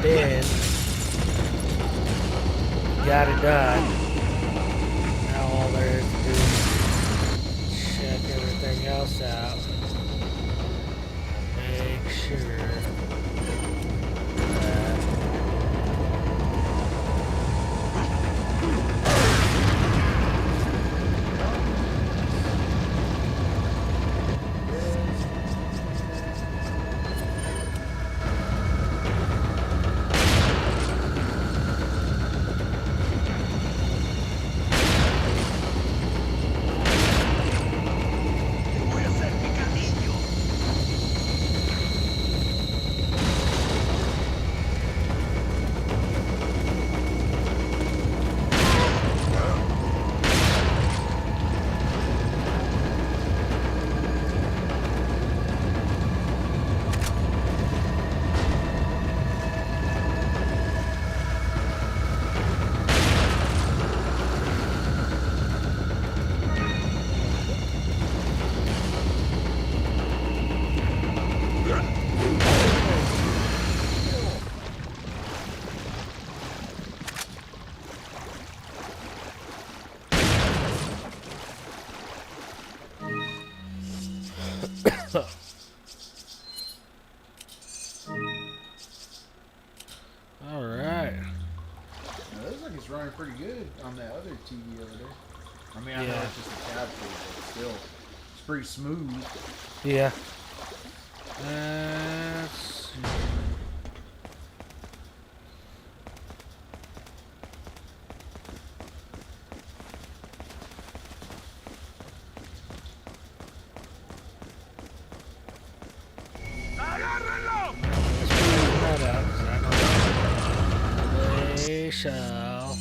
in. Got it done. Now all there is to do is check everything else out. Make sure that all right. Now, it looks like it's running pretty good on that other TV over there. I mean, I know Yeah. it's just a tab tool, but still, it's pretty smooth. Yeah. Let's see. Let's figure that out, 'cause I know they shall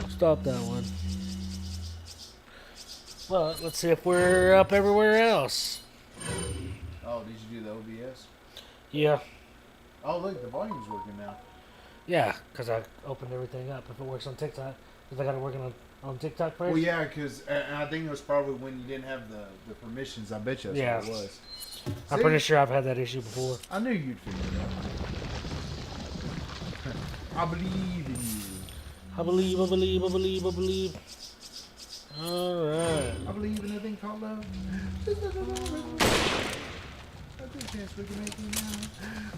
stop that one. But let's see if we're up everywhere else. Oh, did you do the OBS? Yeah. Oh, look, the volume's working now. Yeah, because I opened everything up. If it works on TikTok, because I got it working on TikTok first. Well, yeah, because I think it was probably when you didn't have the permissions. I bet you that's Yeah. what it was. I'm See? pretty sure I've had that issue before. I knew you'd figure it out. I believe in you. I believe, I believe, I believe, I believe. Alright. I believe in a thing called love. I think chance we can make it now.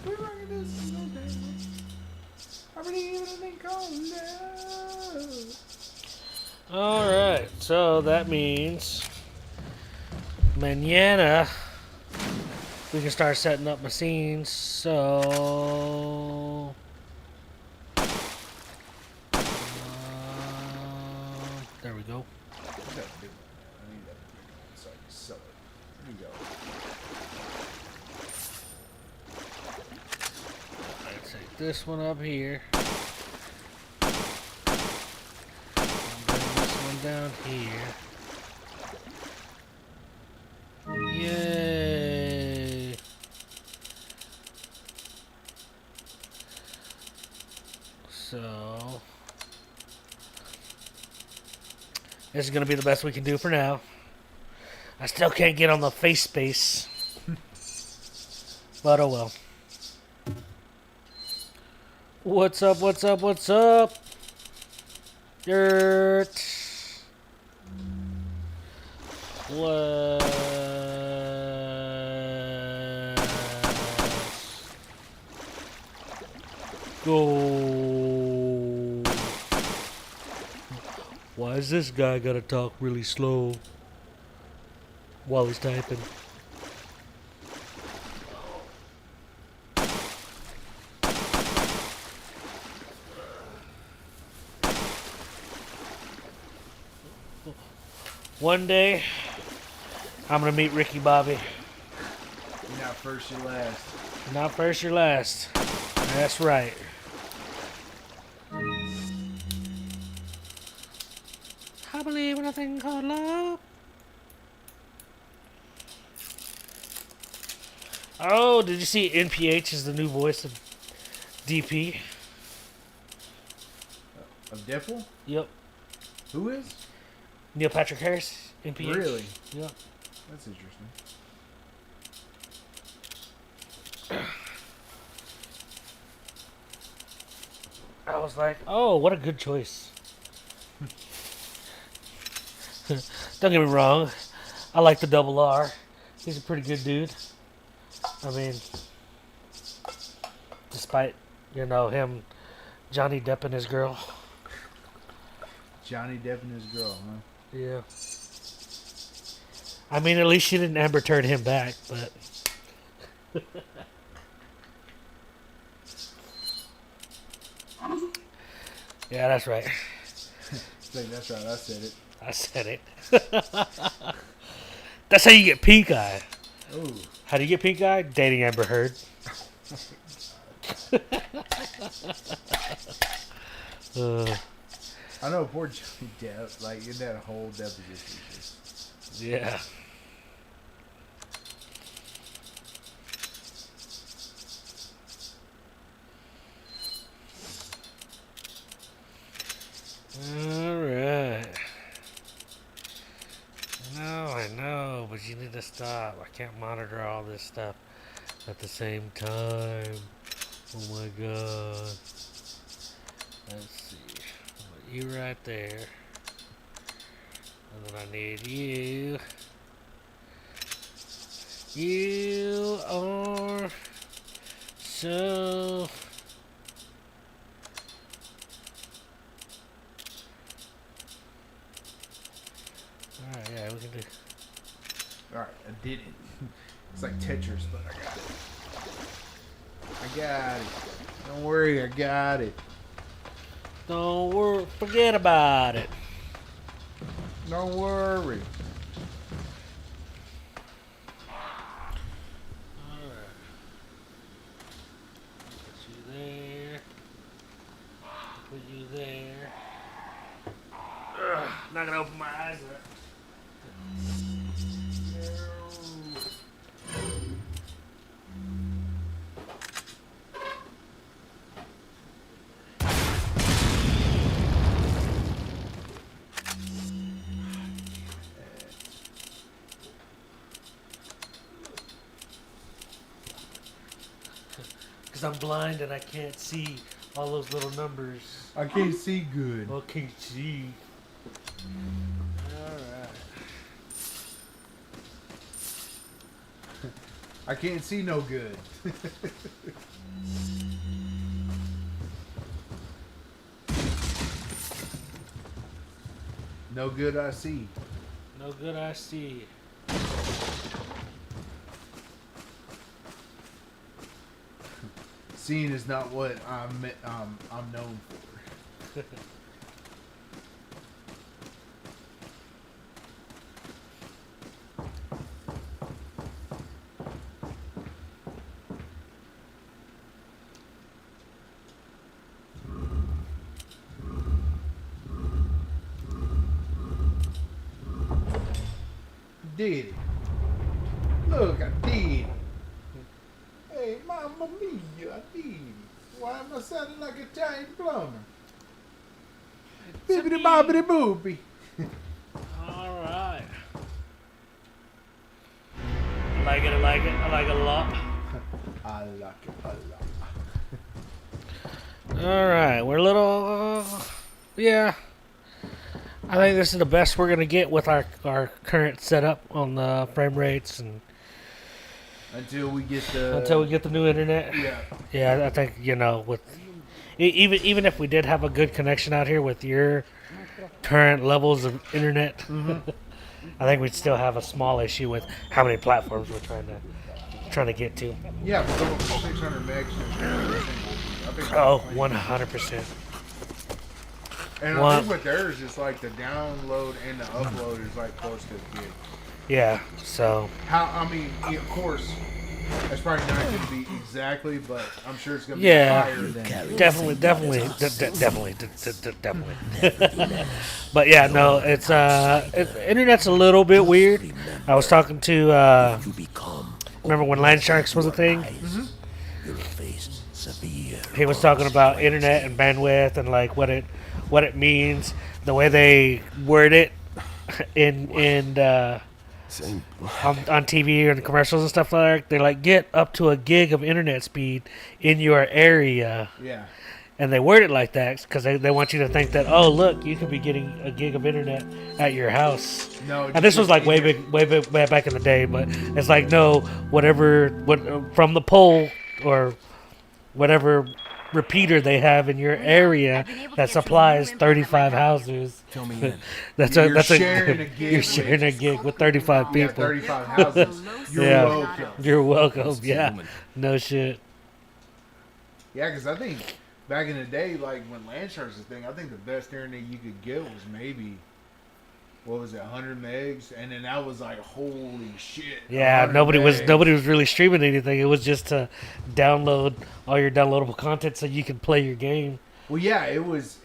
We're rocking this so damn. I believe in a thing called love. Alright, so that means mañana we can start setting up machines. So there we go. What's that big one? I need that big one so I can sell it. There you go. Let's take this one up here. And bring this one down here. Yay! So this is gonna be the best we can do for now. I still can't get on the face space. But oh well. What's up, what's up, what's up? Dirt. Let's go. Why is this guy gotta talk really slow while he's typing? One day, I'm gonna meet Ricky Bobby. You're not first, you're last. Not first, you're last. That's right. I believe in a thing called love. Oh, did you see NPH is the new voice of DP? Of Deadpool? Yep. Who is? Neil Patrick Harris, NPH. Really? Yep. That's interesting. I was like, oh, what a good choice. Don't get me wrong. I like the double R. He's a pretty good dude. I mean, despite, him, Johnny Depp and his girl. Johnny Depp and his girl, huh? Yeah. I mean, at least she didn't Amber turn him back, but. Yeah, that's right. That's right, I said it. I said it. That's how you get pink eye. Ooh. How do you get pink eye? Dating Amber Heard. I know poor Johnny Depp, like in that whole deposition. Yeah. Alright. I know, but you need to stop. I can't monitor all this stuff at the same time. Oh my god. Let's see. Put you right there. And then I need you. You are so... Alright, yeah, we can do... Alright, I did it. It's like Tetris, but I got it. I got it. Don't worry, I got it. Don't worry, forget about it. Don't worry. Alright. Put you there. Put you there. Ugh, not gonna open my eyes up. Because I'm blind and I can't see all those little numbers. I can't see good. I can't see. Alright. I can't see no good. No good I see. No good I see. Seeing is not what I'm known for. Did it. Look, I did it. Hey, Mamma Mia, I did it. Why am I sounding like a giant plumber? Bibbidi bobbidi boopy. Alright. I like it, I like it, I like it a lot. I like it a lot. Alright, we're a little... yeah. I think this is the best we're going to get with our current setup on the frame rates and Until we get the... until we get the new internet. Yeah. Yeah, I think, with... Even if we did have a good connection out here with your current levels of internet, I think we'd still have a small issue with how many platforms we're trying to get to. Yeah, but going from 600 megs to... I think Oh, 100%. And I think with theirs, it's like the download and the upload is like close to a gig. Yeah, so... Of course, that's probably not going to be exactly, but I'm sure it's going to be Yeah, higher than... definitely. But yeah, no, it's internet's a little bit weird. I was talking to remember when Land Sharks was a thing? He was talking about internet and bandwidth and like what it means, the way they word it on TV and commercials and stuff like that. They're like, get up to a gig of internet speed in your area. Yeah. And they word it like that because they want you to think that, oh, look, you could be getting a gig of internet at your house. No, And this was like way big. big, way back in the day, but it's like no, what from the pole or whatever repeater they have in your area that supplies 35 houses. Fill me in. You're sharing a gig you're sharing a gig with 35 Yeah, people. 35 houses. You're Yeah. welcome. You're welcome. It's Yeah, human. no shit. Yeah, because I think back in the day, like when Landshark was a thing, I think the best internet you could get was maybe, what was it, 100 megs, and then that was like, holy shit. Yeah, 100 nobody was megs. really streaming anything. It was just to download all your downloadable content so you could play your game. Well, yeah, it was.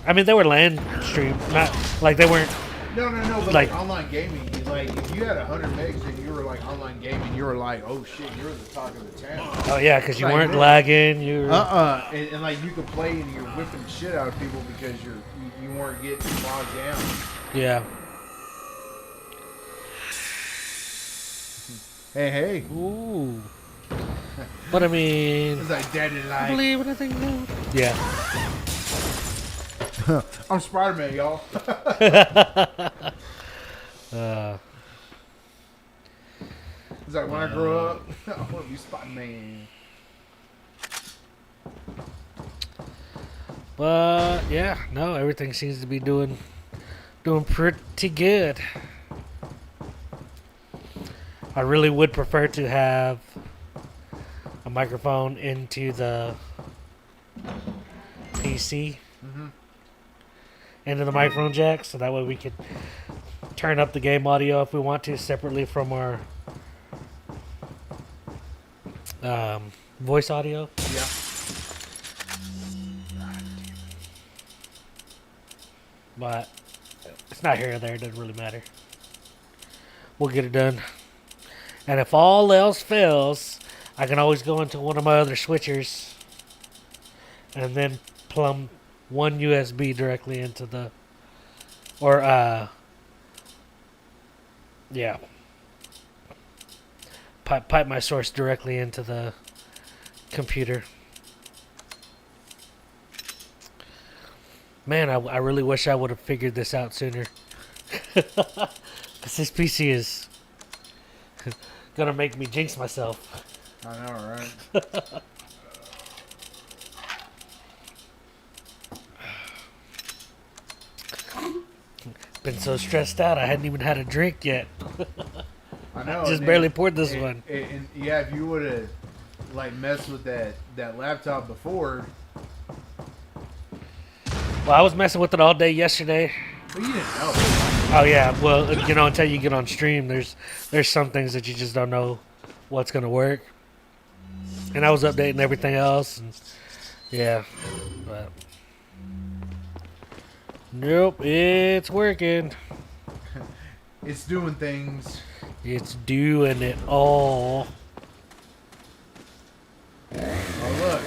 I mean, they were LAN stream, not like they weren't. No, but Like- like online gaming, like if you had 100 megs and you were like online gaming, you were like, oh shit, you're the talk of the town. Oh yeah, because you Like, weren't really? lagging. You were, And like you could play and you're whipping the shit out of people because you weren't getting bogged down. yeah. Hey, Ooh. But I mean, it's like daddy I like. believe anything new. Yeah. I'm Spider-Man, y'all. Uh, It's like when I grow up, I want to be Spider-Man. but yeah, no, everything seems to be doing pretty good. I really would prefer to have a microphone into the PC, into the microphone jack, so that way we could turn up the game audio if we want to separately from our voice audio. Yeah. But it's not here or there. It doesn't really matter. We'll get it done. And if all else fails, I can always go into one of my other switchers and then plumb one USB directly into the... Or, yeah. Pipe my source directly into the computer. Man, I really wish I would have figured this out sooner. Because this PC is gonna make me jinx myself. I know, right? Been so stressed out, I hadn't even had a drink yet. I know. Just and barely then- poured this and- one. And yeah, if you would have like messed with that laptop before, Well, I was messing with it all day yesterday. well, you didn't know. Oh yeah, well, until you get on stream, there's some things that you just don't know what's gonna work. And I was updating everything else, and yeah, but nope, it's working. It's doing things. It's doing it all. Oh look,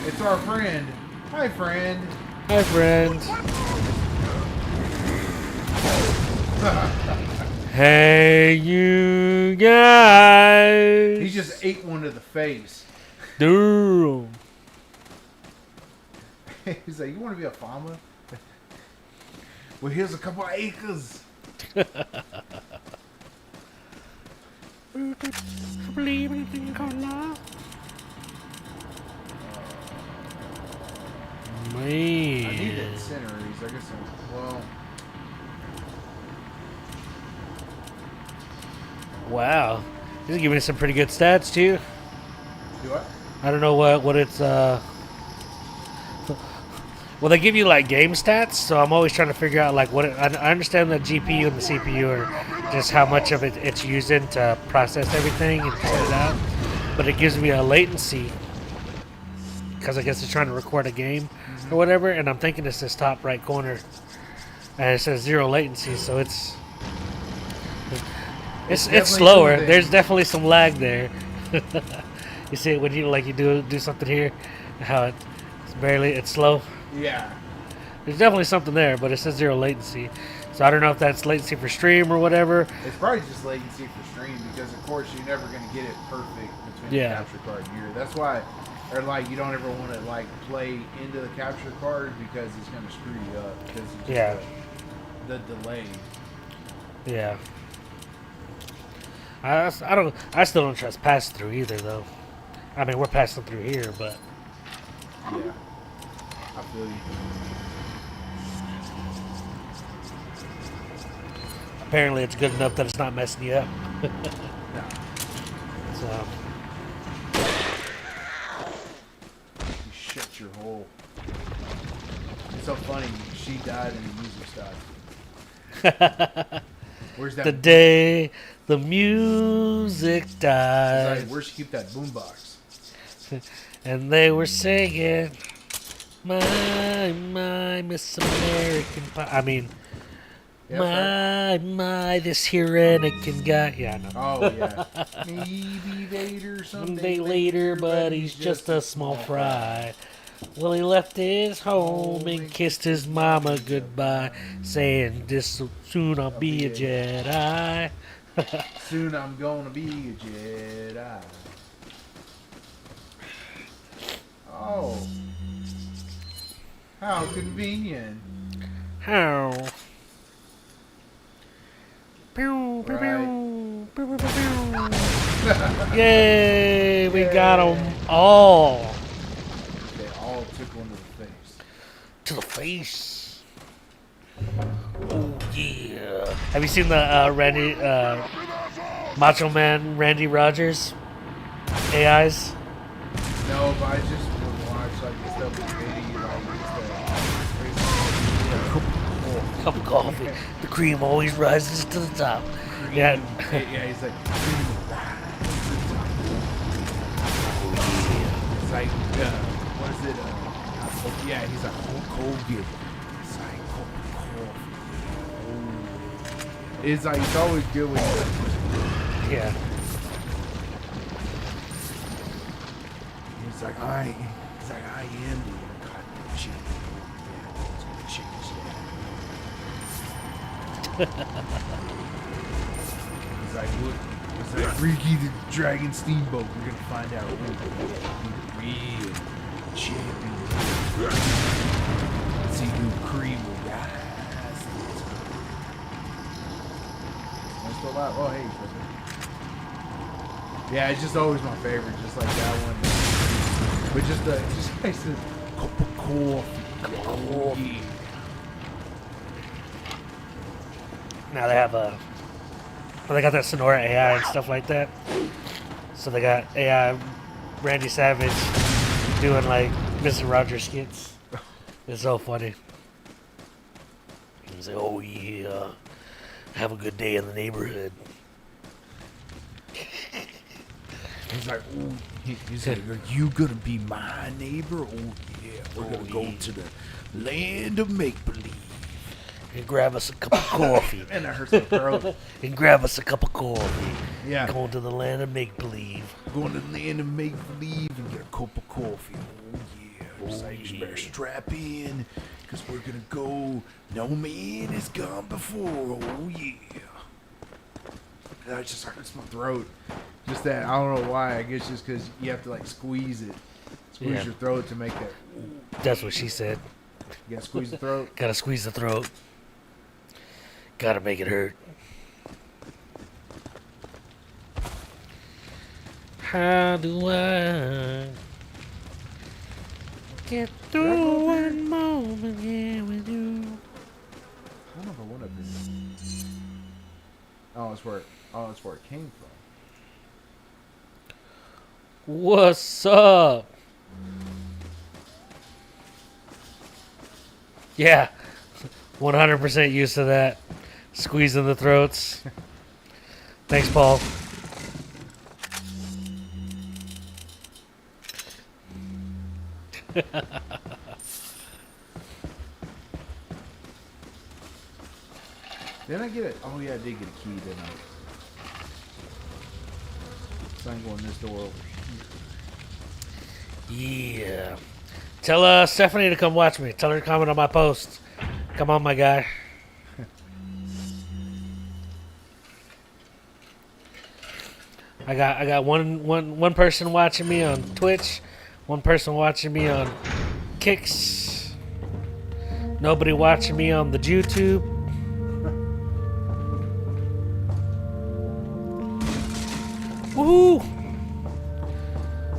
it's our friend. Hi, friend. Hi, friends. Hey, you guys. He just ate one to the face. Damn. He's like, you want to be a farmer? Well, here's a couple of acres. I believe anything called love. I need the Man. incendiaries. I guess. Well, Wow. This is giving us some pretty good stats, too. do I? I don't know what it's, Well, they give you, like, game stats, so I'm always trying to figure out, like, I understand the GPU and the CPU are just how much of it it's using to process everything and set it out. But it gives me a latency, because I guess it's trying to record a game or whatever, and I'm thinking it's this top right corner. And it says 0 latency, so it's definitely slower. doing There's things. definitely some lag there. You see it when you do something here, how it's slow. Yeah. There's definitely something there, but it says 0 latency. So I don't know if that's latency for stream or whatever. It's probably just latency for stream because, of course, you're never going to get it perfect between Yeah. the capture card and your. That's why or like you don't ever want to like play into the capture card because it's gonna screw you up because of just Yeah. the delay. Yeah. I don't. I still don't trust pass through either, though. I mean, we're passing through here, but Yeah, I feel you. apparently it's good enough that it's not messing you up. No, So you shut your hole. It's so funny. She died and the music stopped. Where's that? the day the music It's died, like, where'd she keep that boombox? and they were singing, "My Miss American Pie." I mean, Yeah, that's right. my, this here Anakin guy. Yeah, I know. Oh yeah. Maybe later, someday Someday later, but he's just a small fry. Well, he left his home and kissed his mama goodbye, saying, "This soon I'll be a Jedi." Soon I'm gonna be a Jedi. Oh, how convenient. How? Pew, pew, Right. pew, pew, pew, pew, pew. Yay! We got them all They all took one to the face. to the face. Oh yeah! Have you seen the Randy Macho Man Randy Rogers AIs? No, but I just would watch like the stuff with Vinny, like Cup of coffee. The cream always rises to the top. Yeah. yeah, he's like, it's like, what is it? Yeah, he's like Hulk Hogan. It's like cup of coffee. It's like it's always good when Yeah. he's like, I am the Intercontinental Champion. Yeah, it's gonna change that. He's like, what? It's like Ricky the Dragon Steamboat. We're gonna find out who the real champion is. See who Cream will rise. That's still alive. Oh, hey, Chris. Yeah, it's just always my favorite, just like that one. But just like the cup of coffee. Now they have well, they got that Sonora AI and stuff like that. So they got AI Randy Savage doing like Mr. Rogers skits. It's so funny. He's like, "Oh yeah, have a good day in the neighborhood." He's like, ooh, he's like, are you gonna be my neighbor? Oh yeah, we're gonna go to the land of make believe. And grab us a cup of coffee. And that hurts my throat. And grab us a cup of coffee. Yeah, Going to the land of make believe. going to the land of make believe and get a cup of coffee. Oh yeah, it's like, you better strap in, cause we're gonna go. No man has gone before. Oh yeah. That just hurts my throat. Just that, I don't know why. I guess just because you have to like squeeze it, squeeze your throat to make that. That's what she said. You gotta squeeze the throat. Gotta squeeze the throat. Gotta make it hurt. How do I get through one moment here with you? I don't know if I want to be. Oh, it's where it came from. What's up? Yeah, 100% used to that. Squeezing the throats. Thanks, Paul. Didn't I get it? Oh yeah, I did get a key, didn't I? So I'm going this door over here. Yeah. Tell Stephanie to come watch me. Tell her to comment on my post. Come on, my guy. I got one person watching me on Twitch, One person watching me on Kicks. Nobody watching me on the YouTube. Woohoo!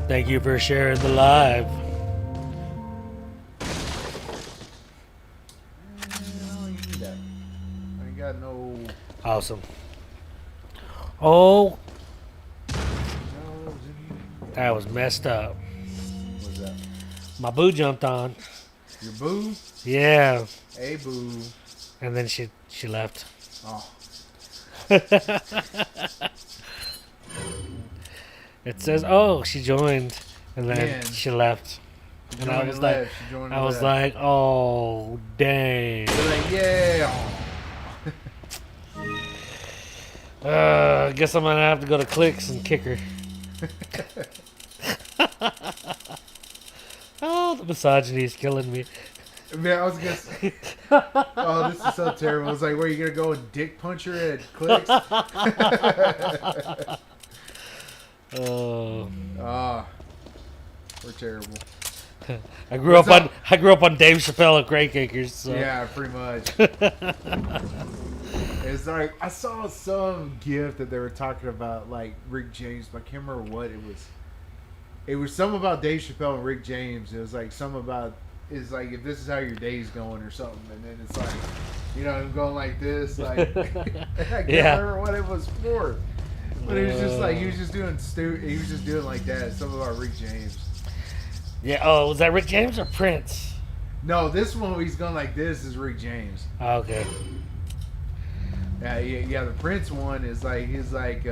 Thank you for sharing the live. I don't even need that. I ain't got no. Awesome. Oh, that was messed up. What's that? My boo jumped on. Your boo? Yeah, Hey, boo. and then she left. Oh. It says, "Oh, she joined," and then Man. she left. She And I joined was and like, left. She joined I and was left. like, "Oh, dang." You're like, yeah. I guess I'm gonna have to go to Clicks and kick her. Oh, the misogyny is killing me. Man, I was gonna say, oh, this is so terrible. It's like, where you gonna go and dick punch her at Clicks? Oh, We're terrible. I grew What's up on up? Dave Chappelle and Crank Acres. So. Yeah, pretty much. It's like I saw some gift that they were talking about, like Rick James, but I can't remember what it was. It was something about Dave Chappelle and Rick James. It was like something about it's like if this is how your day's going or something, and then it's like, you know, him going like this, like I can't remember what it was for. But it was just like he was just doing he was just doing like that. Something about Rick James. Yeah. Oh, was that Rick James or Prince? No, this one he's going like this is Rick James. Oh, okay. Yeah. The Prince one is like he's like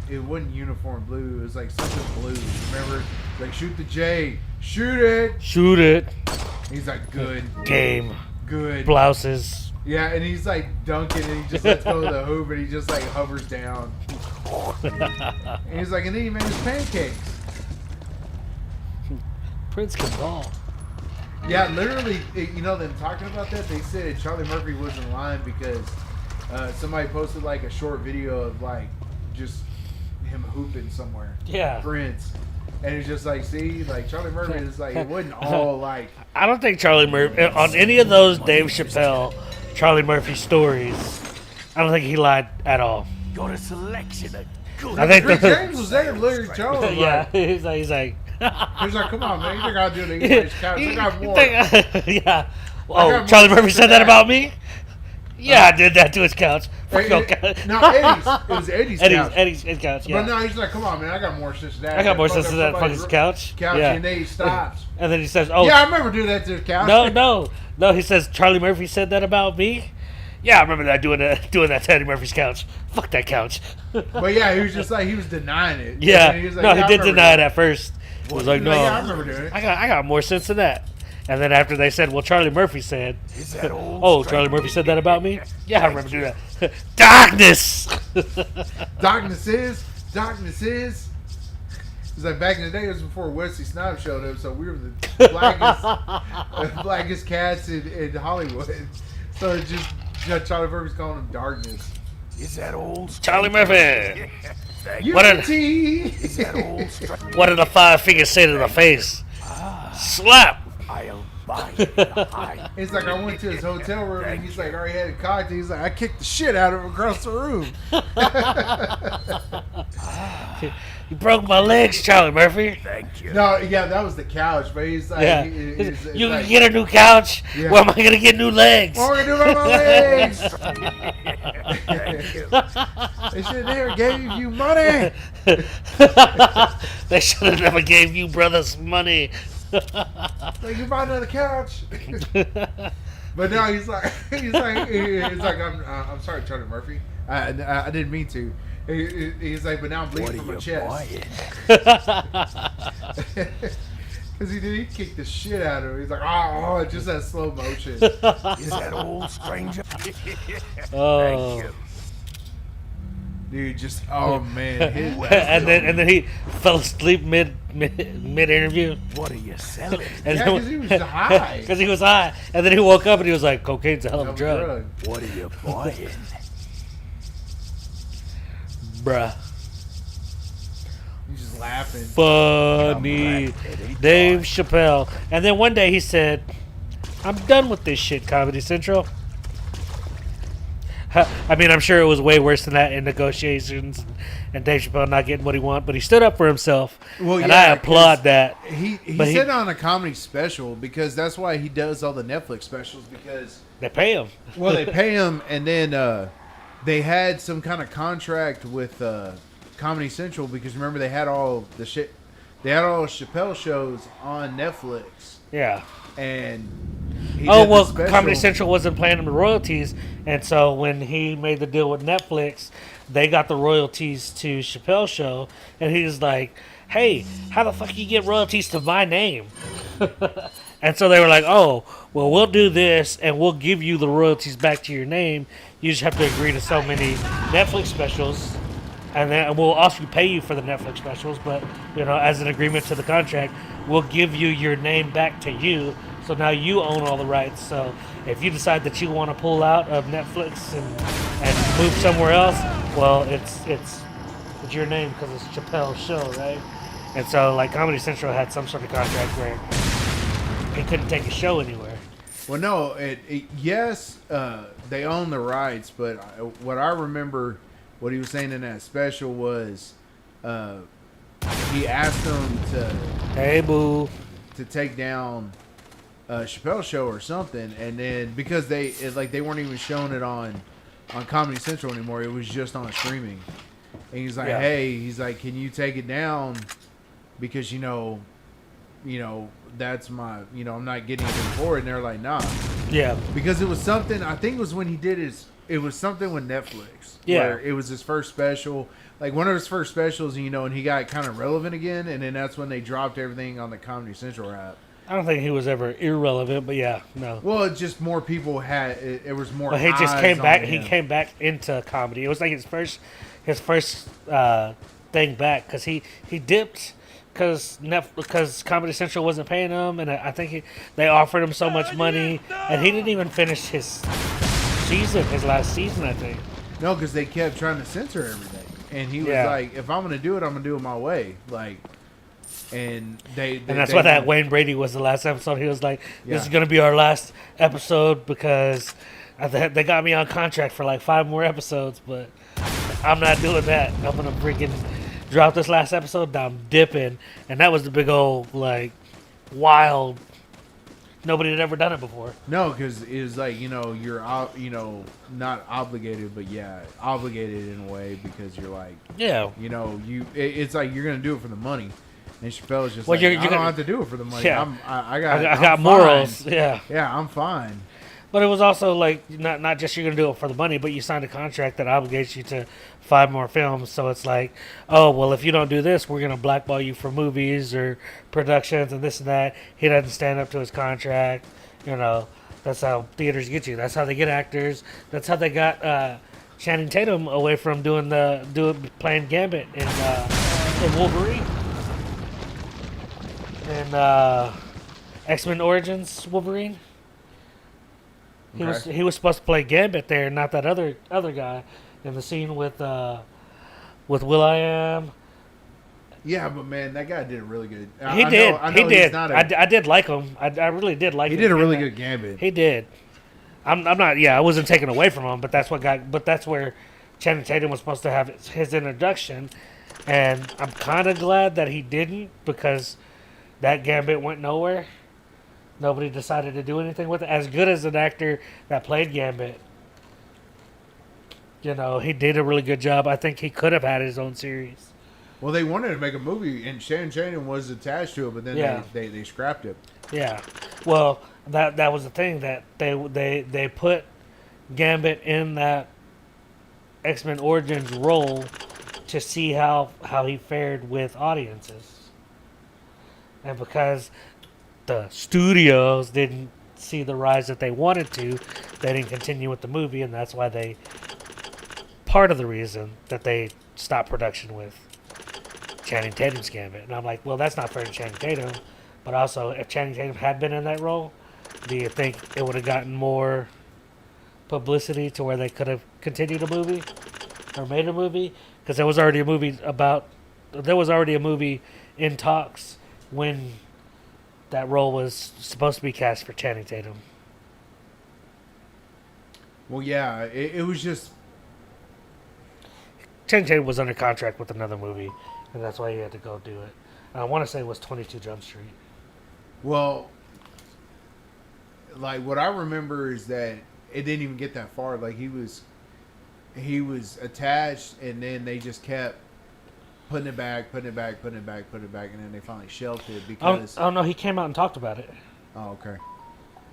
it wasn't uniform blue. It was like something blue. Remember, like shoot the J, shoot it. Shoot it. He's like good, Game. good. Blouses. Yeah, and he's like dunking, and he just lets go of the hoop, and he just like hovers down. And he's like, and then he made his pancakes. Prince can ball. Yeah, literally, you know, them talking about that, they said Charlie Murphy wasn't lying because somebody posted like a short video of like just him hooping somewhere. Yeah. Prince. And it's just like, see, like Charlie Murphy is like, it wasn't all like, I don't think Charlie Murphy on any of those Dave Chappelle, Charlie Murphy stories. I don't think he lied at all. Got a selection of good. I think Rick James was there, literally Charlie was yeah, like, he's like, he's like, come on, man, you think I'll do the English couch? I got more. Yeah. I Oh, got Charlie more Murphy sense said than that that. about me? Yeah, I did that to his couch. Fuck your couch. No, Eddie's. It was Eddie's couch. Eddie's couch, yeah. But no, he's like, come on, man, I got more sense than that. I got more Fuck sense up than that somebody's fucking couch. Couch, Yeah. and then he stops. And then he says, oh, Yeah, I remember doing that to his couch. no. He says, Charlie Murphy said that about me? Yeah, I remember that doing that to Eddie Murphy's couch. Fuck that couch. But yeah, he was just like, he was denying it. Yeah. And he was like, No, yeah, he I did remember deny it doing at first. He was like, He's no. yeah, I remember doing it. I got more sense than that. And then after they said, well, Charlie Murphy said, Is that old? oh, Charlie Murphy said that about me? Yeah, I remember doing that. Darkness! Darkness is. It's like back in the day, it was before Wesley Snipes showed up, so we were the blackest cats in Hollywood. So it just Charlie Murphy's calling him Darkness. Is that old? Charlie Murphy! Thank you. What a- Unity! Is that old? What did the 5 fingers say to the face? Slap! I'll buy it. High. It's like I went to his hotel room and he's like already had a cocktail. He's like, I kicked the shit out of him across the room. You broke my legs, Charlie Murphy. Thank you. No, yeah, that was the couch, but he's like, Yeah. it's You like, can get a new couch. Yeah. Where am I going to get new legs? what are we gonna do about my legs? Thank you. They should have never gave you money. They should have never gave you brothers money. Like you buy another couch. But no, he's like, I'm sorry, Charlie Murphy. I didn't mean to. He's like, but now I'm What bleeding are from my you chest. buying? Because he kicked the shit out of him. He's like, oh, just that slow motion. Is that old stranger? Oh. Thank you. Dude, just, oh man. His, and then he fell asleep mid interview. What are you selling? yeah, because he was high. Because he was high, and then he woke up and he was like, "Cocaine's a hell of a drug, Drug. What are you buying? bruh." He's just laughing. Funny. Black-headed Dave guy. Chappelle. And then one day he said, I'm done with this shit, Comedy Central. I mean, I'm sure it was way worse than that in negotiations and Dave Chappelle not getting what he wanted, but he stood up for himself. Well, and yeah, I applaud that. He But said on a comedy special because that's why he does all the Netflix specials because They pay him. well they pay him and then they had some kind of contract with Comedy Central because remember they had all the shit they had all the Chappelle shows on Netflix Yeah. and he Oh, did the well, special. Comedy Central wasn't paying him the royalties, and so when he made the deal with Netflix, they got the royalties to Chappelle's show, and he was like, hey, how the fuck you get royalties to my name? And so they were like, oh, well, we'll do this, and we'll give you the royalties back to your name. You just have to agree to so many Netflix specials, and then we'll also pay you for the Netflix specials, but, you know, as an agreement to the contract, we'll give you your name back to you. So now you own all the rights. So if you decide that you want to pull out of Netflix and move somewhere else, well, it's your name because it's Chappelle's show, right? And so like Comedy Central had some sort of contract where he couldn't take a show anywhere. Well, no, yes, they own the rights, but what I remember, what he was saying in that special was, he asked them Hey, boo. to take down Chappelle's show or something, and then because they weren't even showing it on Comedy Central anymore, it was just on streaming. And he's like, Yeah. hey, he's like, can you take it down because you know that's my I'm not getting anything for it. And they're like, nah, Yeah. because it was something. I think it was when he did it was something with Netflix. Yeah. where it was his first special, like one of his first specials, and he got kind of relevant again, and then that's when they dropped everything on the Comedy Central app. I don't think he was ever irrelevant, but yeah, no. Well, it's just more people had it. It was more. But he just eyes came on back. him. He came back into comedy. It was like his first thing back because he dipped because Comedy Central wasn't paying him, and I think they offered him so much money, and he didn't even finish his last season, I think. No, because they kept trying to censor everything, and he was Yeah. like, "If I'm gonna do it, I'm gonna do it my way." Like, and And that's why that Wayne Brady was the last episode. He was like, "This Yeah. is gonna be our last episode because they got me on contract for like 5 more episodes, but I'm not doing that. I'm gonna freaking drop this last episode. I'm dipping." And that was the big old like wild. Nobody had ever done it before. No, because it was like you're not obligated, but yeah, obligated in a way because you're like Yeah. it's like you're gonna do it for the money, and Chappelle's just Well, like, you're I don't gonna- have to do it for the money. Yeah. I I got got I'm morals. fine. Yeah. Yeah, I'm fine. But it was also like not just you're gonna do it for the money, but you signed a contract that obligates you to 5 more films. So it's like, oh well, if you don't do this, we're gonna blackball you for movies or productions and this and that. He doesn't stand up to his contract. That's how theaters get you. That's how they get actors. That's how they got Channing Tatum away from playing Gambit in Wolverine and X-Men Origins Wolverine. Okay. He was supposed to play Gambit there, not that other guy in the scene with Will.i.am. Yeah, but man, that guy did really good. He did. I know He he's did. not I did like him. I really did like he him. did a in really that. good Gambit. He did. I'm not. Yeah, I wasn't taken away from him, but that's where Channing Tatum was supposed to have his introduction, and I'm kind of glad that he didn't because that Gambit went nowhere. Nobody decided to do anything with it. As good as an actor that played Gambit, he did a really good job. I think he could have had his own series. Well, they wanted to make a movie, and Channing Tatum was attached to it, but then Yeah. they scrapped it. Yeah, well, that was the thing that they put Gambit in that X-Men Origins role to see how he fared with audiences, and because the studios didn't see the rise that they wanted to, they didn't continue with the movie, and that's why part of the reason that they stopped production with Channing Tatum's Gambit. And I'm like, well, that's not fair to Channing Tatum. But also, if Channing Tatum had been in that role, do you think it would have gotten more publicity to where they could have continued a movie or made a movie? Because there was already a movie about there was already a movie in talks when that role was supposed to be cast for Channing Tatum. Well, yeah, it was just Channing Tatum was under contract with another movie, and that's why he had to go do it. I want to say it was 22 Jump Street. well, like what I remember is that it didn't even get that far. Like he was attached, and then they just kept putting it back, and then they finally shelved it because. Oh no, he came out and talked about it. Oh, okay.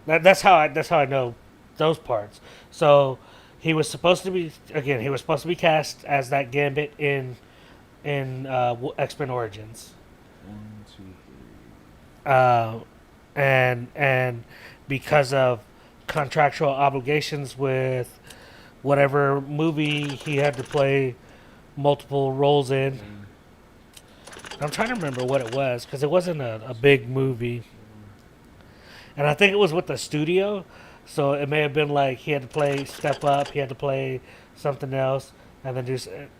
That's how I know those parts. So he was supposed to be cast as that Gambit in X-Men Origins. 1, 2, 3. And because of contractual obligations with whatever movie he had to play multiple roles in. I'm trying to remember what it was because it wasn't a big movie. And I think it was with the studio, so it may have been like he had to play Step Up, he had to play something else, and then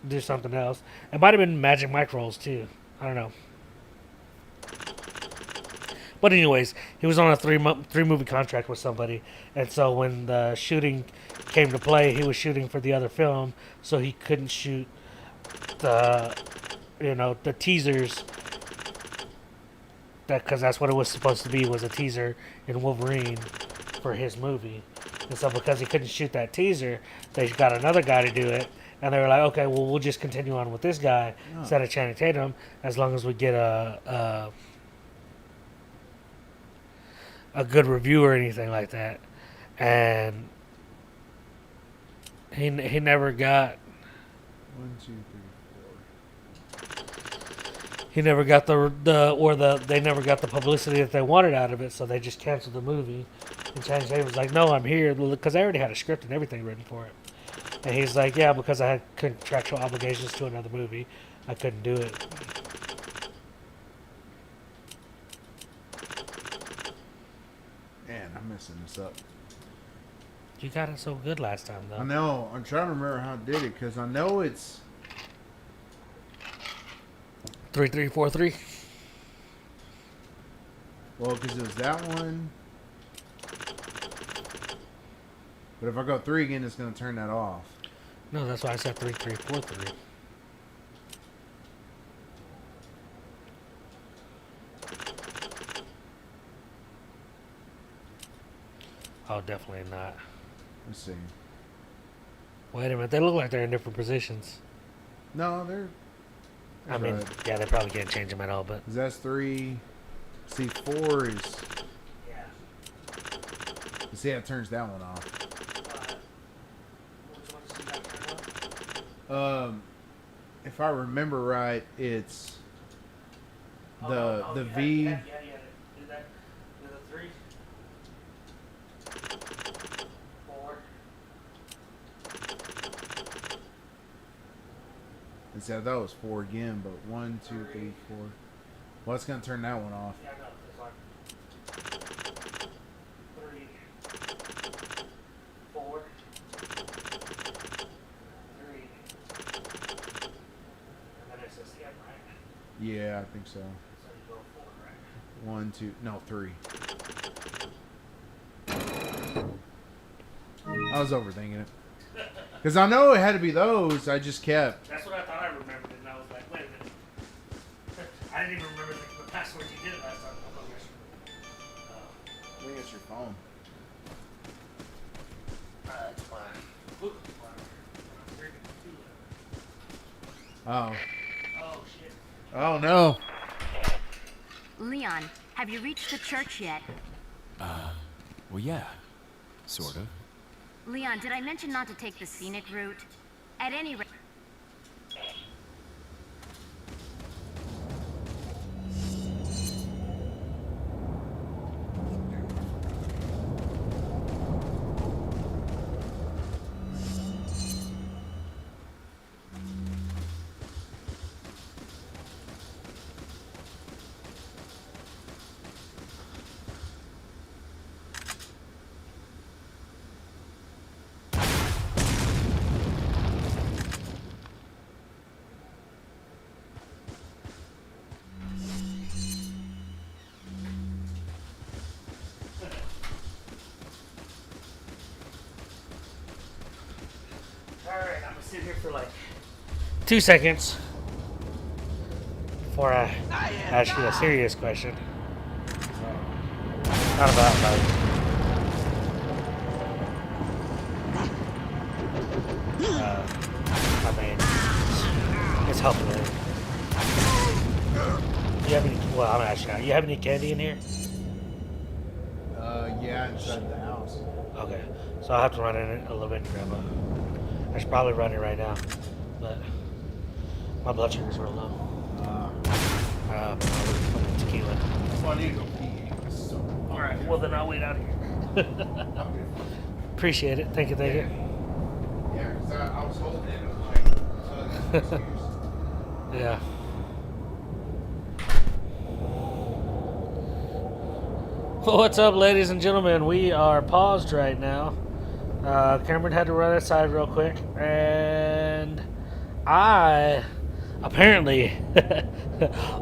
do something else. It might have been Magic Mike roles too. I don't know. But anyways, he was on a three movie contract with somebody, and so when the shooting came to play, he was shooting for the other film, so he couldn't shoot the teasers. Because that's what it was supposed to be, was a teaser in Wolverine for his movie. And so because he couldn't shoot that teaser, they got another guy to do it. And they were like, okay, well, we'll just continue on with this guy instead of Channing Tatum, as long as we get a good review or anything like that. And he never got... 1, 2, 3, 4. He never got they never got the publicity that they wanted out of it, so they just canceled the movie. And Channing Tatum was like, "No, I'm here because I already had a script and everything written for it." And he's like, "Yeah, because I had contractual obligations to another movie, I couldn't do it." Man, I'm messing this up. You got it so good last time, though. I know. I'm trying to remember how I did it because I know it's 3343. well because it was that one. But if I go 3 again, it's gonna turn that off. No, that's why I said 3343. Oh, definitely not. Let's see. Wait a minute, they look like they're in different positions. No, they're. I mean, right. yeah, they probably can't change them at all, but... 'Cause that's 3. See, 4 is. Yeah. See, it turns that one off. If I remember right, it's the V. Do that. Do the 3. 4. And see, I thought it was 4 again, but 1, 2, 3, 4. Well, it's gonna turn that one off. Yeah, no, it's like 3, 4, 3, and then it says the end, right? Yeah, I think so. So you go 4, right? 1, 2, no, 3. I was overthinking it. Because I know it had to be those. I just kept. That's what I thought I remembered, and I was like, wait a minute. I didn't even remember the password you did it last time. I think it's your phone. It's fine. Ooh, Oh. oh, shit. Oh, no. Leon, have you reached the church yet? Well, yeah. Sort of. Leon, did I mention not to take the scenic route? At any rate... sit here for like 2 seconds before I ask you a serious question. Not about like. I mean, it's helping me. You have any? Well, I'm asking now. You have any candy in here? Yeah, inside the house. Okay, so I'll have to run in a little bit and grab a. I should probably run it right now, but my blood sugar's real low. Tequila. Well, I need to go pee. So, All right. Well, then I'll wait out here. Appreciate it. Thank you. Thank you. Yeah, because I was holding it like. Yeah. Well, what's up, ladies and gentlemen? We are paused right now. Cameron had to run outside real quick, and I apparently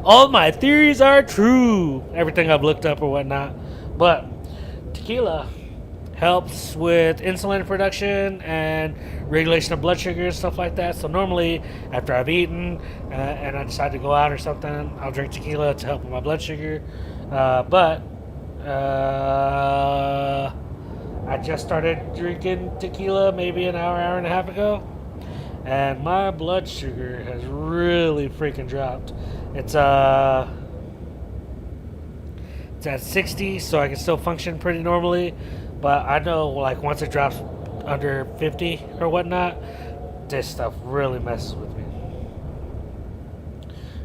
all my theories are true. Everything I've looked up or whatnot, but tequila helps with insulin production and regulation of blood sugar and stuff like that. So normally, after I've eaten and I decide to go out or something, I'll drink tequila to help with my blood sugar. But I just started drinking tequila maybe an hour and a half ago, and my blood sugar has really freaking dropped. It's at 60, so I can still function pretty normally. But I know, like, once it drops under 50 or whatnot, this stuff really messes with me.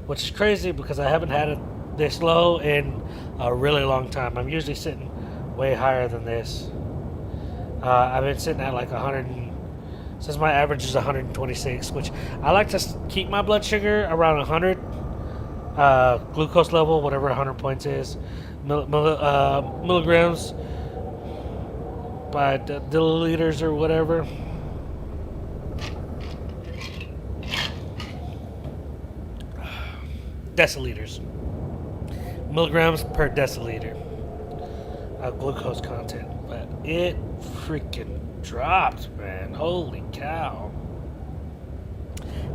Which is crazy because I haven't had it this low in a really long time. I'm usually sitting way higher than this. I've been sitting at like 100, since my average is 126, which I like to keep my blood sugar around 100, glucose level, whatever 100 points is, milligrams by milliliters or whatever. Deciliters. Milligrams per deciliter of glucose content. But it freaking dropped, man. Holy cow.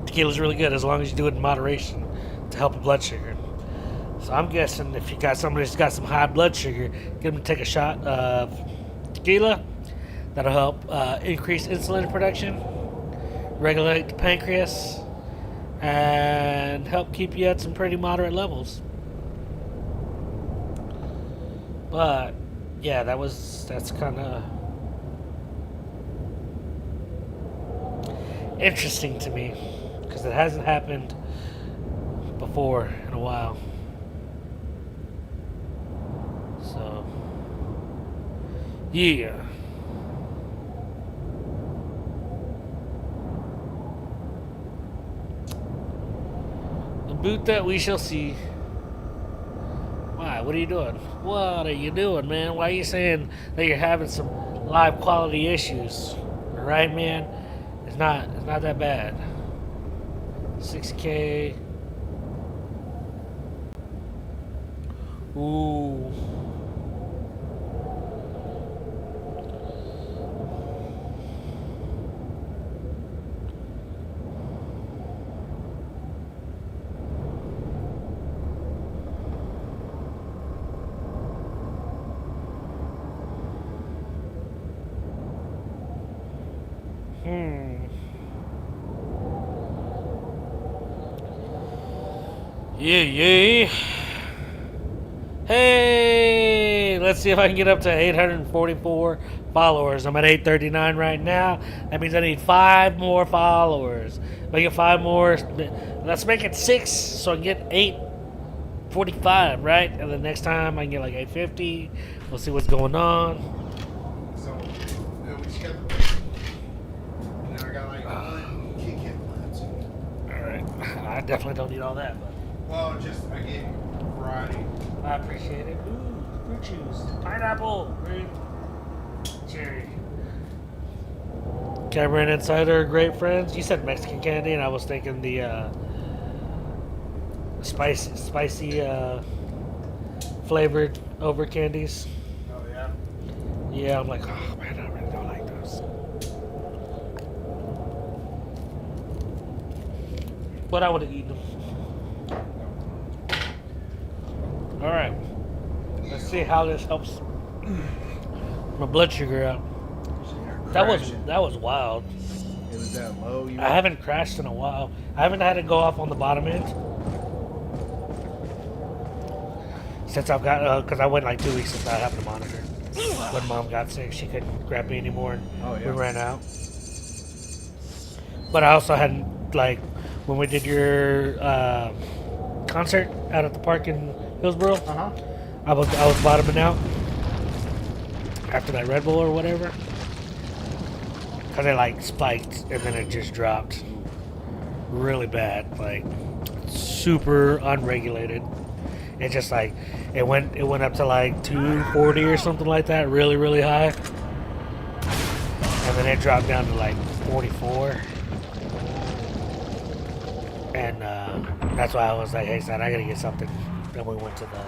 Tequila's really good as long as you do it in moderation to help with blood sugar. So I'm guessing if you got somebody who's got some high blood sugar, get them to take a shot of tequila. That'll help increase insulin production, regulate the pancreas, and help keep you at some pretty moderate levels. But yeah, that's kind of interesting to me because it hasn't happened before in a while. So yeah. The boot that we shall see. Why? What are you doing? What are you doing, man? Why are you saying that you're having some live quality issues? Right, man? It's not that bad. 6K. Ooh. Yeah. Hey, let's see if I can get up to 844 followers. I'm at 839 right now. That means I need 5 more followers. If I get 5 more, let's make it 6 so I can get 845, right? And the next time I can get like 850. We'll see what's going on. So, we just got the. And then I got like one Kit Kat plans. Alright. I definitely don't need all that. But Well, just I gave you variety. I appreciate it. Ooh, fruit juice. Pineapple. Green. Cherry. Cameron Insider, great friends. You said Mexican candy, and I was thinking the spicy flavored over candies. Oh, yeah? Yeah, I'm like, oh man, I really don't like those. But I would have eaten them. All right. Let's see how this helps my blood sugar out. That was wild. It was that low. I haven't crashed in a while. I haven't had it go off on the bottom end since I've got because I went like 2 weeks since I having a monitor. When Mom got sick, she couldn't grab me anymore, and we ran out. But I also had like when we did your concert out at the park in Hillsboro. I was bottoming out after that Red Bull or whatever. Because it like spiked and then it just dropped really bad, like super unregulated. It just like it went up to like 240 or something like that, really really high, and then it dropped down to like 44. And that's why I was like, hey son, I gotta get something. Then we went to the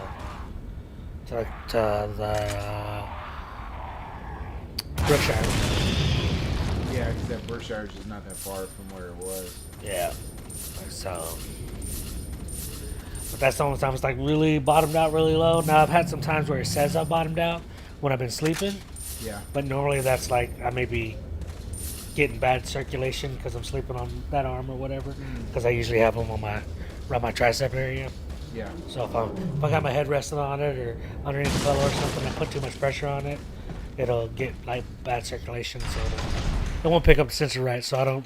Brookshire. Yeah, because that Berkshire's is not that far from where it was. Yeah. So, but that's the only time it's like really bottomed out really low. Now I've had some times where it says I bottomed out when I've been sleeping. Yeah. But normally that's like I may be getting bad circulation because I'm sleeping on that arm or whatever. Because I usually have them on around my tricep area. Yeah. So if I got my head resting on it or underneath the pillow or something, I put too much pressure on it, it'll get like bad circulation. So it won't pick up the sensor right. So I don't.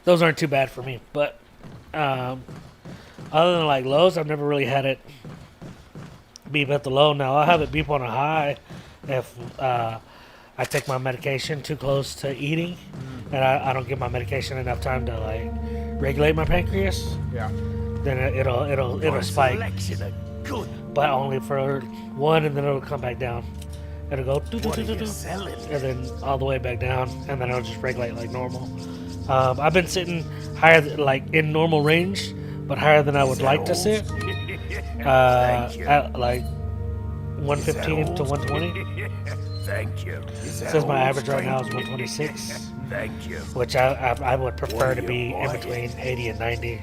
Those aren't too bad for me. But other than like lows, I've never really had it beep at the low. Now I'll have it beep on a high if I take my medication too close to eating, and I don't give my medication enough time to like regulate my pancreas. Yeah. Then it'll spike, but only for one, and then it'll come back down. It'll go and then all the way back down, and then it'll just regulate like normal. I've been sitting higher, like in normal range, but higher than I would like to sit. At like 115 to 120. Thank you. It says my average right now is 126. Thank you. Which I would prefer to be in between 80 and 90.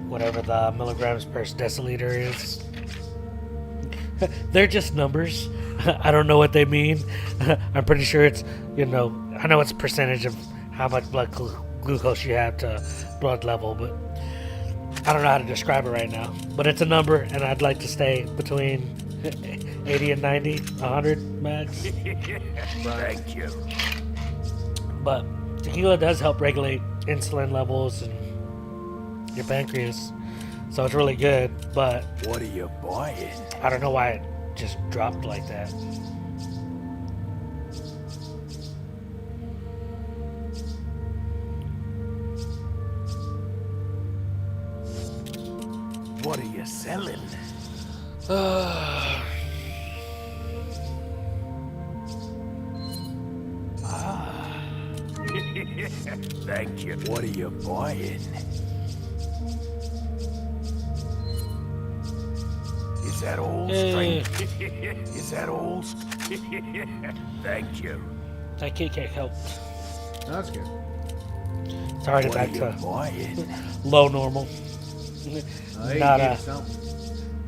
Whatever the milligrams per deciliter is. They're just numbers. I don't know what they mean. I'm pretty sure it's, I know it's a percentage of how much blood glucose you have to blood level, but I don't know how to describe it right now. But it's a number, and I'd like to stay between 80 and 90, 100 max. Thank you. But tequila does help regulate insulin levels and your pancreas, so it's really good. But What are you buying? I don't know why it just dropped like that. What are you selling? Thank you. What are you buying? Is that all strength? Is that all? Thank you. That Kit Kat helped. No, that's good. It's already What are back you to buying? low normal. Hey, Not you gave something.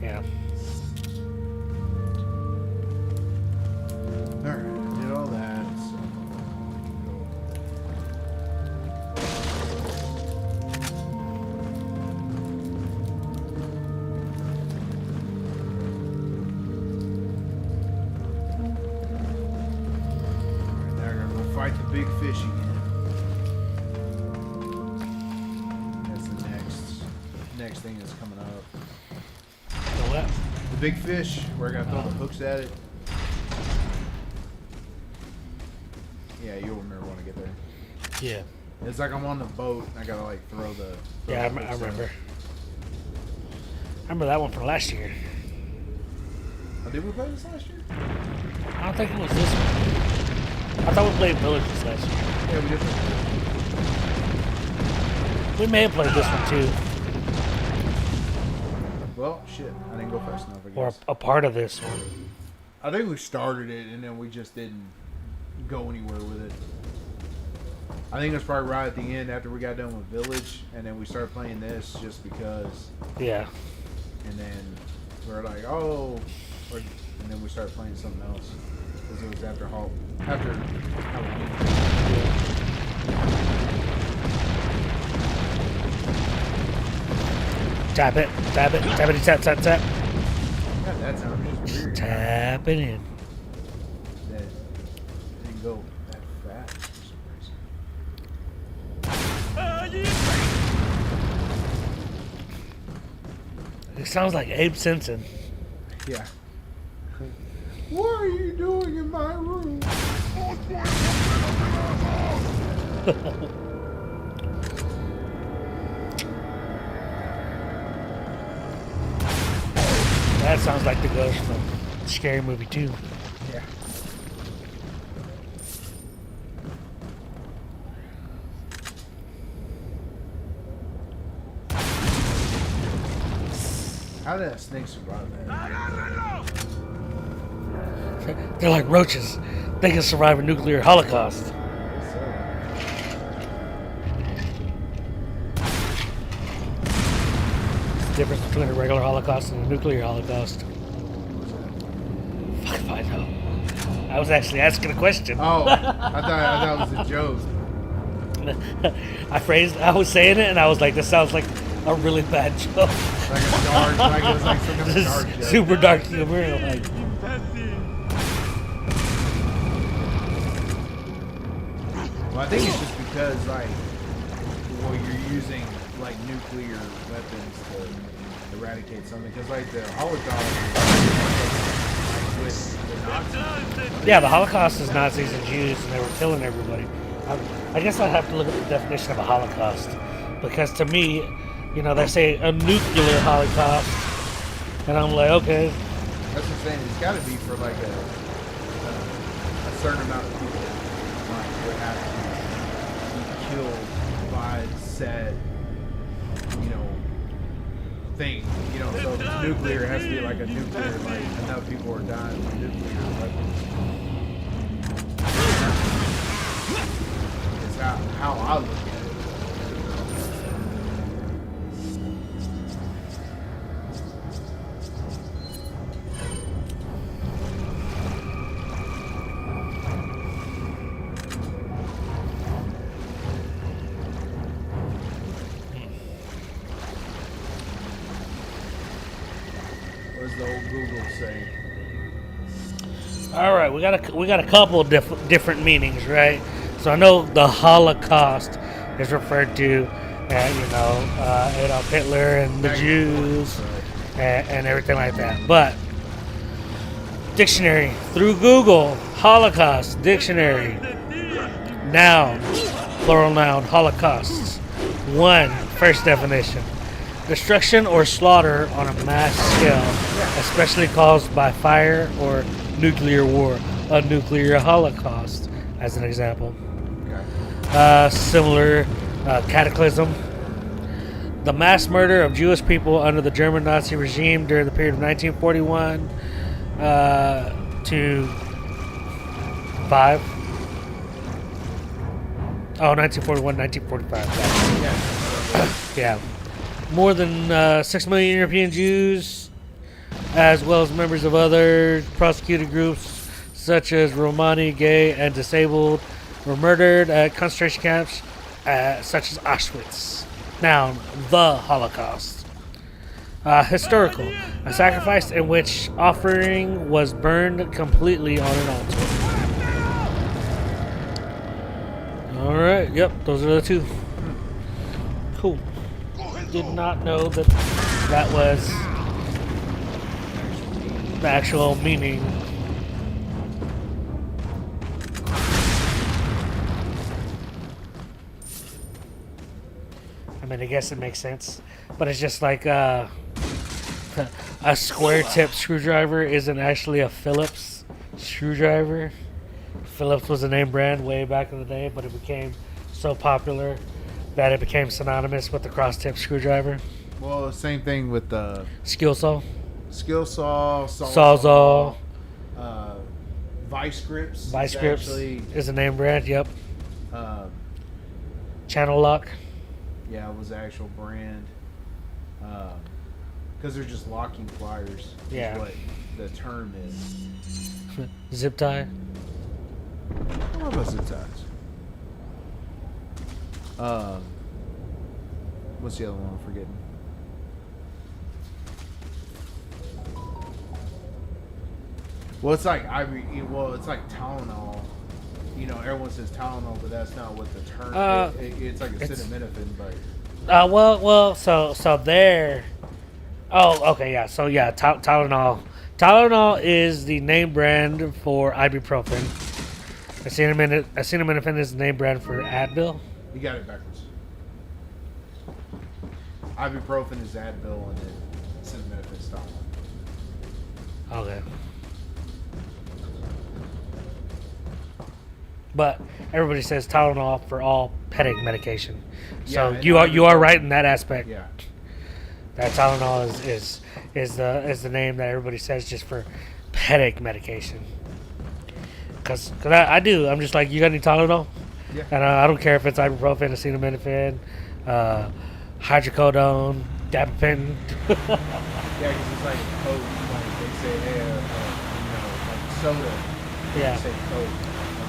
yeah. Alright, did all that. Alright, now we're gonna go fight the big fish again. That's the next thing that's coming up. So what? The big fish, where I gotta throw the hooks at it. Yeah, you'll remember when I get there. Yeah. It's like I'm on the boat and I gotta like throw the. Yeah, I remember. I remember that one from last year. Oh, did we play this last year? I don't think it was this one. I thought we played Villages last year. Yeah, we did. We may have played this one too, Well, shit, I didn't go fast enough. I or guess. a part of this one. I think we started it and then we just didn't go anywhere with it. I think it was probably right at the end after we got done with Village, and then we started playing this just because. Yeah. And then we were like, oh, and then we started playing something else because it was after Halloween. Tap it, tap it, tap it, tap, tap, tap. God, that sounded just weird. Tap it in. That didn't go that fast for some reason. It sounds like Abe Simpson. Yeah. What are you doing in my room? That sounds like the ghost from Scary Movie 2. Yeah. How did that snake survive that? They're like roaches. They can survive a nuclear holocaust. The difference between a regular holocaust and a nuclear holocaust. Fuck if I know. I was actually asking a question. Oh, I thought it was a joke. I was saying it and I was like, this sounds like a really bad joke. Like a dark, like it was like some kind of This dark is joke. super dark humor. Like, Well, I think it's just because like, well, you're using like nuclear weapons to eradicate something. Because like the Holocaust, like with the Nazis. yeah, the Holocaust is Nazis and Jews, and they were killing everybody. I guess I'd have to look at the definition of a Holocaust, because to me, you know, they say a nuclear Holocaust, and I'm like, okay, That's what I'm saying. It's got to be for like a certain amount of people like would have to be killed by said, you know, thing. You know, so if it's nuclear, it has to be like a nuclear, like enough people are dying from nuclear weapons. It's how I look at it. What does the old Google say? all right, we got a couple of different meanings, right? So I know the Holocaust is referred to, Adolf Hitler and the Jews and everything like that. But dictionary through Google, Holocaust dictionary, noun, plural noun, holocausts. First definition: destruction or slaughter on a mass scale, especially caused by fire or nuclear war. A nuclear holocaust, as an example. Okay. Similar cataclysm. The mass murder of Jewish people under the German Nazi regime during the period of 1941 to 5. 1941, 1945. Yeah. More than 6 million European Jews, as well as members of other prosecuted groups such as Romani, gay, and disabled, were murdered at concentration camps such as Auschwitz. Noun, the Holocaust. Historical, a sacrifice in which offering was burned completely on an altar. Alright, yep, those are the two. Cool. Did not know that that was the actual meaning. I mean, I guess it makes sense, but it's just like a square tip screwdriver isn't actually a Phillips screwdriver. Phillips was a name brand way back in the day, but it became so popular that it became synonymous with the cross tip screwdriver. Well, same thing with the Skill saw, skill saw, Sawzall, vice grips. Vice Grips is a name brand. Yep. channel lock. Yeah, it was the actual brand. Because they're just locking pliers. Yeah. Is what the term is. Zip tie. I don't know about zip ties. What's the other one I'm forgetting? Well, it's like it's like Tylenol. You know, everyone says Tylenol, but that's not what the term. It's like acetaminophen, but. So there. Oh, okay, yeah. So yeah, Tylenol. Tylenol is the name brand for ibuprofen. Acetaminophen is the name brand for Advil. You got it backwards. Ibuprofen is Advil, and then acetaminophen is Tylenol. Okay. But everybody says Tylenol for all headache medication. So Yeah, and you are ibuprofen. right in that aspect. Yeah. That Tylenol is the name that everybody says just for headache medication. Cause I do. I'm just like, you got any Tylenol? Yeah. And I don't care if it's ibuprofen, acetaminophen, hydrocodone, gabapentin. Yeah, because it's like Coke. Like they say, hey, like soda. Yeah. They say Coke.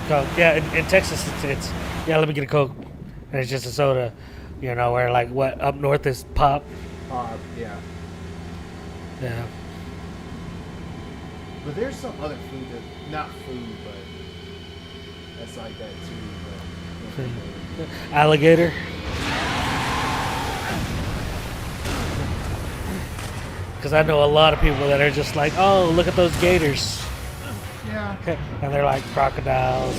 Coke. Yeah, in Texas it's yeah, let me get a Coke, and it's just a soda. You know, where like what up north is pop. Yeah. Yeah. But there's some other food that, not food, but that's like that too. But, Alligator. Because I know a lot of people that are just like, oh, look at those gators. yeah. And they're like crocodiles,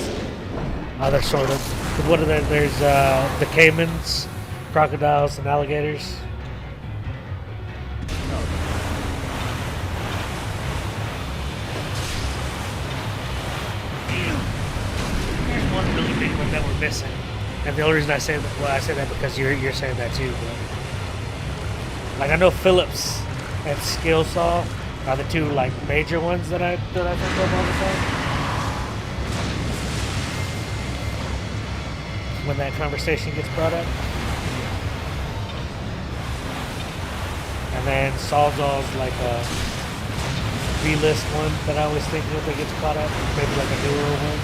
other sort of. What are there? There's the caimans, crocodiles, and alligators. There's one really big one that we're missing, and the only reason I say that, well, I say that because you're saying that too. But like I know Phillips and Skill Saw are the two like major ones that I think of all the time. When that conversation gets brought up. And then Sawzall's like a B-list one that I always think that gets caught up. Maybe like a newer one.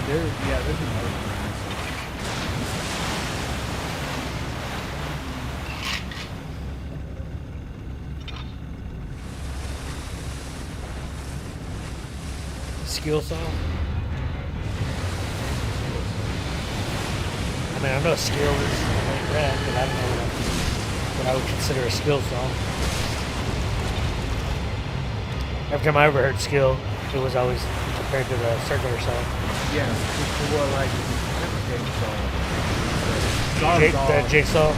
There's another one. Skill Saw. I mean, I know skill is like red, but I don't know what I would consider a skill saw. Every time I ever heard skill, it was always compared to the circular saw. Yeah, well, like reciprocating The jigsaw.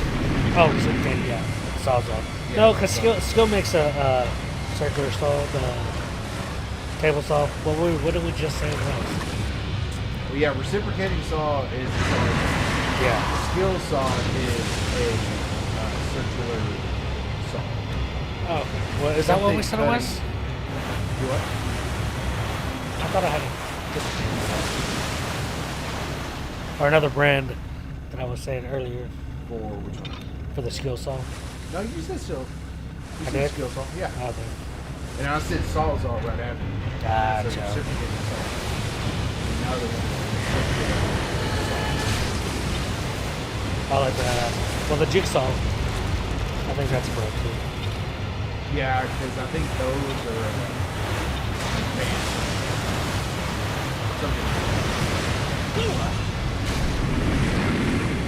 Oh, okay, yeah, Sawzall. Yeah, No, because Sawzall. skill makes a circular saw, the table saw. What did we just say it was? Well, yeah, reciprocating saw is Yeah. skill saw is a circular saw. Oh, okay. Well, is that what we said it was? You what? I thought I had a different name. Or another brand that I was saying earlier For which one? for the skill saw. No, you said skill. You I said did? skill saw. Yeah. Okay. And I said sawzall right after. Gotcha. So reciprocating saw. Another one. I like that. Well, the jigsaw. I think that's correct too. Yeah, because I think those are something.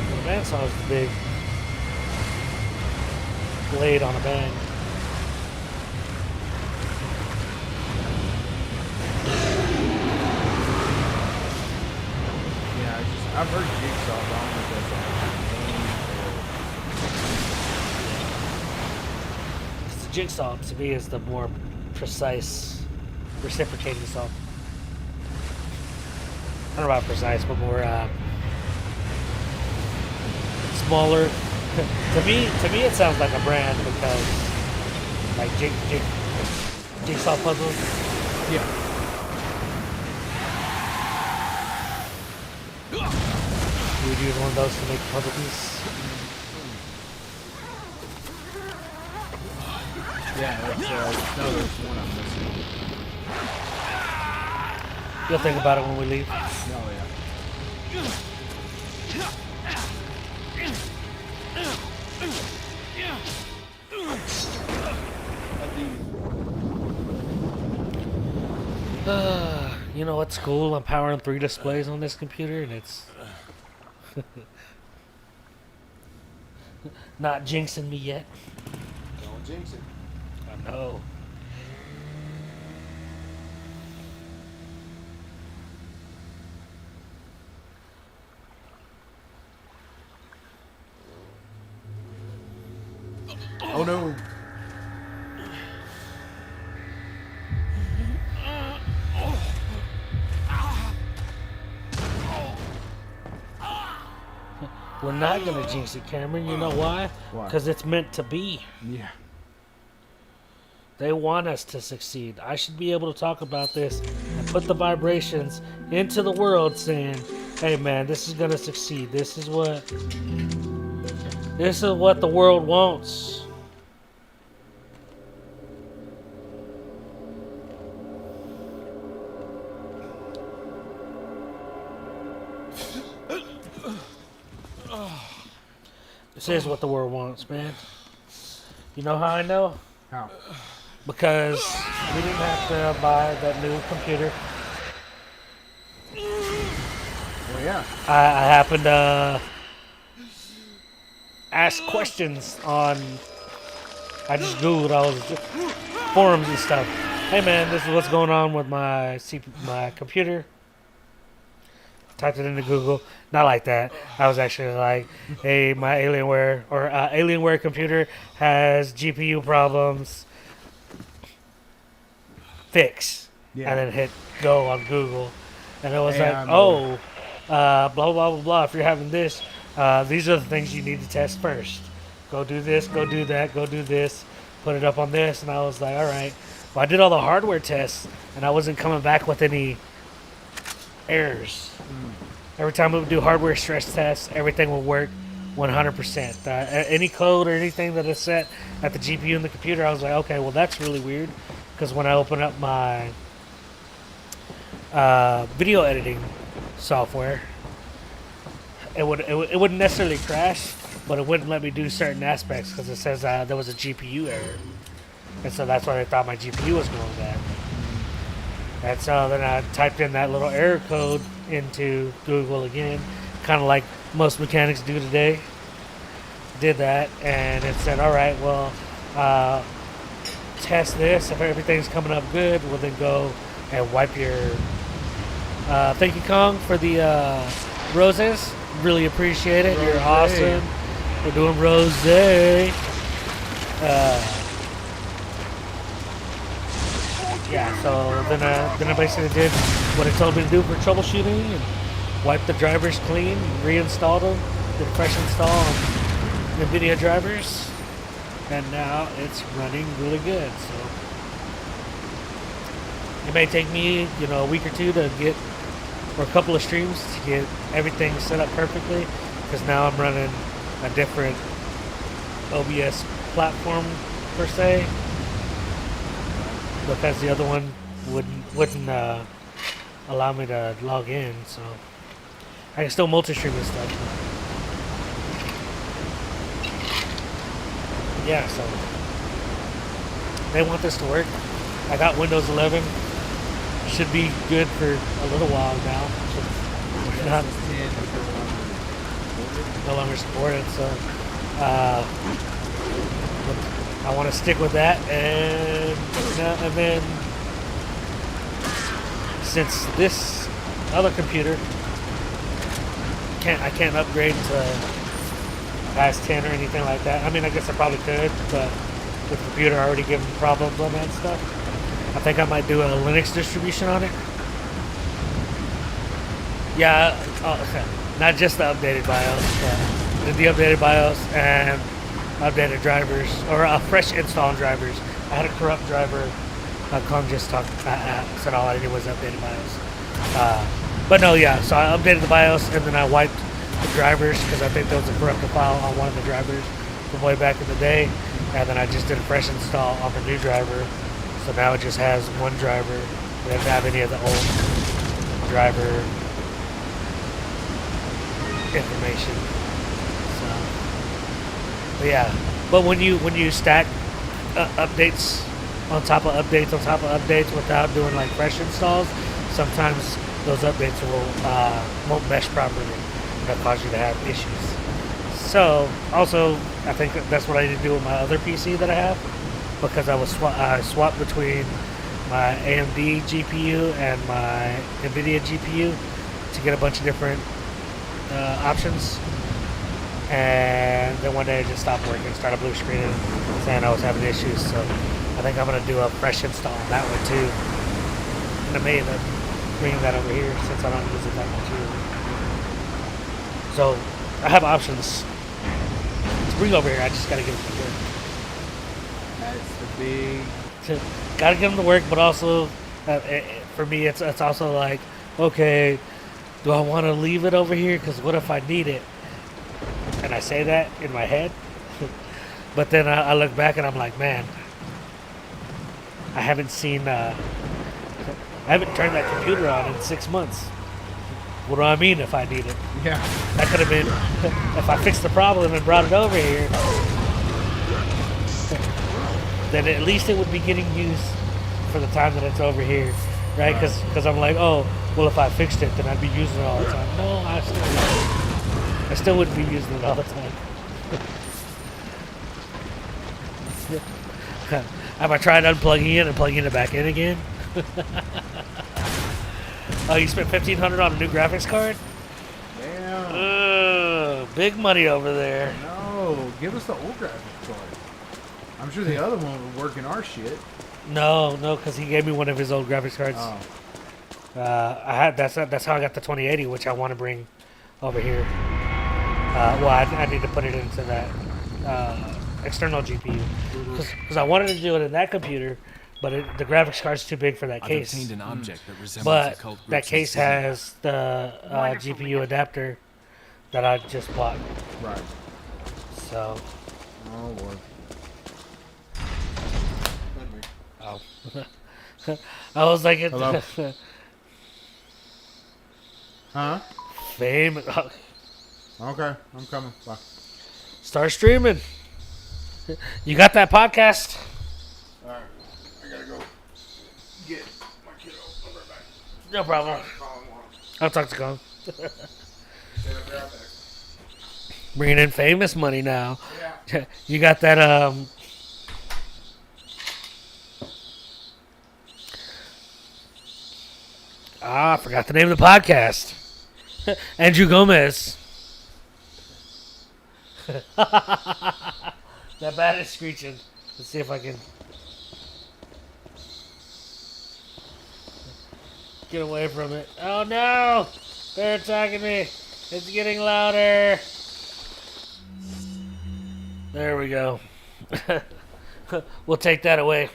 The bandsaw is the big blade on a band. Yeah, I've heard jigsaw, but I don't know if that's Because the jigsaw to me is the more precise reciprocating saw. I don't know about precise, but more smaller. to me, it sounds like a brand because like jigsaw puzzles. Yeah. You would use one of those to make a puzzle piece. Yeah, that's no, there's one I'm missing. You'll think about it when we leave. Oh yeah. You know what's cool? I'm powering 3 displays on this computer, and it's not jinxing me yet. Don't jinx it. I know. Oh no. We're not gonna jinx it, Cameron. You know why? Why? Because it's meant to be. Yeah. They want us to succeed. I should be able to talk about this and put the vibrations into the world saying, hey man, this is gonna succeed. This is what the world wants. This is what the world wants, man. You know how I know? How? Because we didn't have to buy that new computer. Well, yeah. I happened to ask questions on. I just Googled all the forums and stuff. Hey man, this is what's going on with my my computer. Typed it into Google. Not like that. I was actually like, hey, my Alienware or Alienware computer has GPU problems. Fix. Yeah. And then hit go on Google. And it was Hey, like, I'm oh, blah, blah, blah, blah. If you're having this, these are the things you need to test first. Go do this, go do that, go do this. Put it up on this. And I was like, all right. Well, I did all the hardware tests, and I wasn't coming back with any errors. Every time we would do hardware stress tests, everything would work 100%. Any code or anything that is set at the GPU in the computer, I was like, okay, well, that's really weird. Because when I open up my video editing software, it wouldn't necessarily crash, but it wouldn't let me do certain aspects because it says there was a GPU error. And so that's why they thought my GPU was going bad. And so then I typed in that little error code into Google again, kind of like most mechanics do today. Did that, and it said, all right, well, test this. If everything's coming up good, we'll then go and wipe your... thank you, Kong, for the roses. Really appreciate it. You're awesome. We're doing rosé. Yeah, so then I basically did what it told me to do for troubleshooting and wiped the drivers clean, reinstalled them, did a fresh install on NVIDIA drivers, and now it's running really good. So it may take me, a week or two to get, or a couple of streams to get everything set up perfectly, because now I'm running a different OBS platform per se. Because the other one wouldn't allow me to log in, so I can still multi-stream and stuff. Yeah, so they want this to work. I got Windows 11. Should be good for a little while now. We're not no longer supported, so I want to stick with that, and then since this other computer I can't upgrade to past 10 or anything like that. I mean, I guess I probably could, but with the computer already giving problems on that stuff, I think I might do a Linux distribution on it. Yeah, not just the updated BIOS, did the updated BIOS and updated drivers, or fresh install drivers. I had a corrupt driver Kong just talked, said all I did was update the BIOS. But no, yeah, so I updated the BIOS and then I wiped the drivers because I think there was a corrupted file on one of the drivers from way back in the day. And then I just did a fresh install on the new driver. So now it just has one driver. We didn't have any of the old driver information. So, but yeah. But when you stack updates on top of updates on top of updates without doing like fresh installs, sometimes those updates won't mesh properly. That'll cause you to have issues. So also, I think that's what I need to do with my other PC that I have, because I swapped between my AMD GPU and my NVIDIA GPU to get a bunch of different options. And then one day it just stopped working, started blue screening, saying I was having issues. So I think I'm gonna do a fresh install on that one too. And I may end up bringing that over here since I don't use it that much here. So I have options to bring over here. I just gotta get them to work. That's the big. Gotta get them to work, but also for me, it's also like, okay, do I want to leave it over here? Because what if I need it? And I say that in my head, but then I look back and I'm like, man, I haven't seen, I haven't turned that computer on in 6 months. What do I mean if I need it? Yeah. That could have been, if I fixed the problem and brought it over here, then at least it would be getting used for the time that it's over here, right? Because I'm like, oh, well, if I fixed it, then I'd be using it all the time. No, I still wouldn't be using it all the time. Have I tried unplugging it and plugging it back in again? Oh, you spent $1,500 on a new graphics card? Damn. Big money over there. No, give us the old graphics card. I'm sure the other one would work in our shit. No, because he gave me one of his old graphics cards. Oh. That's how I got the 2080, which I want to bring over here. Well, I need to put it into that external GPU because I wanted to do it in that computer, but the graphics card's too big for that case. I've obtained an object that resembles But occult groups that case has the Wonderful, GPU Linda. adapter that I just bought. Right. So, Oh, Lord. I was like, Hello? Huh? fame. Okay, I'm coming. Bye. Start streaming. You got that podcast? Alright, I gotta go get my kiddo. I'll be right back. No problem. Call him once. I'll talk to Kong. Stay up there, I'll back. Bringing in famous money now. Yeah. You got that I forgot the name of the podcast. Andrew Gomez. That bat is screeching. Let's see if I can get away from it. Oh no! They're attacking me. It's getting louder. There we go. We'll take that away.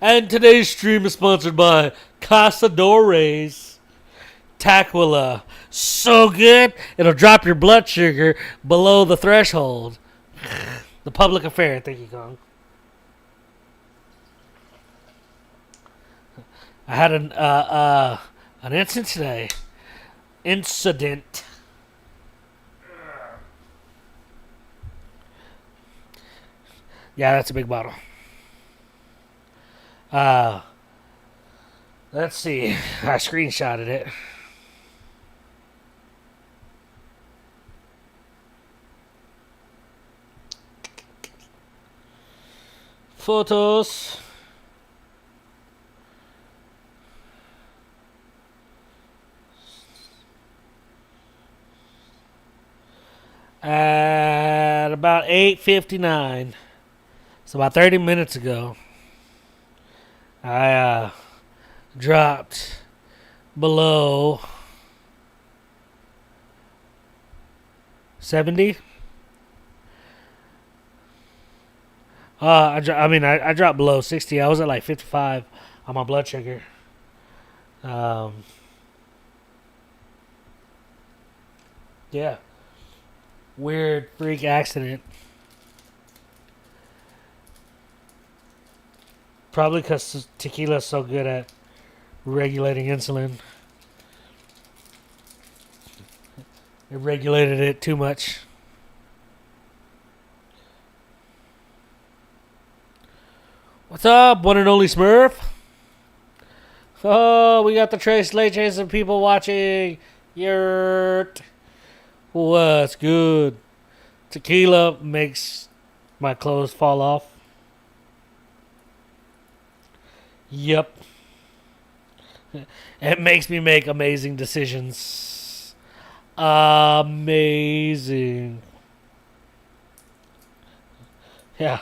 And today's stream is sponsored by Casadores Taquila. So good, it'll drop your blood sugar below the threshold. The public affair, thank you, Kong. I had an incident today. Incident. Yeah, that's a big bottle. Let's see. I screenshotted it. Photos. At about 8:59. So about 30 minutes ago, I dropped below 70. I dropped below 60. I was at like 55 on my blood sugar. Yeah. Weird freak accident. Probably because tequila's so good at regulating insulin. It regulated it too much. What's up, one and only Smurf? Oh, we got the Trace Leches of people watching. Yurt. What's good? Tequila makes my clothes fall off. Yep. It makes me make amazing decisions. Amazing. Yeah.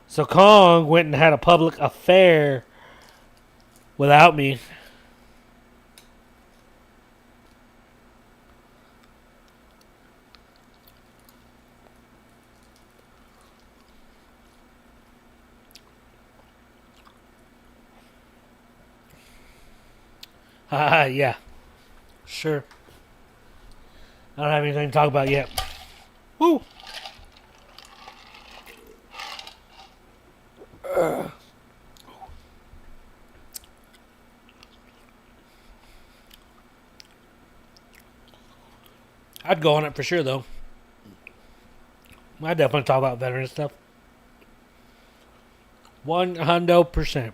So Kong went and had a public affair without me. Yeah. Sure. I don't have anything to talk about yet. Woo! I'd go on it for sure, though. I'd definitely talk about veteran stuff. 100%.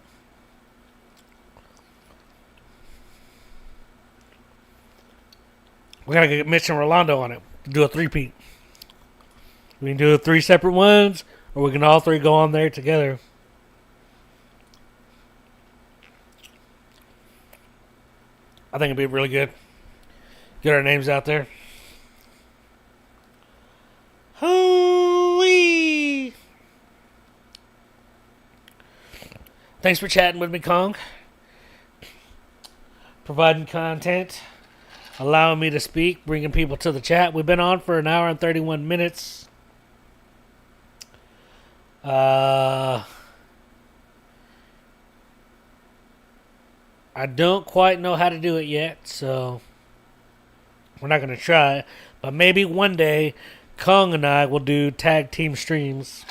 We gotta get Mitch and Rolando on it. Do a three-peat. We can do 3 separate ones, or we can all 3 go on there together. I think it'd be really good. Get our names out there. Hoo-wee! Thanks for chatting with me, Kong. Providing content. Allowing me to speak. Bringing people to the chat. We've been on for an hour and 31 minutes. I don't quite know how to do it yet, so we're not going to try. But maybe one day, Kong and I will do tag team streams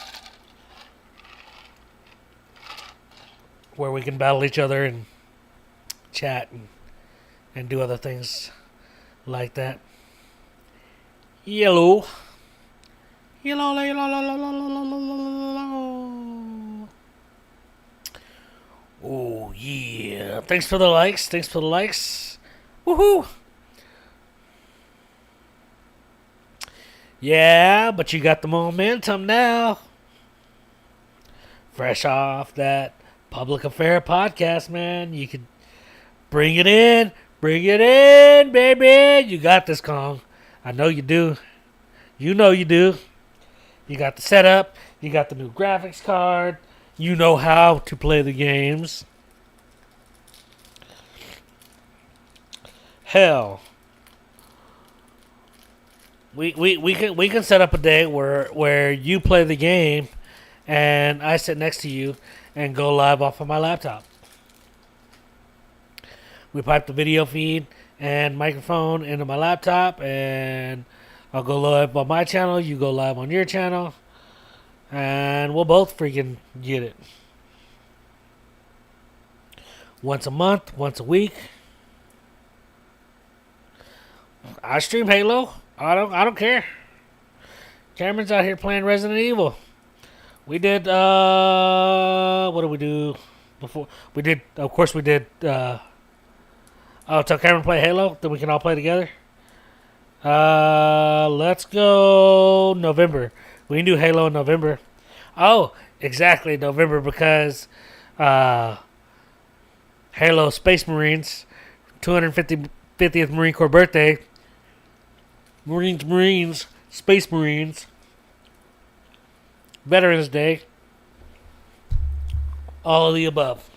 where we can battle each other and chat and do other things like that. Yellow. Oh, yeah. Thanks for the likes. Woohoo. Yeah, but you got the momentum now. Fresh off that public affair podcast, man. You could bring it in. Bring it in, baby. You got this, Kong. I know you do. You know you do. You got the setup. You got the new graphics card. You know how to play the games. Hell. We can set up a day where you play the game and I sit next to you and go live off of my laptop. We pipe the video feed and microphone into my laptop, and I'll go live on my channel, you go live on your channel, and we'll both freaking get it. Once a month, once a week. I stream Halo. I don't care. Cameron's out here playing Resident Evil. We did what did we do before? We did tell Cameron to play Halo, then we can all play together. Let's go November. We can do Halo in November. Oh, exactly, November, because Halo Space Marines 250th Marine Corps birthday. Marines, Space Marines, Veterans Day, all of the above.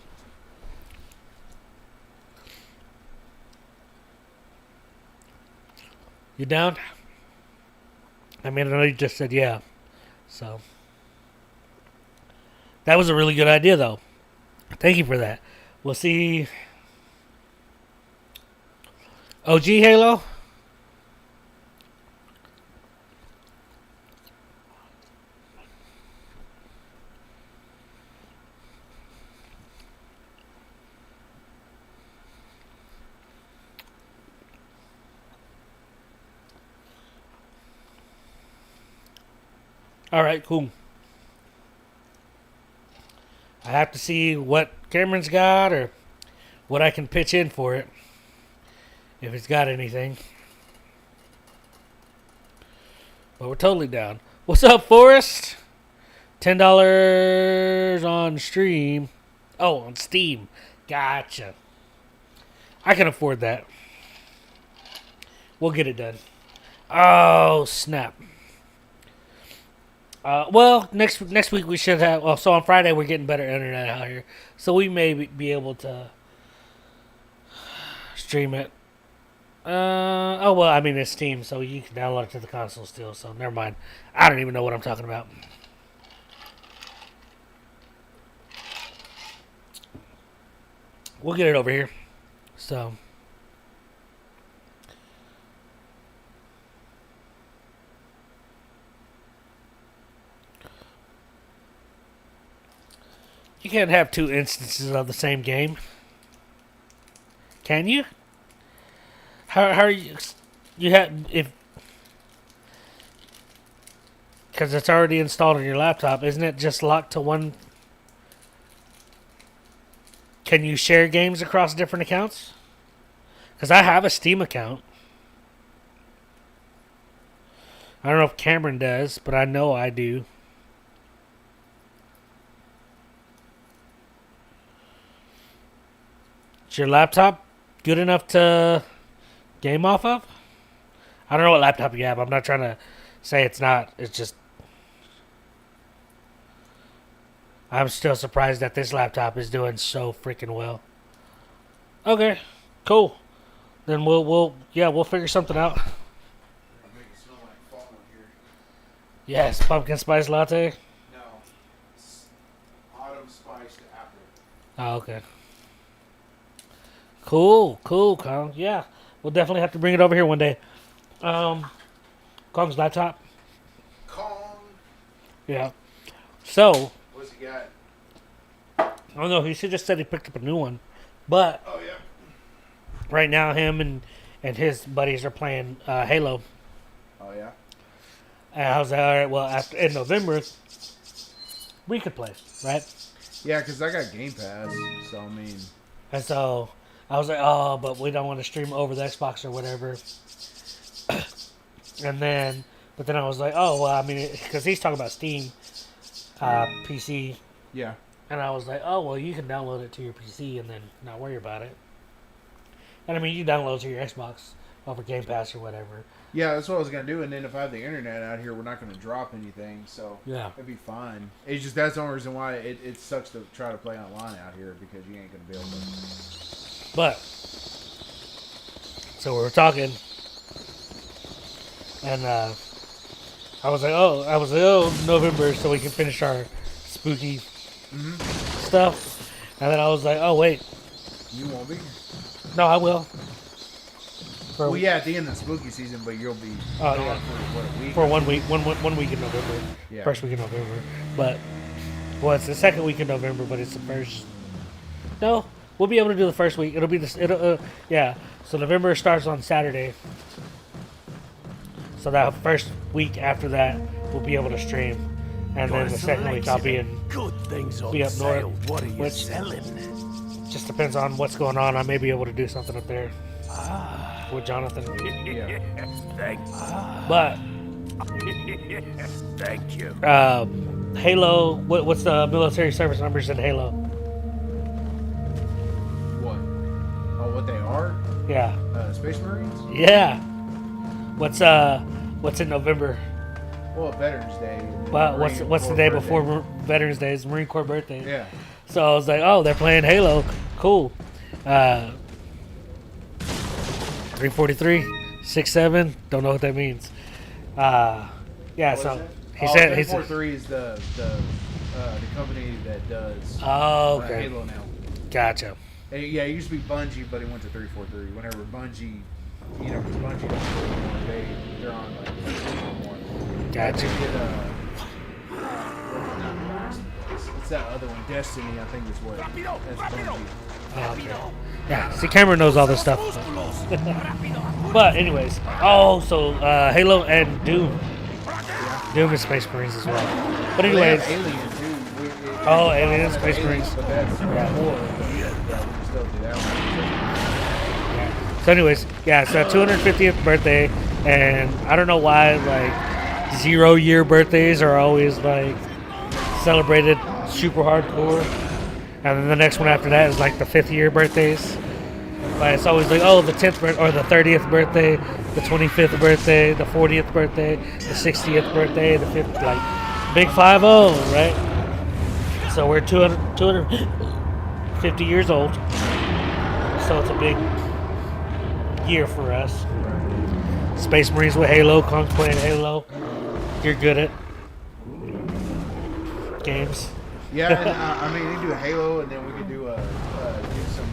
You down? I mean, I know you just said yeah, so That was a really good idea, though. Thank you for that. We'll see. OG Halo? All right, cool. I have to see what Cameron's got or what I can pitch in for it. If it's got anything. But we're totally down. What's up, Forrest? $10 on stream. Oh, on Steam. Gotcha. I can afford that. We'll get it done. Oh, snap. Well, next week we should have. Well, so on Friday we're getting better internet out here, so we may be able to stream it. Oh well, I mean it's Steam, so you can download it to the console still. So never mind. I don't even know what I'm talking about. We'll get it over here. So. You can't have two instances of the same game. Can you? How are you? You have if because it's already installed on your laptop, isn't it just locked to one? Can you share games across different accounts? Because I have a Steam account. I don't know if Cameron does, but I know I do. Is your laptop good enough to game off of? I don't know what laptop you have. I'm not trying to say it's not. It's just I'm still surprised that this laptop is doing so freaking well. Okay, cool. Then we'll figure something out. Make it smell like fall here. Yes, pumpkin spice latte. No, it's autumn spiced apple. Oh, okay. Cool, Kong. Yeah, we'll definitely have to bring it over here one day. Kong's laptop. Kong. Yeah. So, What's he got? I don't know. He should just said he picked up a new one, but Oh yeah. right now him and his buddies are playing Halo. Oh yeah. And I was like, all right, well, after in November we could play, right? Yeah, because I got Game Pass, so I mean. And so I was like, oh, but we don't want to stream over the Xbox or whatever. But then I was like, oh, well, I mean, because he's talking about Steam PC. Yeah. And I was like, oh, well, you can download it to your PC and then not worry about it. And I mean, you download it to your Xbox over Game Pass or whatever. Yeah, that's what I was gonna do. And then if I have the internet out here, we're not gonna drop anything, so Yeah. it'd be fine. It's just that's the only reason why it sucks to try to play online out here because you ain't gonna be able to. But, so we were talking, and I was like, oh, November, so we can finish our spooky stuff. And then I was like, oh, wait, You won't be. no, I will. For, Well, yeah, at the end of the spooky season, but you'll be Oh, gone yeah. for what, a week? for 1 week, one week in November, Yeah. first week in November. But, well, it's the second week in November, but it's the first. No, we'll be able to do the first week. It'll be this. Yeah. So November starts on Saturday. So that first week after that, we'll be able to stream, and then the second week I'll be in. Good things on be up sale. north, What are you which- selling? Just depends on what's going on. I may be able to do something up there with Jonathan. Yeah. Thank, But thank you. Halo, what's the military service numbers in Halo? What? Oh, what they are? Yeah, Space Marines? yeah. What's in November? Well, Veterans Day. Well, Marine what's the Corps day birthday. before Veterans Day? It's Marine Corps birthday. Yeah. So I was like, oh, they're playing Halo. Cool. 343, 67. Don't know what that means. Yeah. What So is it? he said. 343 is the the company that does Oh, okay. Halo now. Gotcha. Yeah, it used to be Bungie, but it went to 343. Whenever Bungie, because Bungie don't do it anymore, they're on like 341. Gotcha. They did what's that other one? Destiny, I think is what. That's Bungie. Oh, okay. Yeah, see, Cameron knows all this stuff. But anyways, so Halo and Doom. Doom is Space Marines as well. But They have anyways, Alien too. Oh, Alien and Space Marines. But that's Yeah. more. Yeah, we can still do that one. so anyways, yeah, it's 250th birthday, and I don't know why like 0-year birthdays are always like celebrated super hardcore, and then the next one after that is like the 5th year birthdays. But it's always like, oh, the 10th or the 30th birthday, the 25th birthday, the 40th birthday, the 60th birthday, the 5th, like big 5-0, right? So we're 250 years old, so it's a big year for us. Space Marines with Halo, Kong's playing Halo. You're good at games. Yeah, and, I mean, they do Halo, and then we could do some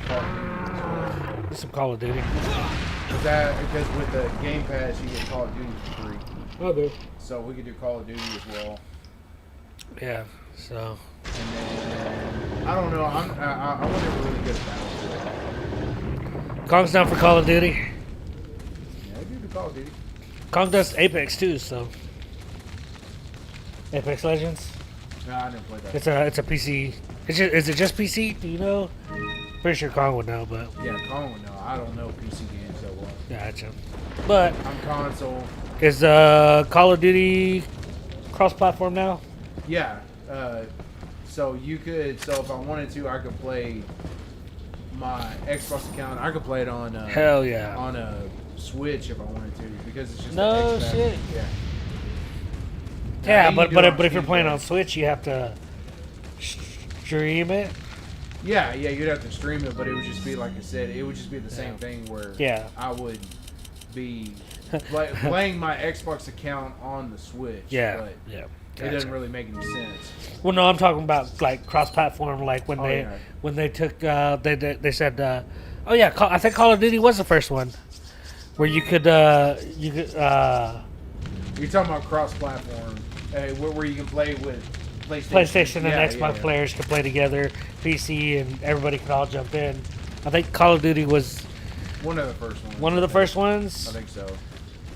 Call of Duty as well. Some Call of Duty. Because with the Game Pass, you get Call of Duty for free. Oh, dude. So we could do Call of Duty as well. Yeah. So. And then I don't know. I was never really good at Battlefield. Kong's down for Call of Duty. Yeah, I do the Call of Duty. Kong does Apex too, so. Apex Legends. No, I didn't play that. It's a PC. Is it just PC? Do you know? Pretty sure Kong would know, but Yeah, Kong would know. I don't know PC games that well. gotcha. But I'm console. is Call of Duty cross-platform now? Yeah. So you could. So if I wanted to, I could play my Xbox account. I could play it on. Hell yeah. On a Switch if I wanted to, because it's just No an Xbox. shit. Yeah. Yeah, you but do it on if you're Steam playing Deck. on Switch, you have to stream it. Yeah, you'd have to stream it, but it would just be like I said. It would just be the same thing where Yeah. I would be playing my Xbox account on the Switch. Yeah, but yeah. it doesn't really make any sense. Well, no, I'm talking about like cross-platform, like when Oh, they yeah. when they took they said, oh yeah, I think Call of Duty was the first one where you could You're talking about cross-platform, where you can play with PlayStation and Yeah, Xbox yeah. players could play together, PC, and everybody could all jump in. I think Call of Duty was One of the first ones. one of the first ones. I think so.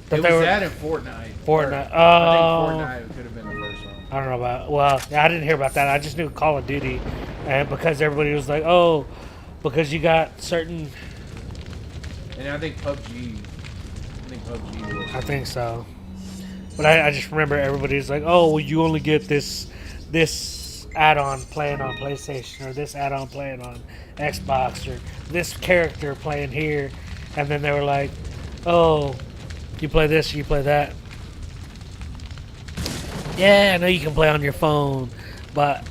That It they was were- that in Fortnite. Fortnite. I Oh. think Fortnite could have been the first one. I don't know about. Well, yeah, I didn't hear about that. I just knew Call of Duty, and because everybody was like, "Oh, because you got certain." And I think PUBG. Was. I think so, but I just remember everybody's like, "Oh, well, you only get this add-on playing on PlayStation, or this add-on playing on Xbox, or this character playing here," and then they were like, "Oh, you play this, or you play that." Yeah, I know you can play on your phone, but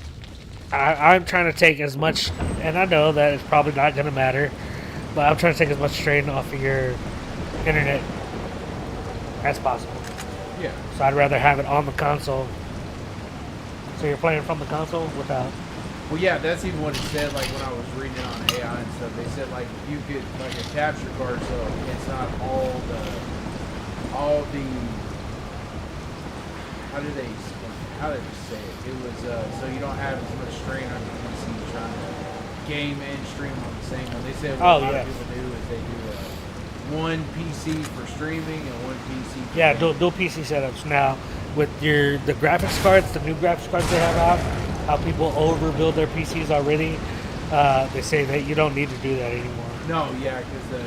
I'm trying to take as much, and I know that it's probably not going to matter, but I'm trying to take as much strain off of your internet as possible. Yeah. So I'd rather have it on the console. So you're playing from the console without. Well, yeah, that's even what it said. Like when I was reading it on AI and stuff, they said like you could like a capture card, so it's not all the how did they say it? It was so you don't have as much strain on your PC trying to game and stream on the same one. They said what Oh, a lot yeah. of people do is they do one PC for streaming and one PC. For Yeah, gaming. dual PC setups now with the graphics cards, the new graphics cards they have out. How people overbuild their PCs already. They say that you don't need to do that anymore. No, yeah, because the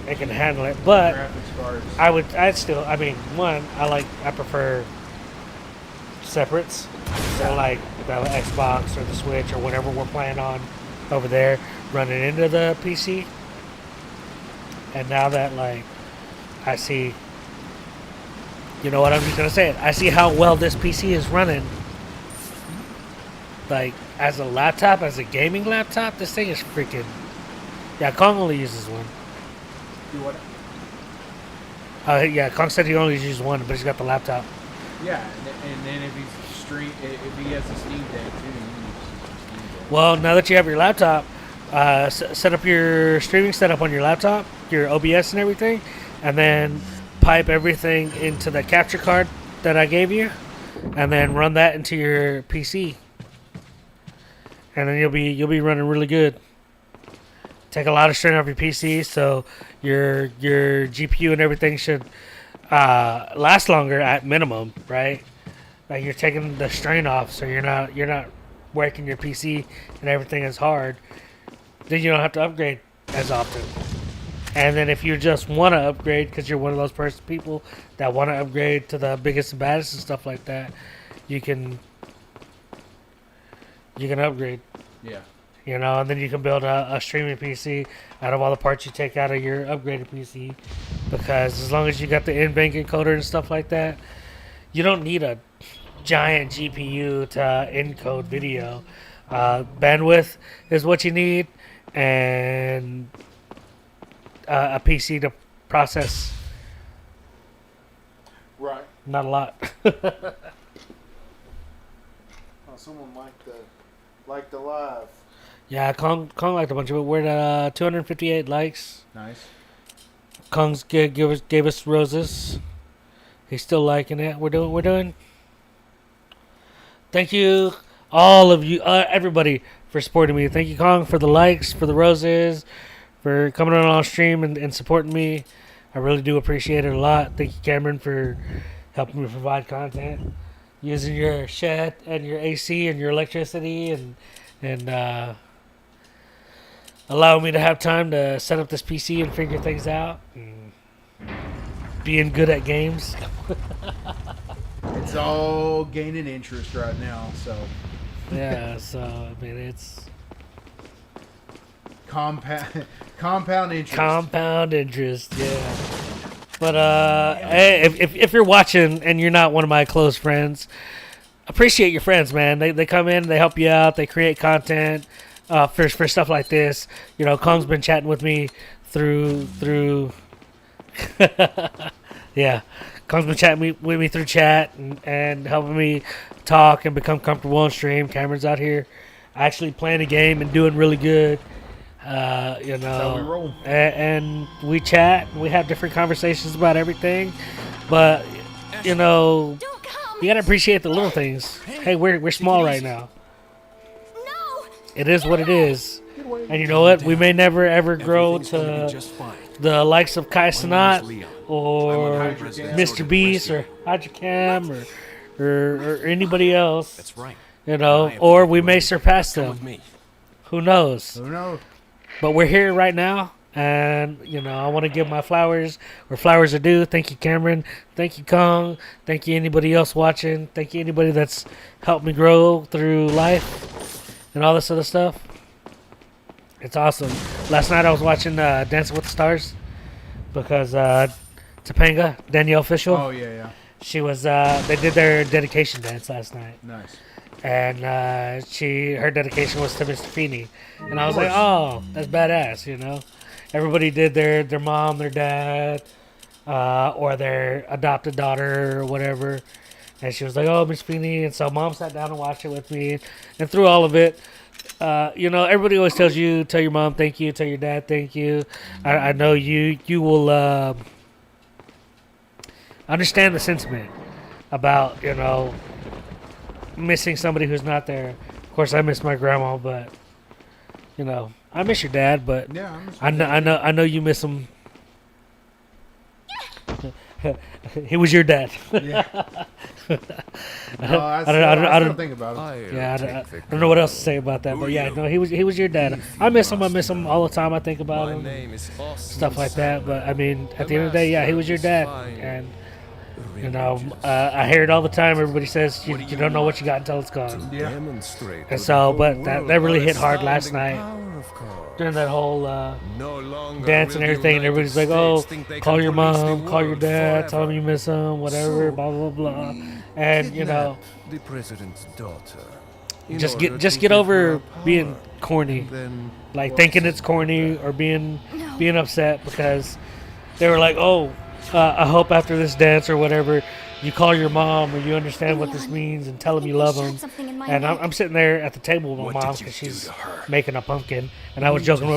They can handle it, but graphics cards. I mean, I prefer separates. So like the Xbox or the Switch or whatever we're playing on over there, running into the PC. And now that like I see, you know what, I'm just gonna say it. I see how well this PC is running. Like as a laptop, as a gaming laptop, this thing is freaking. Yeah, Kong only uses one. Do what? Yeah, Kong said he only uses one, but he's got the laptop. Yeah, and then if if he has a Steam Deck too, he can use the Steam Deck. Well, now that you have your laptop, set up your streaming setup on your laptop, your OBS and everything, and then pipe everything into the capture card that I gave you, and then run that into your PC, and then you'll be running really good. Take a lot of strain off your PC, so your GPU and everything should last longer at minimum, right? Like you're taking the strain off, so you're not working your PC and everything as hard. Then you don't have to upgrade as often. And then if you just want to upgrade, because you're one of those people that want to upgrade to the biggest and baddest and stuff like that, you can upgrade. Yeah. You know, and then you can build a streaming PC out of all the parts you take out of your upgraded PC. Because as long as you got the in-bank encoder and stuff like that, you don't need a giant GPU to encode video. Bandwidth is what you need, and a PC to process. Right. Not a lot. Oh, someone liked the live. Yeah, Kong liked a bunch of it. We're at 258 likes. Nice. Kong's gave us roses. He's still liking it. We're doing. Thank you, all of you, everybody, for supporting me. Thank you, Kong, for the likes, for the roses, for coming on stream and supporting me. I really do appreciate it a lot. Thank you, Cameron, for helping me provide content, using your shed and your AC and your electricity and allowing me to have time to set up this PC and figure things out. And being good at games. It's all gaining interest right now, so Yeah, so I mean it's compound interest. compound interest, yeah. But hey, if you're watching and you're not one of my close friends, appreciate your friends, man. They come in, they help you out, they create content for stuff like this. You know, Kong's been chatting with me through yeah. Kong's been chatting with me through chat and helping me talk and become comfortable on stream. Cameron's out here actually playing a game and doing really good. You know, how we roll. And we chat and we have different conversations about everything. But you know, Don't come. you gotta appreciate the little things. Hey, we're small right now. No. It is what it is. And you know what? We may never ever grow Everything's gonna be to just fine. the likes of Kai My name is Sanat Leon. or I'm a resident Mr. of Beast Rescue. or Hydrocam or anybody else, That's right. you know, I am or the we may one. surpass Come with them. me. Who knows? Who knows? But we're here right now, and you know, I want to give my flowers where flowers are due. Thank you, Cameron. Thank you, Kong. Thank you, anybody else watching. Thank you, anybody that's helped me grow through life and all this other stuff. It's awesome. Last night I was watching Dancing with the Stars because Topanga, Danielle Fishel, Oh yeah. she was. They did their dedication dance last night, Nice. and her dedication was to Mr. Feeney, and I was like, oh, that's badass, you know. Everybody did their mom, their dad, or their adopted daughter or whatever, and she was like, oh, Miss Feeney, and so Mom sat down and watched it with me, and through all of it. You know, everybody always tells you, tell your mom thank you, tell your dad thank you. I know you will understand the sentiment about, you know, missing somebody who's not there. Of course, I miss my grandma, but you know, I miss your dad, but Yeah. I know you miss him. He was your dad. Yeah. No, I still think about it. Yeah, I don't know what else to say about that, but yeah, no, he was your dad. I miss him all the time. I think about him, stuff like that. But I mean, at the end of the day, yeah, he was your dad, and you know, I hear it all the time. Everybody says you don't know what you got until it's gone. Yeah. And so, but that really hit hard last night during that whole dance and everything. And everybody's like, "Oh, call your mom, call your dad, tell them you miss them, whatever, blah blah blah." And you know, the president's daughter. just get over being corny, like thinking it's corny or being upset because they were like, "Oh, I hope after this dance or whatever, you call your mom or you understand what this Leon, means and tell I them you think I love shot them. something in my And neck. I'm sitting there at the table with my What mom did you because do she's to her? making a pumpkin, and I was joking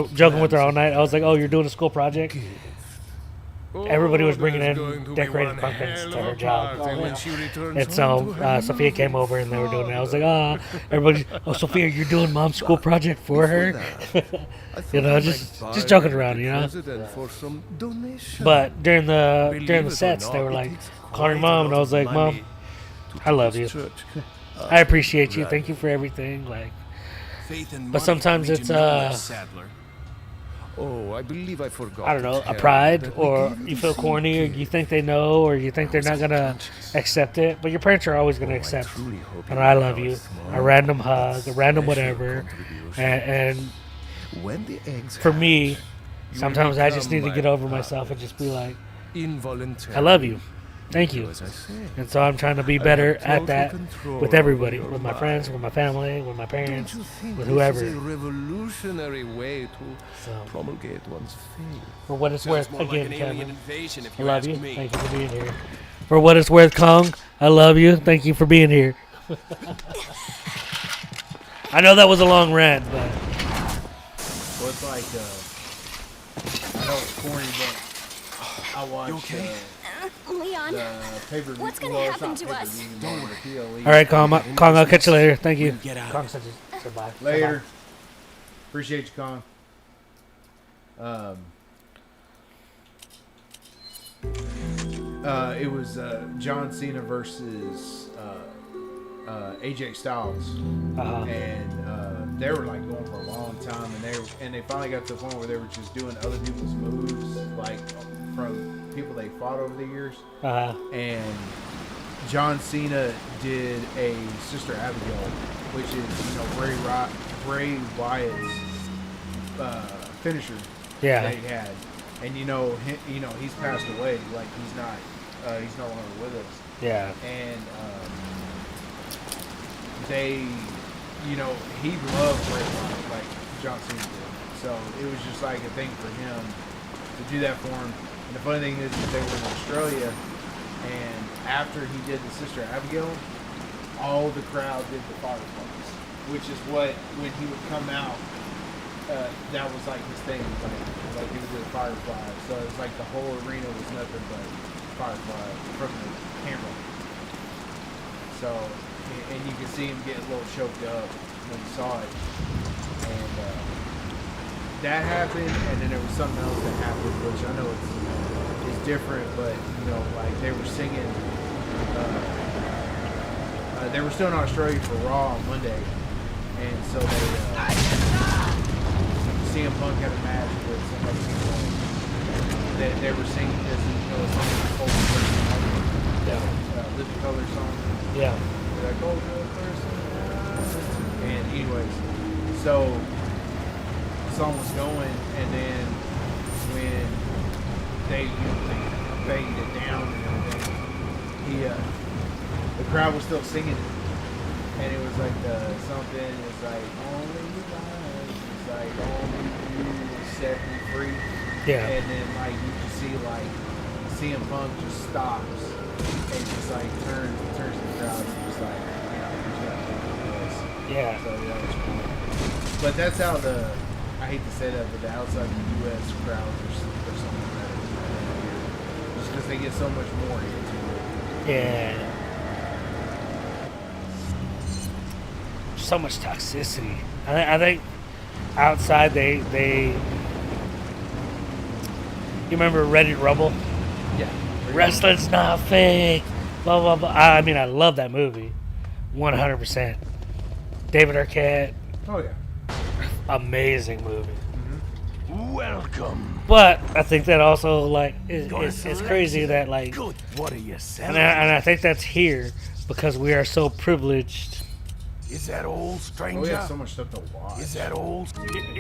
with her all night. I was like, "Oh, you're doing a school project." Everybody was bringing in decorated pumpkins to her job. And so Sophia came over and they were doing it. I was like, everybody, Sophia, you're doing mom's school project for her? You know, just joking around, you know. But during the sets, they were like, call your mom, and I was like, Mom, I love you. I appreciate you. Thank you for everything. Like, but sometimes it's Oh, I believe I forgot. I don't know, to a tell pride, that we or gave you feel some corny, or kids. you think they know, or you think they're not gonna accept it. But your parents are always gonna I accept. truly hope And you I know love you. it's small, A random hug, a random special whatever. contribution. And When the eggs for hatch, me, you sometimes I just need become to get my over myself and just be like, involuntarily. I love you. Thank do you. as I say. And so I'm trying to be I better have at total that control with everybody, over with my your friends, mind. with my family, with my Don't parents, you think with this whoever. is a revolutionary way to So, promulgate one's faith? for what it's worth, again, Cameron, invasion if I love you. Thank you for being here. For what it's worth, Kong, I love you. Thank you for being here. I know that was a long rant, but Well, it's like, I know it's corny, but I watched Leon, the paper. What's gonna well, it's happen not to pay-per-view us? anymore, the PLE. all right, Kong, I'll catch you later. Thank you. Get out. Kong said goodbye. Later. Appreciate you, Con. It was John Cena versus AJ Styles, Uh-huh. and they were like going for a long time, and they finally got to the point where they were just doing other people's moves, like from people they fought over the years. Uh-huh. And John Cena did a Sister Abigail, which is Bray Wyatt's finisher Yeah. that he had, and he's passed away. Like he's no longer with us, Yeah. and he loved Bray Wyatt like John Cena did. So it was just like a thing for him to do that for him. And the funny thing is that they were in Australia, and after he did the Sister Abigail, all the crowd did the fireflies, which is what, when he would come out, that was like his thing. Like he would do the fireflies. So it was like the whole arena was nothing but fireflies from the camera. So, and you can see him get a little choked up when he saw it. And that happened, and then there was something else that happened, which I know it's different, but like they were singing. They were still in Australia for Raw on Monday, and so CM Punk had a match with somebody. They were singing this, a song like Cold Person, Living Color song. Yeah. Like Cold Person. And anyways, so the song was going, and then when they faded it down and everything, the crowd was still singing it, and it was like something. It's like only you guys. It's like only you set me free. Yeah. And then like you can see like CM Punk just stops and just like turns to the crowd and just like just gotta take this. Yeah. So that was cool. But that's how I hate to say that, but the outside the U.S. crowds are something better than here, just because they get so much more into it. Yeah. So much toxicity. I think outside they you remember Ready Rubble? Yeah. Wrestling's not fake. Blah blah blah. I mean, I love that movie, 100%. David Arquette, Oh yeah. amazing movie. Welcome. But I think that also like it's crazy that like, Good. What are you and selling? I think that's here because we are so privileged Is that old Oh, stranger? we have so much stuff to watch. Is that old?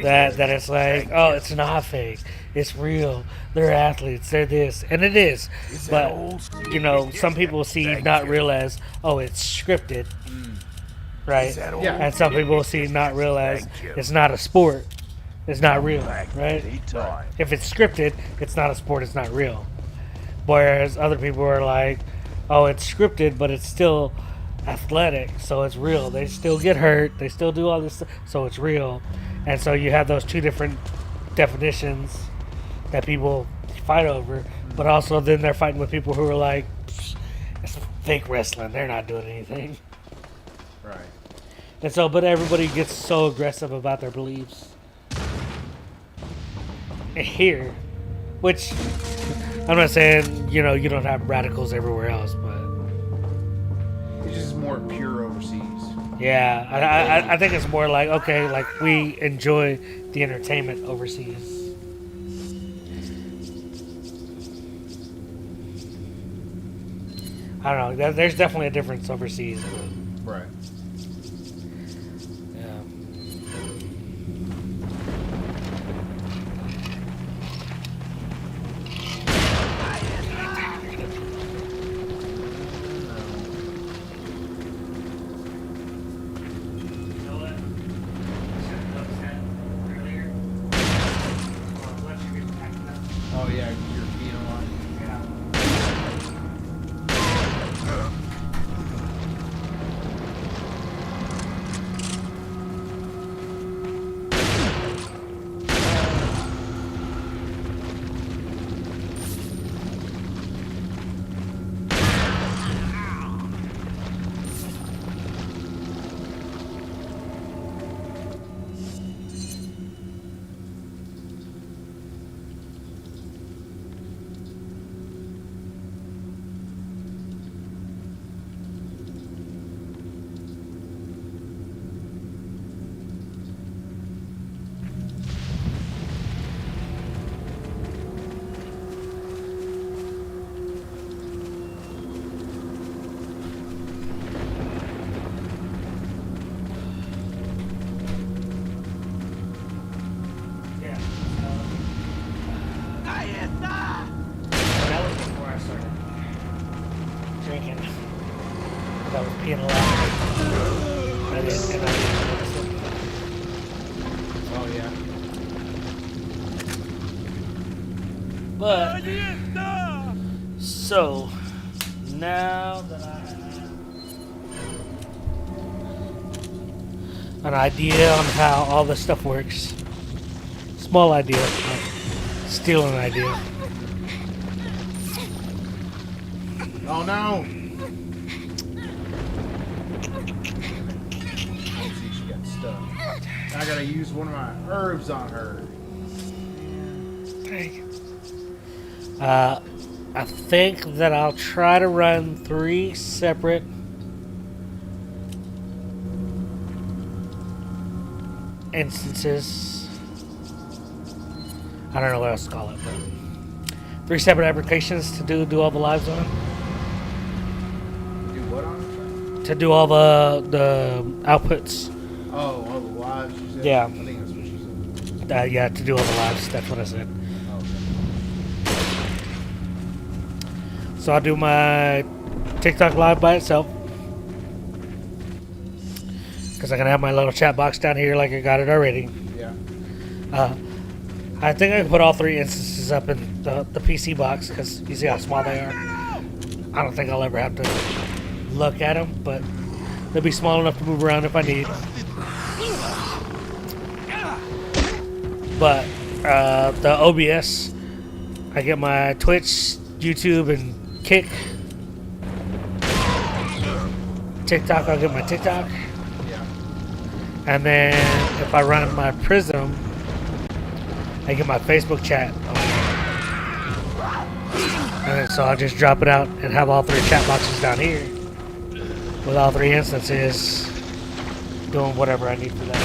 that it's like, oh, it's not fake, it's real. They're athletes, they're this, and it is. Is that But old? some people see Thank not you. realize, oh, it's scripted, right? Is that old? Yeah. And some people see not realize Thank you. it's not a sport, it's not real, Back right? anytime. If it's scripted, it's not a sport, it's not real. Whereas other people are like, oh, it's scripted, but it's still athletic, so it's real. They still get hurt. They still do all this stuff, so it's real. And so you have those two different definitions that people fight over, but also then they're fighting with people who are like, it's fake wrestling. They're not doing anything. Right. And so, but everybody gets so aggressive about their beliefs. And here, which I'm not saying, you know, you don't have radicals everywhere else, but It's just more pure overseas. yeah, I think it's more like, okay, like we enjoy the entertainment overseas. I don't know. There's definitely a difference overseas. But, Right. yeah. Oh yeah, European one. Yeah. That was before I started drinking. 'Cause I was peeing a lot. I didn't notice it. Oh yeah. But so now that I have an idea on how all this stuff works, small idea, but still an idea. Oh no! See, she got stuck. I gotta use one of my herbs on her. I think that I'll try to run 3 separate instances. I don't know what else to call it, but 3 separate applications to do all the lives on. Do what on To do all the outputs. her? Oh, all the lives you said? Yeah. I think that's what she said. Yeah, to do all the lives. That's what I said. Oh, okay. So I'll do my TikTok live by itself. Because I can have my little chat box down here like I got it already. Yeah. I think I can put all 3 instances up in the PC box because you see how small they are. I don't think I'll ever have to look at them, but they'll be small enough to move around if I need. But the OBS, I get my Twitch, YouTube, and Kick. TikTok, I'll get my TikTok. Yeah. And then if I run my Prism, I get my Facebook chat. And then so I'll just drop it out and have all 3 chat boxes down here with all 3 instances doing whatever I need for that.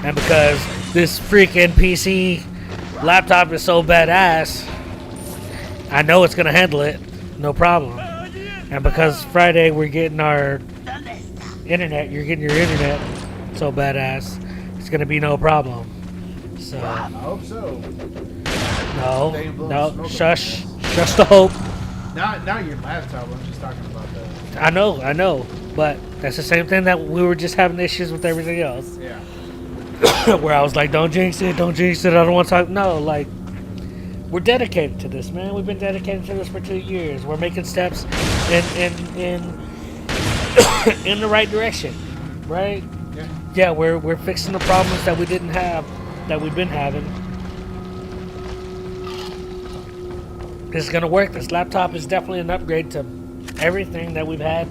And because this freaking PC laptop is so badass, I know it's gonna handle it, no problem. And because Friday we're getting our internet, you're getting your internet so badass, it's gonna be no problem. So I hope so. no, shush the hope. Not your laptop. I'm just talking about the. I know, but that's the same thing that we were just having issues with everything else. Yeah. Where I was like, don't jinx it, I don't want to talk. No, like, we're dedicated to this, man. We've been dedicated to this for 2 years. We're making steps in in the right direction, right? Yeah. Yeah, we're fixing the problems that we didn't have, that we've been having. This is gonna work. This laptop is definitely an upgrade to everything that we've had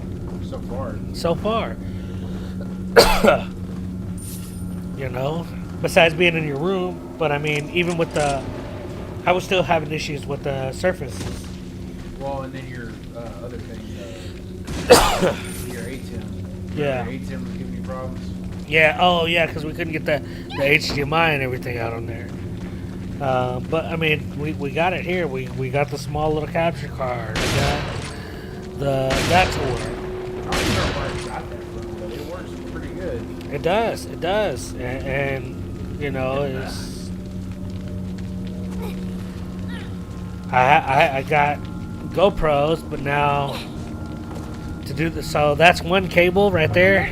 So far. so far. You know, besides being in your room, but I mean, even with the, I was still having issues with the surfaces. Well, and then your other thing, your ATEM. Yeah. Your ATEM was giving you problems. Yeah. Oh, yeah, because we couldn't get the HDMI and everything out on there. But I mean, we got it here. We got the small little capture card. We got that tool. I don't know why you got that from, but it works pretty good. It does. It does. And you know, it's. I got GoPros, but now to do the, so that's one cable right there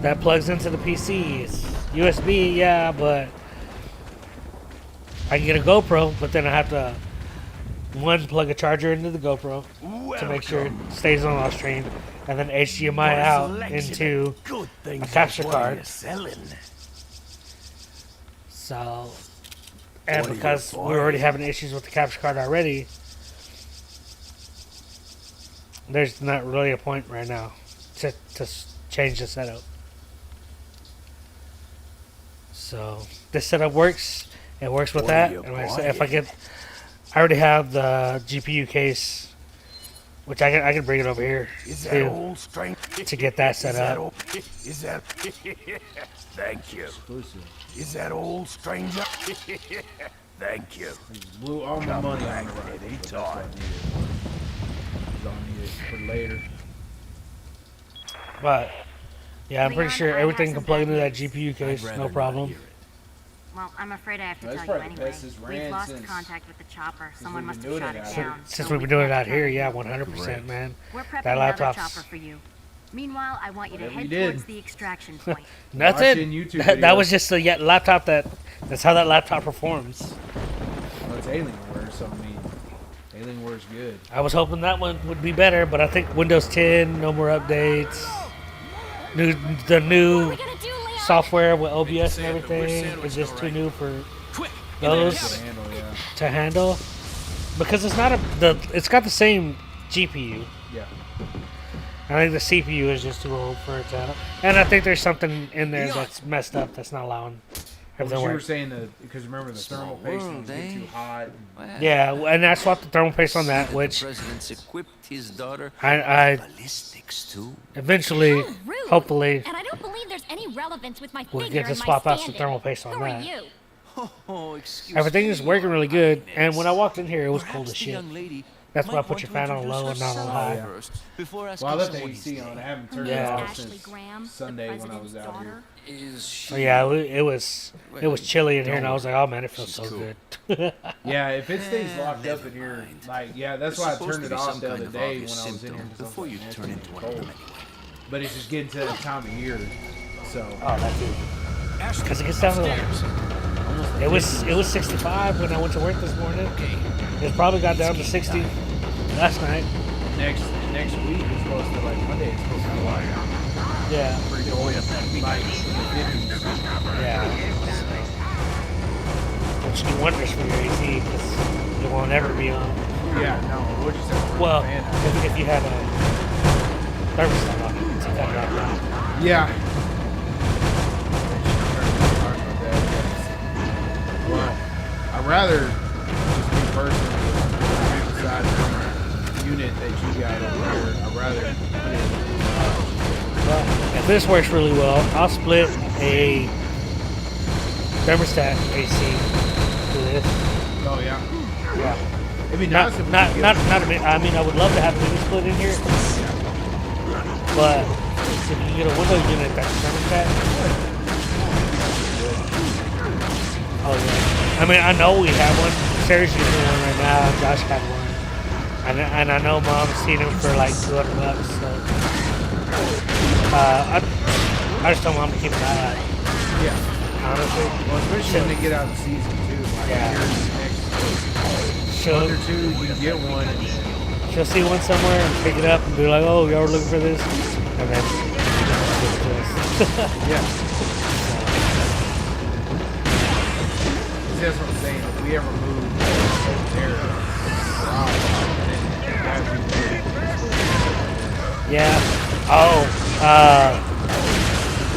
that plugs into the PCs. USB, yeah, but I can get a GoPro, but then I have to plug a charger into the GoPro to make sure it stays on our stream, and then HDMI out into a capture card. So, and because we're already having issues with the capture card already, there's not really a point right now to change the setup. So this setup works. It works with that. And like I said, if I get, I already have the GPU case, which I can bring it over here to get that set up. Is that? Thank you. Exclusive. Is that old stranger? Thank you. Blew all my money on the back ride. anytime. That's what I needed. That's all I needed for later. But yeah, I'm pretty Leon, sure I everything have can some plug bad into that news. GPU case, no problem. Well, I'm afraid I have to That's tell you probably the anyway. best it's We've ran lost since- contact with the chopper. Someone we've must been have doing shot it it out down. here. Since so we've we been doing it can't out here, track yeah, it. 100%, man. We're prepping That another laptop's chopper for you. Meanwhile, I want you to Whatever head you did. towards the extraction point. Nothing. Watching YouTube That videos. was just the laptop that's how that laptop performs. Well, it's Alienware, so I mean, Alienware's good. I was hoping that one would be better, but I think Windows 10, no more updates. The new software with OBS and everything is just too new for those Handle, yeah. to handle, because it's not it's got the same GPU. Yeah. I think the CPU is just too old for it to handle, and I think there's something in there that's messed up that's not allowing What everything you to were work. saying, because remember the thermal paste was getting too hot. Yeah, and I swapped the thermal paste on that, which The president's equipped his daughter I ballistics too. eventually, Rude. hopefully, And I don't believe there's any relevance with my we'll figure get to and my swap out some standing. thermal paste on Who are that. you? Oh, excuse Everything me, is working really good, and when I walked in here, it was Perhaps cold as the shit. young lady That's why I might put your want fan to on low and introduce not on herself high. first before asking Well, I left the someone his AC on. I name. haven't Her turned name it Yeah. is off Ashley since Graham, Sunday the when I president's was out here. daughter. Is she? So yeah, it was chilly in here, and I was like, oh man, it feels so good. Yeah, if it stays locked up in here, like, yeah, that's There's why I supposed turned to it be off some the kind other of day when I obvious was in symptom here. 'Cause I was before like, you "Man, it's turn gonna into be one cold." of them anyway. But it's just getting to that time of year, so. Oh, that too. Because it gets down to like, it was 65 when I went to work this morning. It probably got down to 60 last night. Next week is supposed to, like, Monday it's supposed to be like Yeah, pretty cold, like in the 50s. yeah. Which do wonders for your AC because it won't ever be on. Yeah, no, we'll just have to run Well, the fan out. if you had a thermostat on it, to cut it off. Yeah. Well, I'd rather just be personally decide the unit that you got over here. I'd rather put it Well, if this works really well, I'll split a thermostat AC to this. Oh yeah. Yeah. It'd be Not, nice if we not, could get- not a bit. I mean, I would love to have a mini split in here, but if you get a window unit that's thermostat, oh yeah. I mean, I know we have one. Sarah's using one right now. Josh got one, and I know Mom's seen them for like $200. So, I just told Mom to keep an eye out. Yeah. Honestly, Well, especially when they get out of the season too. Like Yeah. here in the next she'll One or two, you can get one, and then she'll see one somewhere and pick it up and be like, "Oh, y'all were looking for this," and then give it to us. yeah. See, that's what I'm saying. If we ever move over there, Yeah. Oh.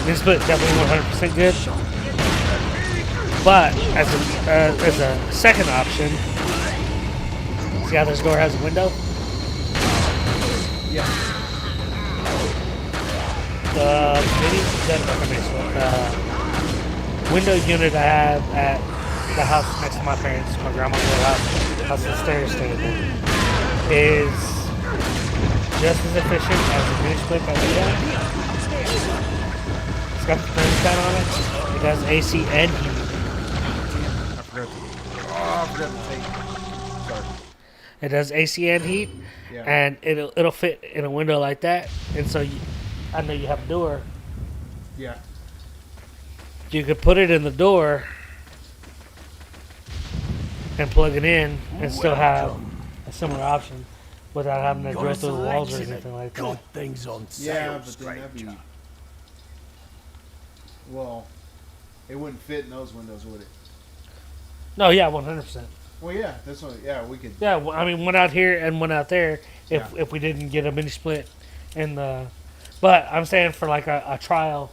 This split definitely 100% good. But as a second option, see how this door has a window? yeah. The window unit I have at the house next to my parents, my grandma's old house upstairs staying in, is just as efficient as the mini split that we have. It's got the thermostat on it. It does AC and heat. I forgot to take. Sorry. It does AC and heat, Yeah. and it'll fit in a window like that. And so I know you have a door. Yeah. You could put it in the door and plug it in and still have a similar option without having to drill through the walls or anything like Good that. things on Yeah, sale, but then that'd be. stranger. Well, it wouldn't fit in those windows, would it? No, yeah, 100%. Well, yeah, that's what. Yeah, we could. Yeah, well, I mean, one out here and one out there. Yeah. If we didn't get a mini split in the, but I'm saying for like a trial,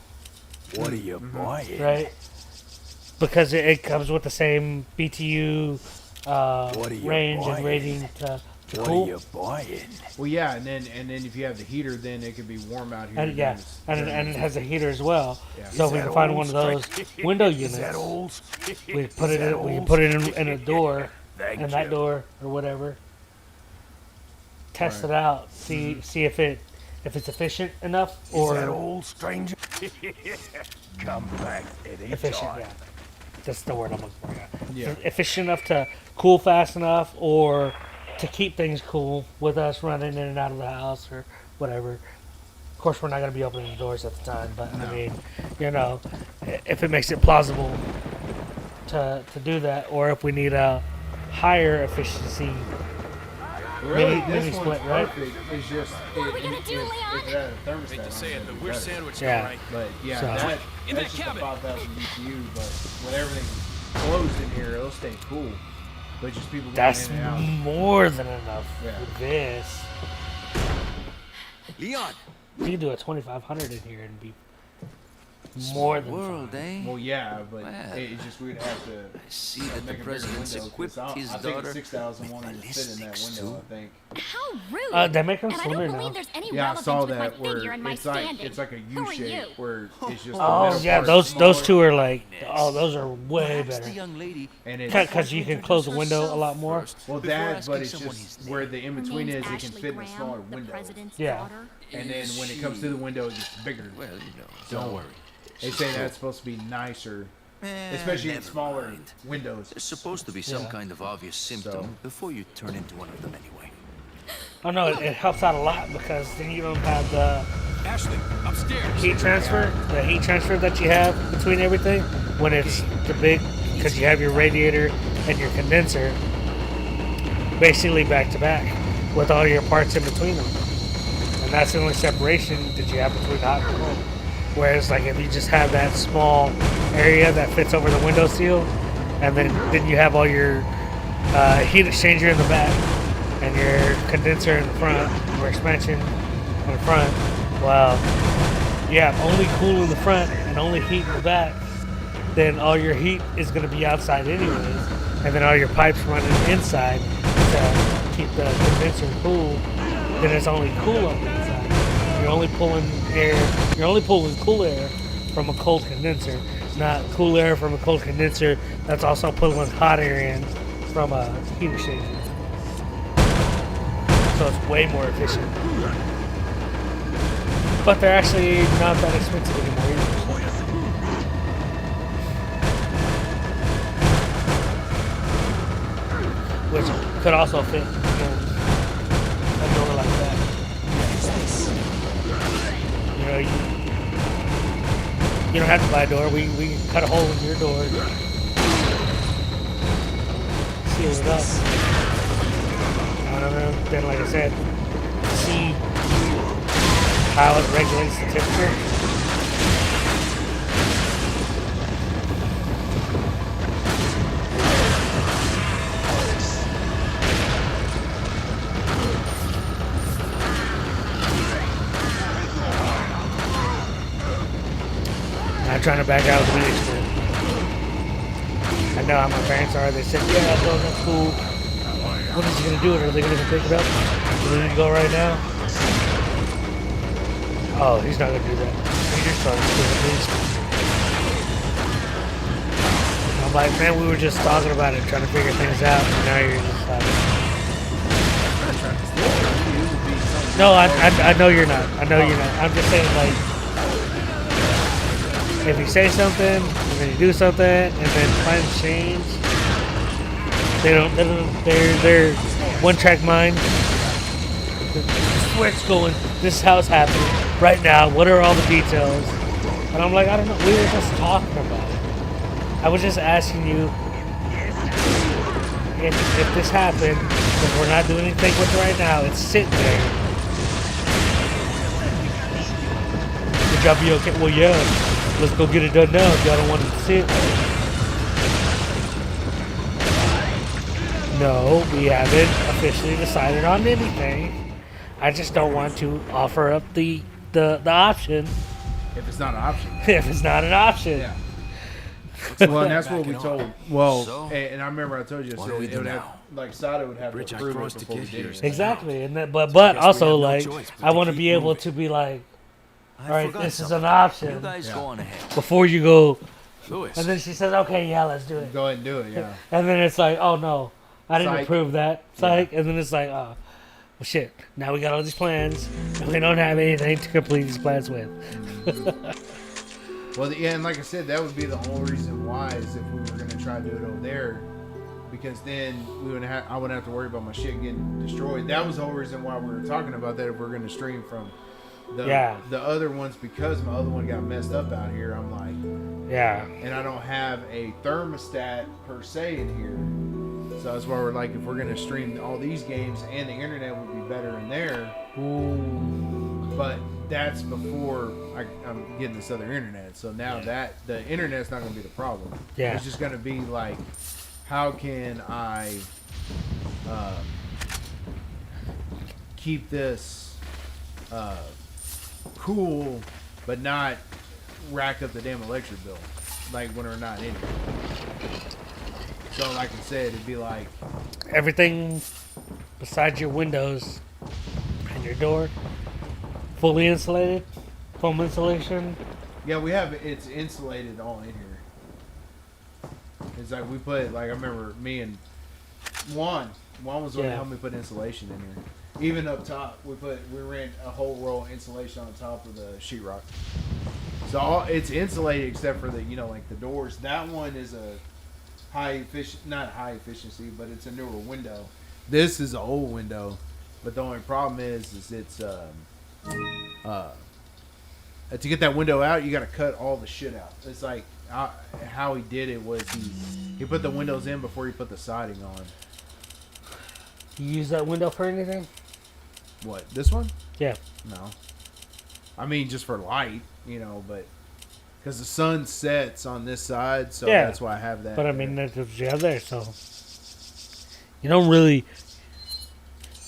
What are you buying? right? Because it comes with the same BTU What are you range and buying? rating to What cool. are you buying? Well, yeah, and then if you have the heater, then it could be warm out here. And yeah, and it has a heater as well. Yeah. So if we Is can that find old one of those window units, Is that old? we put it that in. We can old? put it in a door, Thank in that you. door or whatever. Test Right. it out. See if it's efficient enough Is that or old, stranger? Come back anytime. efficient. Yeah, that's the word I'm looking for. Yeah. Efficient enough to cool fast enough, or to keep things cool with us running in and out of the house or whatever. Of course, we're not going to be opening the doors at the time, but I mean, if it makes it plausible to do that, or if we need a higher efficiency. Really, mini this one's split, right? perfect. It's just What are we gonna do, Leon? if it had a thermostat. Hate to say it, on but it'd be we're better. sandwiching, Yeah. right? But yeah, So- that's In just that a cabin. 5,000 BTU. But when everything's closed in here, it'll stay cool. But just people going That's in and out. more than enough Yeah. with this. Leon! You can do a 2500 in here and be more than World, fine. eh? Well, yeah, but Well. it's just we'd have to I see that the make a bigger president's window. 'cause equipped his I think daughter a 6,000 with won't even fit in that ballistics, window. too. I think. How rude! They make them and I slimmer don't now. believe there's any Yeah, I relevance saw with my that where figure and my it's like standing. it's like a Who are U shape you? where it's just. the Oh middle yeah, part's those smaller, two are like those are way Perhaps the better young lady and it's because you can close the window a lot more. well before that, asking but it's someone just his where name. the in Her between name's is. It can Ashley fit in a Graham, smaller the window, president's Yeah. daughter. and then when it comes to the window, it gets bigger. Well, don't worry. They say that's supposed to be nicer, especially in never smaller mind. windows. There's supposed to be some Yeah. kind of obvious symptom before you turn into one of them anyway. Oh no, it helps out a lot because then you don't have the Ashley, upstairs. heat transfer, that you have between everything when it's the big, because you have your radiator and your condenser basically back to back with all your parts in between them, and that's the only separation that you have between hot and cold. Whereas like if you just have that small area that fits over the window seal, and then you have all your heat exchanger in the back and your condenser in the front, or expansion in the front. Well, you have only cool in the front and only heat in the back. Then all your heat is going to be outside anyways, and then all your pipes running inside to keep the condenser cool. Then it's only cool on the inside. You're only pulling air. You're only pulling cool air from a cold condenser, not cool air from a cold condenser that's also pulling hot air in from a heat exchanger. So it's way more efficient. But they're actually not that expensive anymore either. Which could also fit in a door like that. You don't have to buy a door. We cut a hole in your door. seal it up. I don't know. Then, like I said, see how it regulates the temperature. Not trying to back out of the basement. I know how my parents are. They said, yeah, no, that's cool. What is he going to do? Are they going to pick it up? Do we need to go right now? Oh, he's not going to do that. He just started to the basement. I'm like, man, we were just talking about it, trying to figure things out, and now you're just like... No, I know you're not. I know you're not. I'm just saying, like, if you say something, and then you do something, and then plans change, they're one-track mind. Where it's going, this house happening, right now, what are all the details? And I'm like, I don't know, we were just talking about it. I was just asking you, if this happened, if we're not doing anything with it right now, it's sitting there. Would y'all be okay? Well, yeah. Let's go get it done now if y'all don't want it to sit. No, we haven't officially decided on anything. I just don't want to offer up the option If it's not an option. if it's not an option. Yeah. Well, and that's what we Backing told. on. Well, So, and I remember I told you, what so do we it do would have, now? like, Sada would have Bridge to I approve it crossed to before we get did here. it. Exactly, and that, but guess we also have no like choice but I to want to keep be able moving. to be like, I all right, forgot this is something. an option. You guys Yeah. go on ahead. Before you go, Lewis. and then she says, okay, yeah, let's do it. Go ahead and do it, yeah. And then it's like, oh no, I didn't Psych. approve that. Psych. And then it's like, oh, well, shit. Now we got all these plans, and we don't have anything to complete these plans with. Well, yeah, and like I said, that would be the only reason why is if we were going to try to do it over there, because then I wouldn't have to worry about my shit getting destroyed. That was the whole reason why we were talking about that. If we're going to stream from the other ones, because my other one got messed up out here, I'm like, Yeah. and I don't have a thermostat per se in here. So that's why we're like, if we're going to stream all these games and the internet would be better in there. But that's before I'm getting this other internet. So now that the internet's not going to be the problem. Yeah. It's just going to be like, how can I keep this cool, but not rack up the damn electric bill, like when we're not in here. So like I said, it'd be like, Everything besides your windows and your door, fully insulated, foam insulation. yeah, it's insulated all in here. It's like we put, like I remember me and Juan was the one to Yeah. help me put insulation in here. Even up top, we ran a whole roll of insulation on top of the sheetrock. So it's insulated except for the, like the doors. That one is a not high efficiency, but it's a newer window. This is an old window, but the only problem is it's to get that window out, you got to cut all the shit out. It's like how he did it was he put the windows in before he put the siding on. You use that window for anything? What, this one? Yeah. No. I mean, just for light, but because the sun sets on this side, so Yeah. that's why I have that. But I there. mean, that's what you have there, so you don't really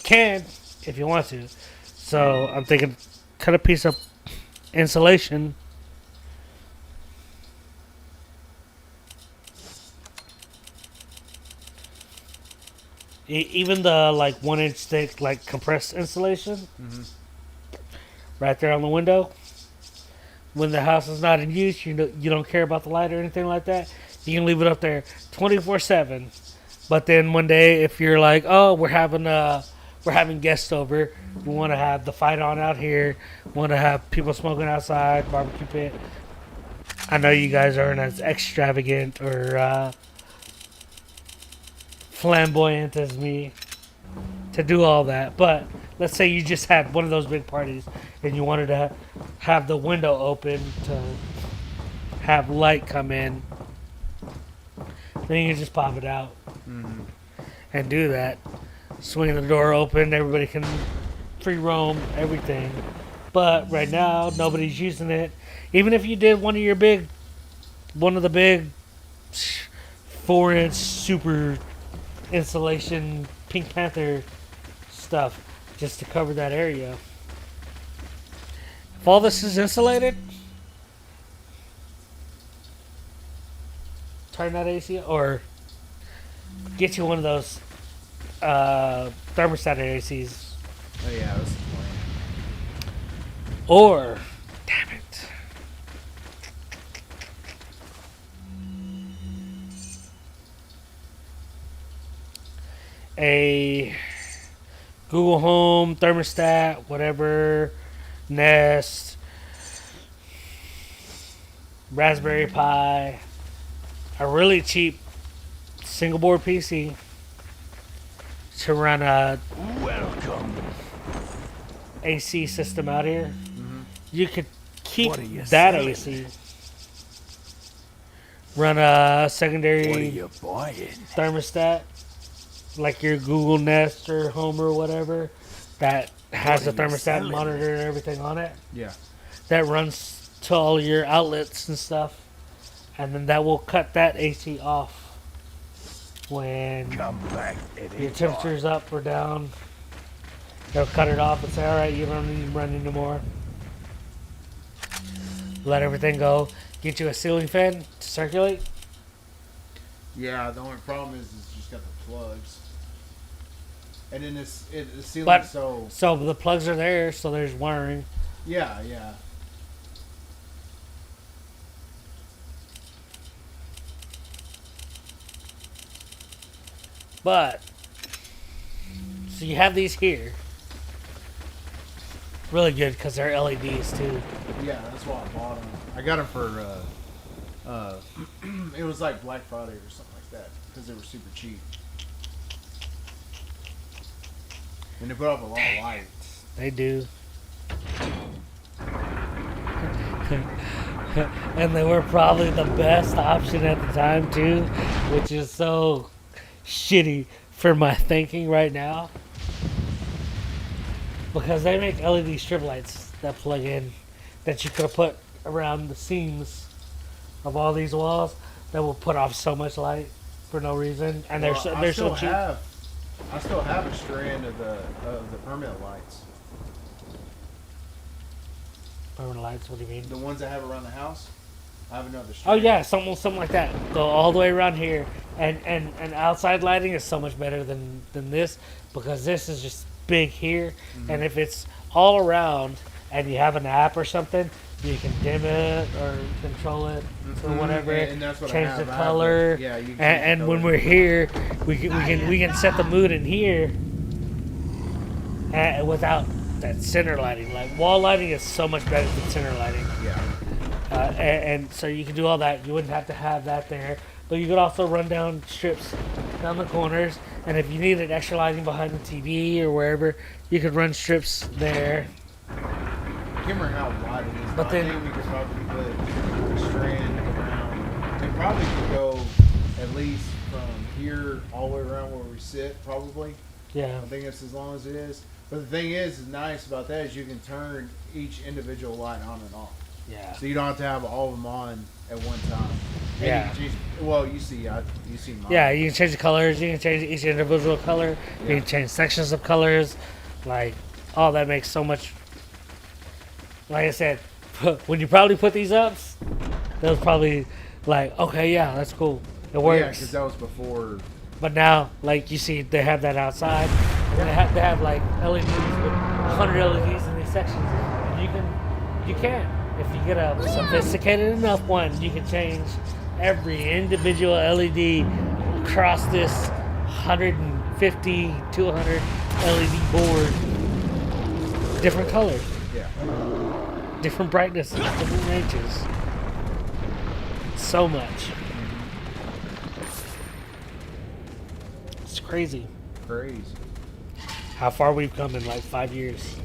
can if you want to. So I'm thinking, cut a piece of insulation. Even the 1 inch thick compressed insulation, right there on the window. When the house is not in use, you don't care about the light or anything like that. You can leave it up there 24/7. But then one day, if you're like, oh, we're having guests over, we want to have the fight on out here, want to have people smoking outside, barbecue pit. I know you guys aren't as extravagant or flamboyant as me to do all that, but let's say you just had one of those big parties and you wanted to have the window open to have light come in, then you can just pop it out. and do that. Swing the door open, everybody can free roam, everything. But right now, nobody's using it. Even if you did one of the big 4-inch super insulation Pink Panther stuff, just to cover that area. If all this is insulated, turn that AC or get you one of those thermostated ACs. Oh yeah, that's the plan. Or, damn it, a Google Home thermostat, whatever, Nest, Raspberry Pi, a really cheap single board PC to run a Welcome. AC system out here. You could keep What are you that selling? AC. Run a What are secondary you buying? thermostat, like your Google Nest or Home or whatever, that has What a are you thermostat selling? monitor and everything on it. Yeah. That runs to all your outlets and stuff, and then that will cut that AC off when Come back your anytime. temperature's up or down. They'll cut it off and say, all right, you don't need to run anymore. Let everything go. Get you a ceiling fan to circulate. Yeah, the only problem is it's just got the plugs. And then the ceiling's But- so... So the plugs are there, so there's wiring. Yeah, yeah. But, so you have these here. Really good because they're LEDs too. Yeah, that's why I bought them. I got them for, it was like Black Friday or something like that. Because they were super cheap. And they put up a lot of light. They do. And they were probably the best option at the time too, which is so shitty for my thinking right now. Because they make LED strip lights that plug in that you could have put around the seams of all these walls that will put off so much light for no reason, and Well, they're so cheap. I still have a strand of the permanent lights. Permanent lights. What do you mean? The ones I have around the house. I have another Oh strand. yeah, something like that. Go all the way around here, and outside lighting is so much better than this because this is just big here, and if it's all around and you have an app or something, you can dim it or control it or whatever. And that's what I change have. the I have color. yeah, you can change And the when color. we're here, we can set the mood in here, without that center lighting. Like wall lighting is so much better than center lighting. Yeah. And so you can do all that. You wouldn't have to have that there. But you could also run down strips down the corners. And if you needed extra lighting behind the TV or wherever, you could run strips there. I can't remember how wide it is, But but then- I think we could probably put a strand around. It probably could go at least from here all the way around where we sit, probably. Yeah. I think that's as long as it is. But the thing is nice about that is you can turn each individual light on and off. Yeah. So you don't have to have all of them on at one time. And Yeah. you can change, well, you see mine. Yeah, you can change the colors. You can change each individual color. You Yeah. can change sections of colors. Like, all that makes so much. Like I said, when you probably put these up, that was probably like, okay, yeah, that's cool. It Yeah, works. because that was before. But now, like you see, they have that outside. And they have like LEDs with 100 LEDs in these sections. And you can, if you get a sophisticated enough one, you can change every individual LED across this 150, 200 LED board. Different colors, Yeah. different brightnesses, different ranges. So much. It's crazy Crazy. how far we've come in like 5 years.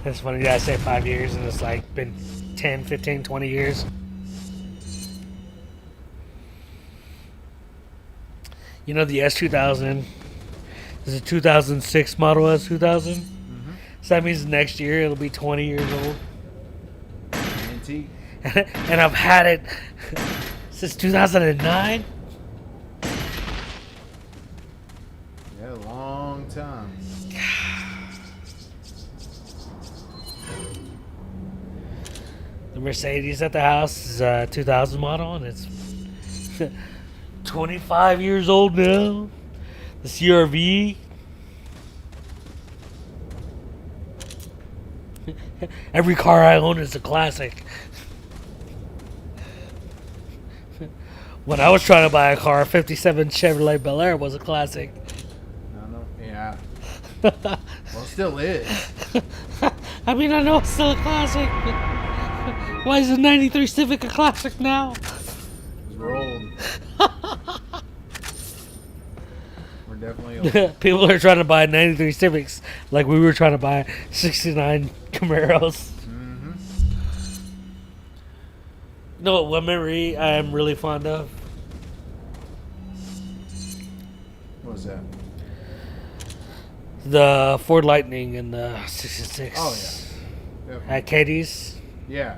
It's funny that I say 5 years and it's like been 10, 15, 20 years. You know the S2000 is a 2006 model S2000. So that means next year it'll be 20 years old. Antique. And I've had it since 2009. Yeah, long time. The Mercedes at the house is a 2000 model, and it's 25 years old now. The CRV. Every car I own is a classic. When I was trying to buy a car, 57 Chevrolet Bel Air was a classic. I know. Yeah. Well, it still is. I mean, I know it's still a classic, but why is the 93 Civic a classic now? 'Cause we're old. We're definitely old. People are trying to buy 93 Civics like we were trying to buy 69 Camaros. Mm-hmm. You know what memory I am really fond of? What was that? The Ford Lightning and the 66. Oh, yeah. Definitely. At Katie's. Yeah.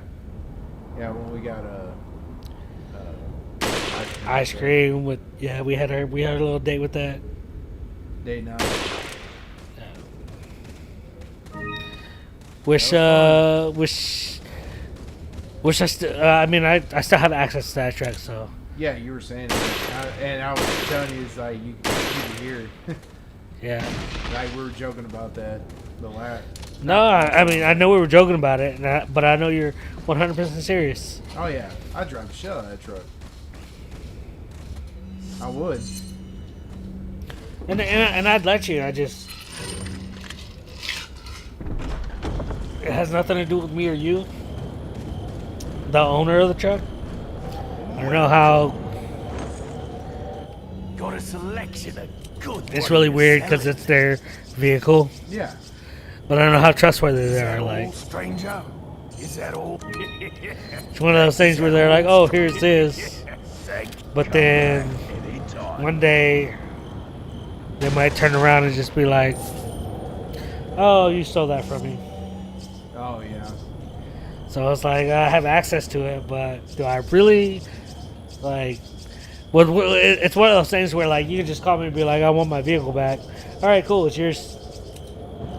Yeah, when we got Ice cream with, yeah, we had our little date with that. Day night. Wish I still. I mean, I still have access to that track, so. Yeah, you were saying that. And I was telling you, it's like, you could hear. Yeah. Like, we were joking about that. The last. No, I mean, I know we were joking about it, but I know you're 100% serious. Oh, yeah. I'd drive the shit out of that truck. I would. And I'd let you. I just. It has nothing to do with me or you. The owner of the truck. I don't know how. Got a selection of good. It's really weird because it's their vehicle, Yeah. but I don't know how trustworthy they Is are. that Like, all, stranger? Is that all? it's one of those things where they're like, "Oh, here's this," but then one day they might turn around and just be like, "Oh, you stole that from me." Oh, yeah. So it's like I have access to it, but do I really like? Well, it's one of those things where like you can just call me and be like, "I want my vehicle back." All right, cool. It's yours.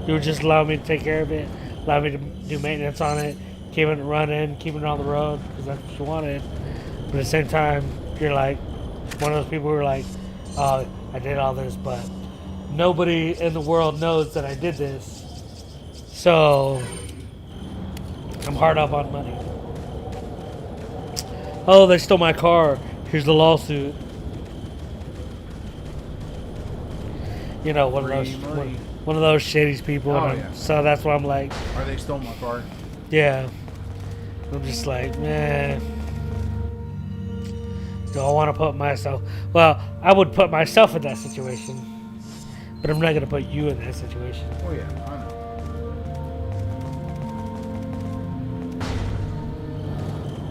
You would just allow me to take care of it, allow me to do maintenance on it, keep it running, keep it on the road because that's what you wanted. But at the same time, you're like one of those people who are like, "Oh, I did all this, but nobody in the world knows that I did this." So I'm hard up on money. Oh, they stole my car. Here's the lawsuit. You know, one of those Free money. one of those shitty people. Oh, and yeah. So that's why I'm like, Or they stole my car. yeah. I'm just like, man. Do I want to put myself? Well, I would put myself in that situation, but I'm not gonna put you in that situation. Oh, yeah. I know.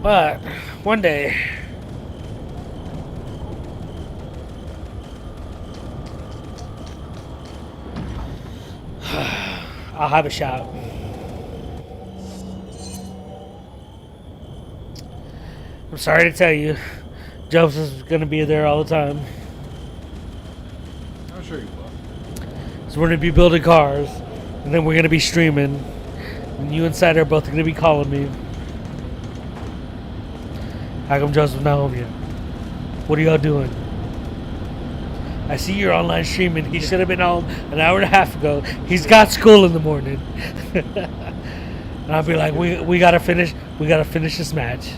But one day, I'll have a shot. I'm sorry to tell you, Joseph's gonna be there all the time. I'm sure you will. So we're gonna be building cars, and then we're gonna be streaming, and you and Side are both gonna be calling me. How come Joseph not home yet? What are y'all doing? I see you're online streaming. He should have been home an hour and a half ago. He's got school in the morning. And I'll be like, we gotta finish this match.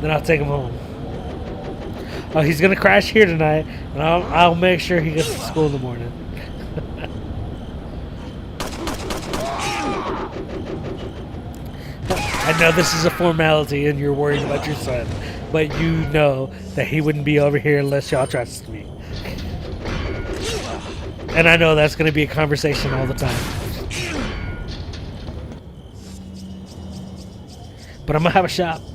Then I'll take him home. Oh, he's gonna crash here tonight, and I'll make sure he gets to school in the morning. I know this is a formality and you're worried about your son, but you know that he wouldn't be over here unless y'all trust me. And I know that's going to be a conversation all the time. But I'm going to have a shop. So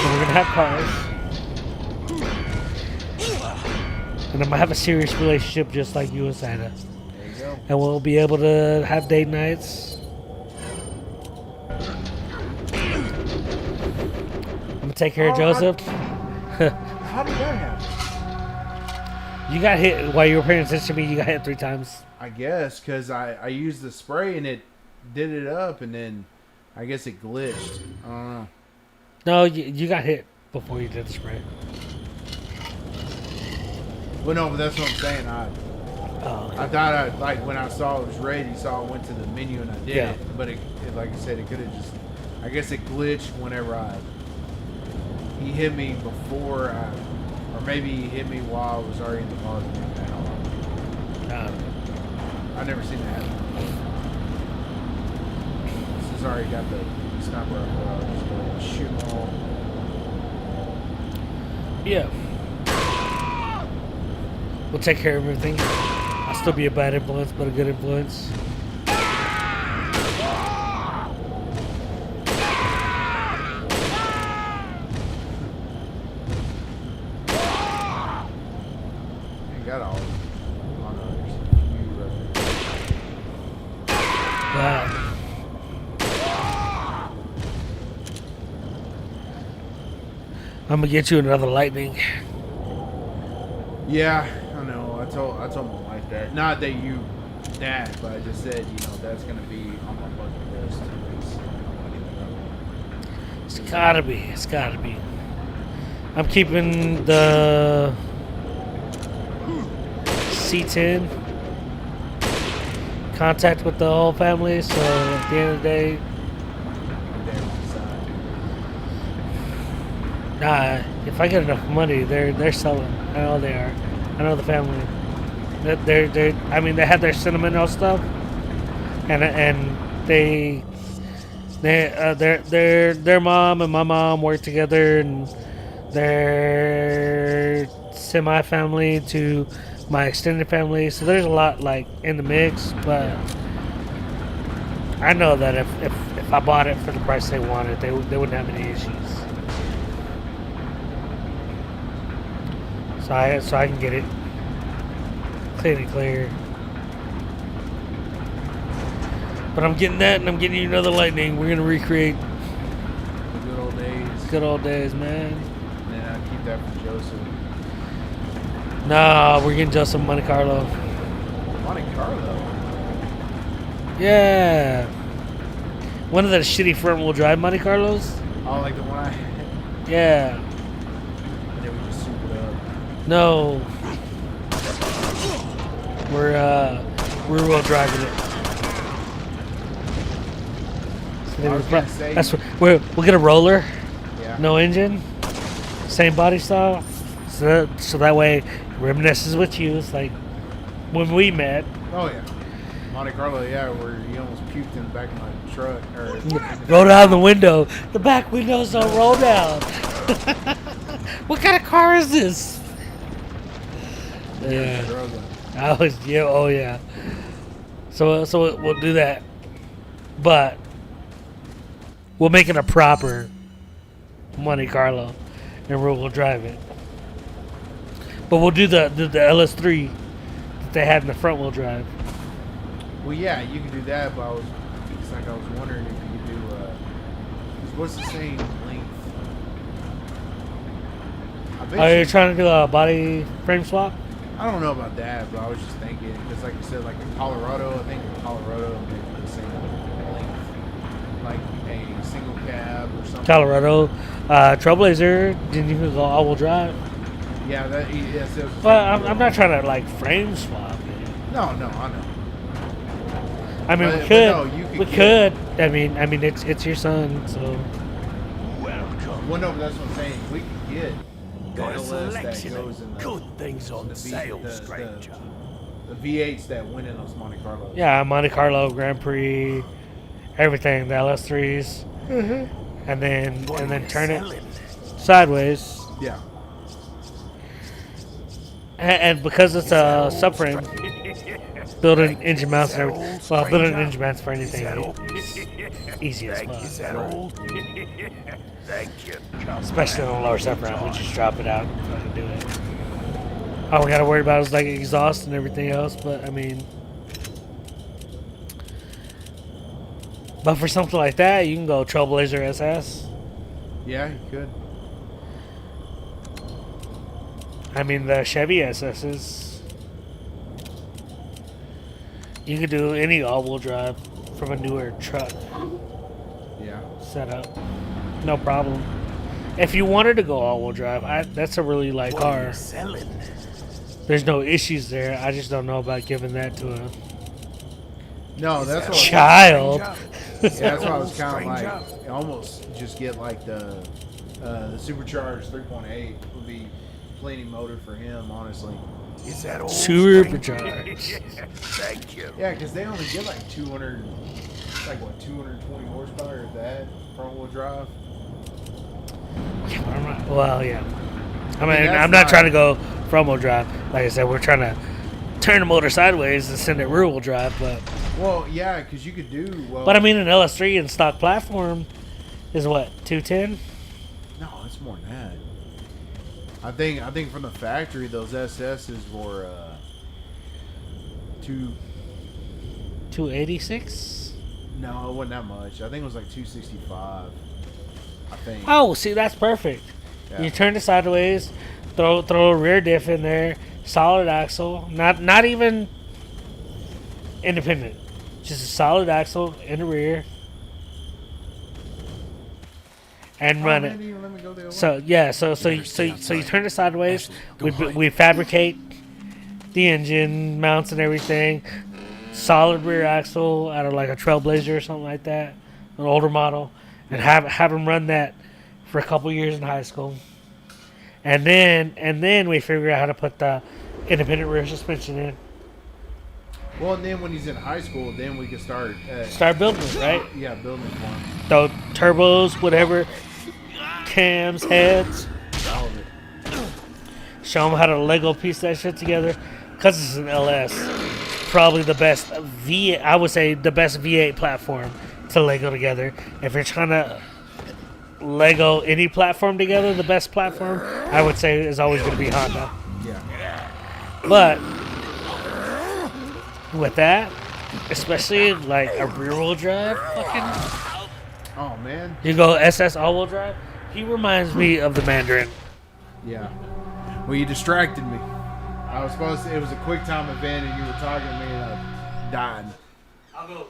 we're going to have cars. and I'm gonna have a serious relationship just like you and Santa, There you go. and we'll be able to have date nights. I'm gonna take care of Joseph. How did that happen? You got hit while you were paying attention to me. You got hit 3 times. I guess because I used the spray and it did it up, and then I guess it glitched. I don't know. No, you got hit before you did the spray. Well, no, but that's what I'm saying. I Oh, thought like when I saw it was ready, so I went to the menu and I did Yeah. it. But it, like I said, it could have just. I guess it glitched whenever he hit me before or maybe he hit me while I was already in the closet. I've never seen that happen. This has already got the sniper rifle. Just go and shoot them all. yeah. We'll take care of everything. I'll still be a bad influence, but a good influence. Ain't got all of them. Oh no, there's you right there. But I'm gonna get you another lightning. Yeah, I know. I told my wife that. Not that but I just said, that's gonna be on my bucket list. Because I want to get another one. It's gotta be. It's gotta be. I'm keeping the C10 contact with the whole family, so at the end of the day, if I get enough money, they're selling. I know they are. I know the family. They're I mean, they have their sentimental stuff, and their mom and my mom work together, and they're semi-family to my extended family. So there's a lot like in the mix, but I know that if I bought it for the price they wanted, they wouldn't have any issues. So I can get it clean and clear. But I'm getting that, and I'm getting you another lightning. We're gonna recreate The good old days. good old days, man. And then I keep that for Joseph. Nah, we're getting Joseph Monte Carlo. Monte Carlo. Yeah. One of the shitty front wheel drive Monte Carlos. Oh, like the one I had. Yeah. And then we just soup it up. No. We're rear wheel driving it. I was gonna say- That's what we'll get a roller, Yeah. no engine, same body style, so that way reminisces with you. It's like when we met. Oh yeah. Monte Carlo, yeah, where you almost puked in the back of my truck. Or Roll down the window. The back windows don't roll down. What kind of car is this? Yeah. struggling. Oh yeah. So we'll do that, but we'll make it a proper Monte Carlo, and we'll drive it. But we'll do the LS3 that they had in the front wheel drive. Well, yeah, you can do that, but I was wondering if you could do. 'Cause what's the same length? I bet Are you- you trying to do a body frame swap? I don't know about that, but I was just thinking because, like you said, like in Colorado, I think in Colorado they do the same length, like a single cab or something. Colorado, Trailblazer didn't even go all-wheel drive. Yeah, that. Yes, it was the But same I'm not trying to like frame swap it. No, I know. I mean, But- we but could. no, you could We get- could. I mean, it's your son, so Welcome. Well, no, but that's what I'm saying. We could get Got a LS that selection goes in of the good things on the sale, stranger. The V8s that went in those Monte Carlos. yeah, Monte Carlo Grand Prix, everything, the LS3s, and then turn it sideways, Yeah. and because it's a subframe, building engine mounts, and everything. Well, building engine mounts for anything is easy as fuck. Is that old? Thank you. Especially on a lower subframe, we just drop it out and fucking do it. All we gotta worry about is like exhaust and everything else. But I mean, but for something like that, you can go Trailblazer SS. Yeah, you could. I mean, the Chevy SSs. You could do any all-wheel drive from a newer truck Yeah. setup. No problem. If you wanted to go all-wheel drive, that's a really light What are car. you selling? There's no issues there. I just don't know about giving that to a No, that's what. child. Yeah, that's why I was kind of Stranger. like, almost just get like the supercharged 3.8 would be plenty motor for him, honestly. Is that all? Supercharged. Thank you. Yeah, because they only get like 200, like what, 220 horsepower if that front wheel drive. Well, yeah. I mean, that's I'm not not- trying to go front-wheel drive. Like I said, we're trying to turn the motor sideways and send it rear-wheel drive. Well, yeah, because you could do well. But I mean, an LS3 in stock platform is what, 210? no, it's more than that. I think from the factory those SSs were two. 286? No, it wasn't that much. I think it was like 265. I think. Oh, see, that's perfect. Yeah. You turn it sideways, throw a rear diff in there, solid axle, not even independent, just a solid axle in the rear, and run Oh, it. man, you let me go the other way? So yeah, so you turn it sideways. We fabricate the engine mounts and everything. Solid rear axle out of like a Trailblazer or something like that, an older model, and have them run that for a couple years in high school, and then we figure out how to put the independent rear suspension in. Well, and then when he's in high school, then we can start. Start building it, right? Yeah, building it for him. Throw turbos, whatever, cams, heads. All of it. Show them how to Lego piece that shit together. Because it's an LS. Probably the best I would say the best V8 platform to Lego together. If you're trying to Lego any platform together, the best platform, I would say, is always going to be Honda. Yeah. But with that, especially like a rear-wheel drive, fucking, Oh man. you go SS all-wheel drive, he reminds me of the Mandarin. Yeah. Well, you distracted me. I was supposed to. It was a quick time event, and you were talking to me, and I died. I'll go.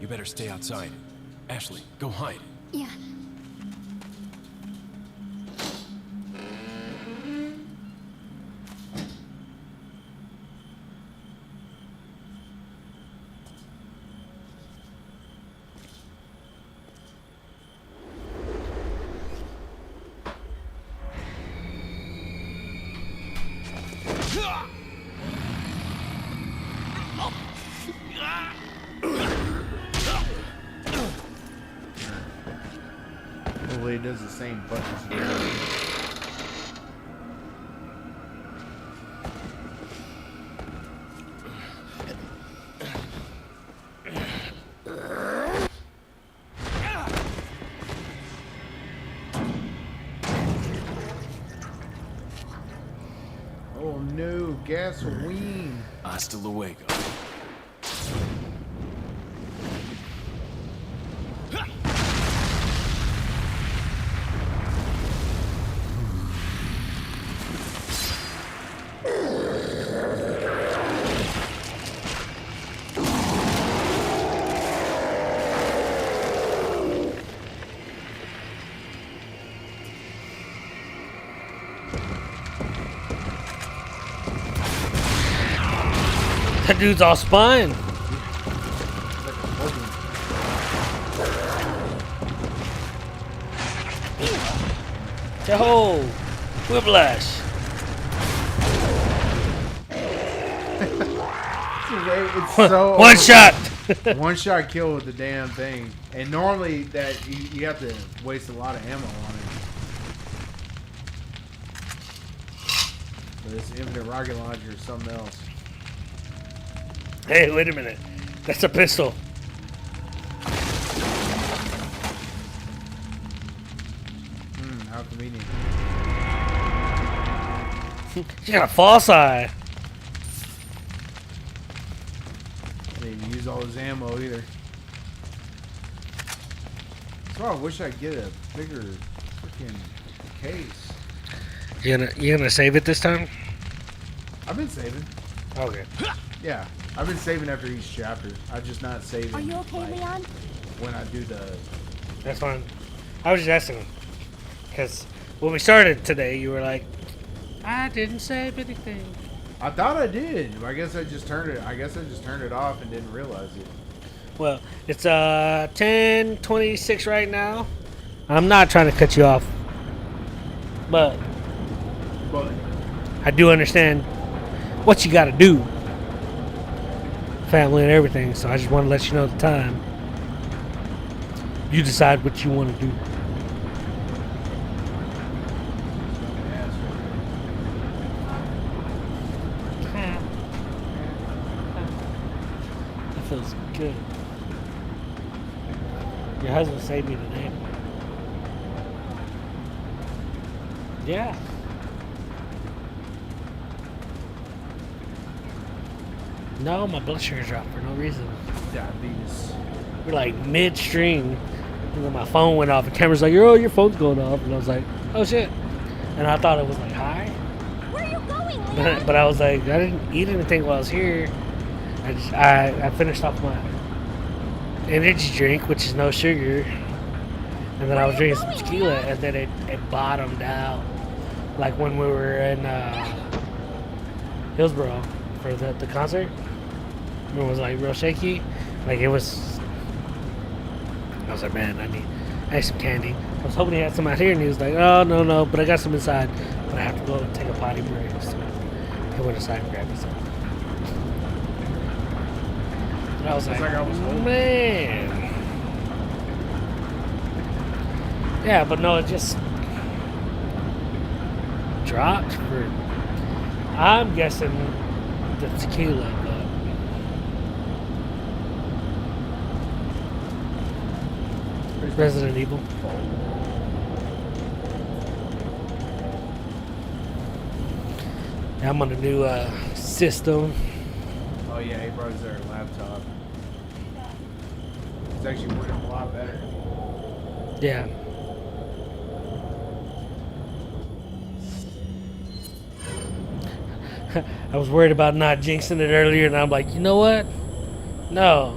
You better stay outside. Ashley, go hide. Yeah. Hopefully, it does the same buttons. Oh no, gasoline. Hasta luego. That dude's all spine. Jeho! Whiplash! It's so One shot! one shot kill with the damn thing, and normally that you have to waste a lot of ammo on it. But this infinite rocket launcher is something else. Hey, wait a minute. That's a pistol. How convenient. You got a false eye. Didn't even use all his ammo either. So I wish I'd get a bigger freaking case. You gonna save it this time? I've been saving. Okay. Yeah, I've been saving after each chapter. I'm just not saving. Are you okay, like, Leon? when I do the. That's fine. I was just asking. Because when we started today, you were like, I didn't save anything. I thought I did. I guess I just turned it. I guess I just turned it off and didn't realize it. Well, it's 10:26 right now. I'm not trying to cut you off. But But I do understand what you gotta do. Family and everything, so I just want to let you know the time. You decide what you want to do. That feels good. Your husband saved me today. Yeah. No, my blood sugar dropped for no reason. diabetes. We're like midstream. And then my phone went off. The camera's like, oh, your phone's going off. And I was like, oh shit. And I thought it was like high. Where are you going, Leon? But I was like, I didn't eat anything while I was here. I finished off my energy drink, which is no sugar. And then I was drinking some tequila, and then it bottomed out. Like when we were in Hillsboro for the concert. It was like real shaky. Like it was. I was like, man, I need some candy. I was hoping he had some out here, and he was like, oh, no, but I got some inside. But I have to go and take a potty break. So he went inside and grabbed me some. And I was like, man. Yeah, but no, it just dropped for, I'm guessing, the tequila, but Resident Evil. I'm on a new system. Oh yeah, he brought his their laptop. It's actually working a lot better. Yeah. I was worried about not jinxing it earlier, and I'm like, you know what? No.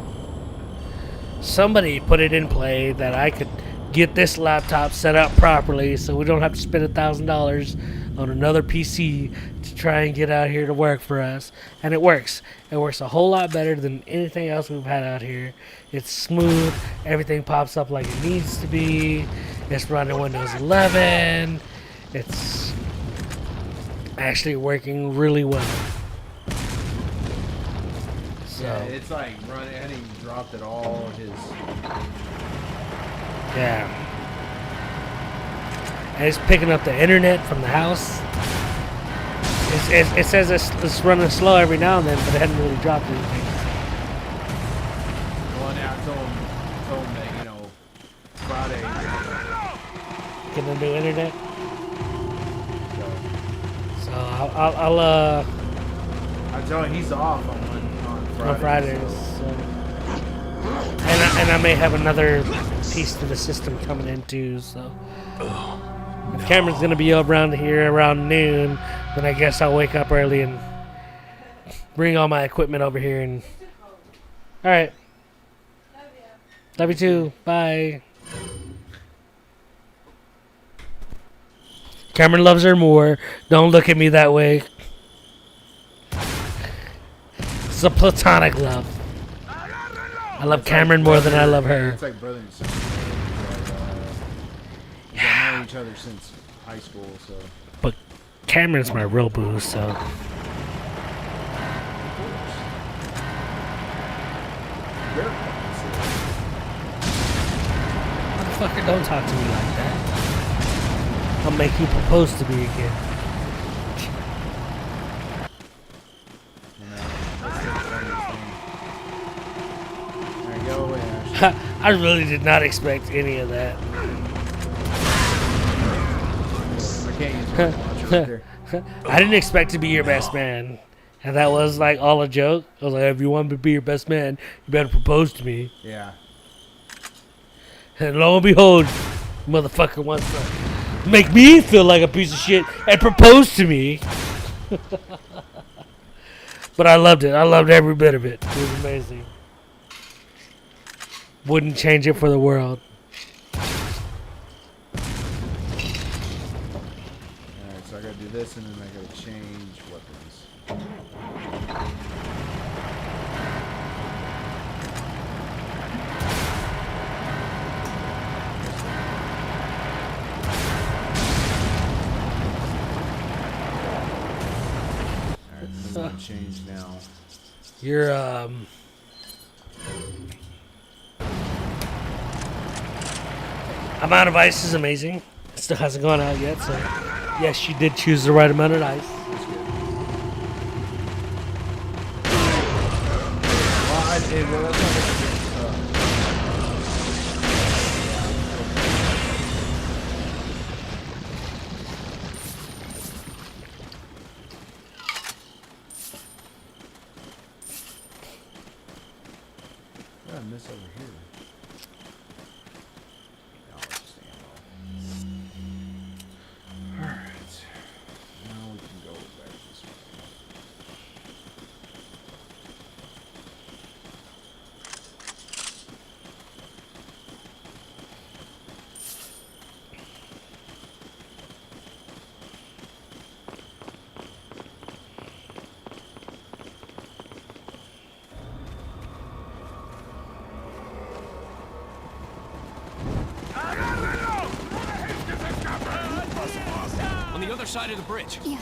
Somebody put it in play that I could get this laptop set up properly so we don't have to spend $1,000 on another PC to try and get out here to work for us. And it works. It works a whole lot better than anything else we've had out here. It's smooth. Everything pops up like it needs to be. It's running Windows 11. It's actually working really well. So, Yeah, it's like running. I hadn't even dropped it all. yeah. And it's picking up the internet from the house. It says it's running slow every now and then, but it hadn't really dropped anything. Well, now I told him that, Friday. Get the new internet. So I'll I told him he's off on Fridays. on Fridays. So. And I may have another piece to the system coming in too. So if Cameron's gonna be around here around noon, then I guess I'll wake up early and bring all my equipment over here. And all right, love you too. Bye. Cameron loves her more. Don't look at me that way. It's a platonic love. I love Cameron more than I love her. It's like brother and sister. We've known each other since high school, so. But Cameron's my real boo, so. Motherfucker, don't talk to me like that. I'll make you propose to me again. Alright, go away, Ash. I really did not expect any of that. I can't use my launcher right there. I didn't expect to be your best man. And that was like all a joke. I was like, if you want me to be your best man, you better propose to me. Yeah. And lo and behold, motherfucker wants to make me feel like a piece of shit and propose to me. But I loved it. I loved every bit of it. It was amazing. Wouldn't change it for the world. Alright, so I gotta do this and then I gotta change weapons. Alright, this is gonna change now. Your amount of ice is amazing. It still hasn't gone out yet, so yes, you did choose the right amount of ice. That's good. Well, that's not good. What did I miss over here? No, it's just ammo. Alright. Now we can go back this way. On the other side of the bridge. Yeah.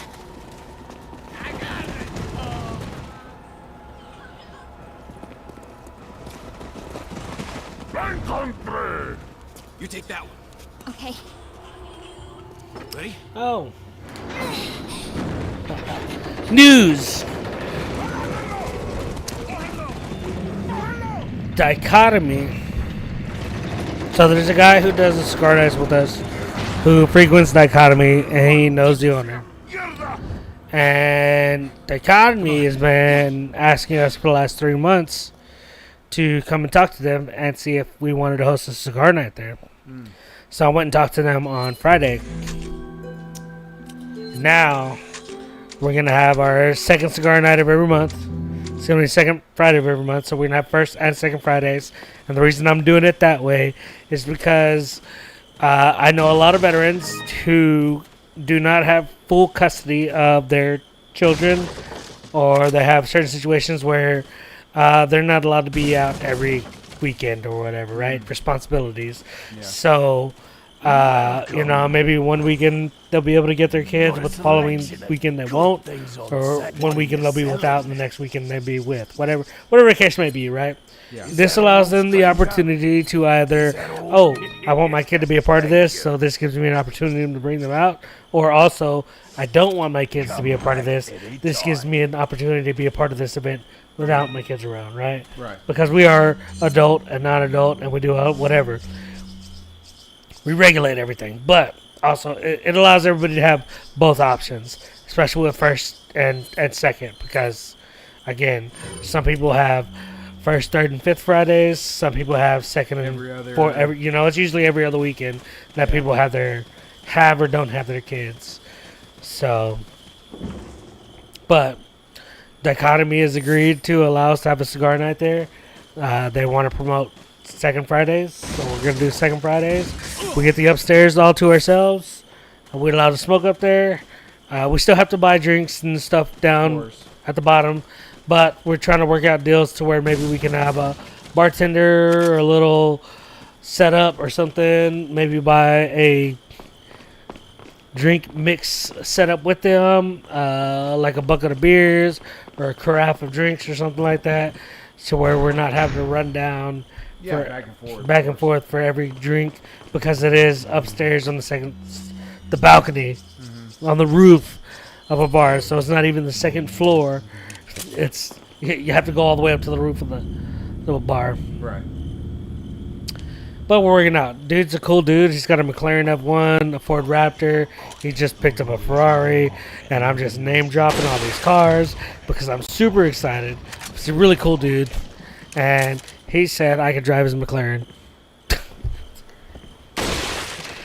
You take that one. Okay. Ready? Oh. News. Dichotomy. So there's a guy who does a cigar nights with us who frequents Dichotomy and he knows the owner. And Dichotomy has been asking us for the last 3 months to come and talk to them and see if we wanted to host a cigar night there. So I went and talked to them on Friday. Now we're gonna have our second cigar night of every month. It's gonna be second Friday of every month, so we're gonna have first and second Fridays. And the reason I'm doing it that way is because I know a lot of veterans who do not have full custody of their children, or they have certain situations where they're not allowed to be out every weekend or whatever, right? Responsibilities. Yeah. So, maybe one weekend they'll be able to get their kids, but the following weekend they won't, or one weekend they'll be without, and the next weekend they'll be with. Whatever the case may be, right? Yeah. This allows them the opportunity to either, oh, I want my kid to be a part of this, so this gives me an opportunity to bring them out, or also, I don't want my kids to be a part of this. This gives me an opportunity to be a part of this event without my kids around, right? Right. Because we are adult and non-adult, and we do whatever. We regulate everything, but also it allows everybody to have both options, especially with first and second, because, again, some people have first, third, and fifth Fridays. Some people have second and Every other, fourth. It's usually every other weekend that people have or don't have their kids. So, but Dichotomy has agreed to allow us to have a cigar night there. They want to promote second Fridays, so we're gonna do second Fridays. We get the upstairs all to ourselves. We're allowed to smoke up there. We still have to buy drinks and stuff down at the bottom, but we're trying to work out deals to where maybe we can have a bartender or a little setup or something. Maybe buy a drink mix set up with them, like a bucket of beers or a carafe of drinks or something like that, so where we're not having to run down Yeah, for- back and forth. back and forth for every drink, because it is upstairs on the balcony on the roof of a bar, so it's not even the second floor. It's you have to go all the way up to the roof of the bar. Right. But we're working out. Dude's a cool dude. He's got a McLaren F1, a Ford Raptor. He just picked up a Ferrari, and I'm just name dropping all these cars because I'm super excited. He's a really cool dude, and he said I could drive his McLaren.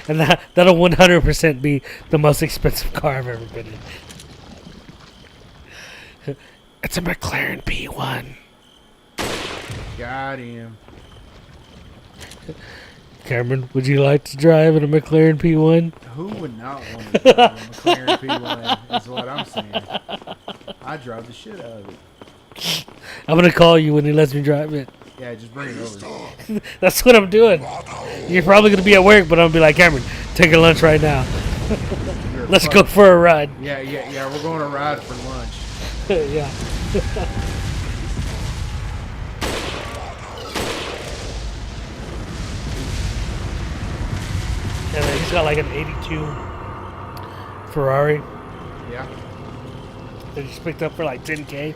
And that'll 100% be the most expensive car I've ever been in. It's a McLaren P1. Got him. Cameron, would you like to drive in a McLaren P1? Who would not want to drive a McLaren P1? Is what I'm saying. I drive the shit out of it. I'm going to call you when he lets me drive it. Yeah, just bring it over. That's what I'm doing. You're probably going to be at work, but I'm going to be like, Cameron, take a lunch right now. You're Let's fuck- go for a ride. Yeah. We're going to ride for lunch. Yeah. And then he's got like an 82 Ferrari Yeah. that he just picked up for like 10K.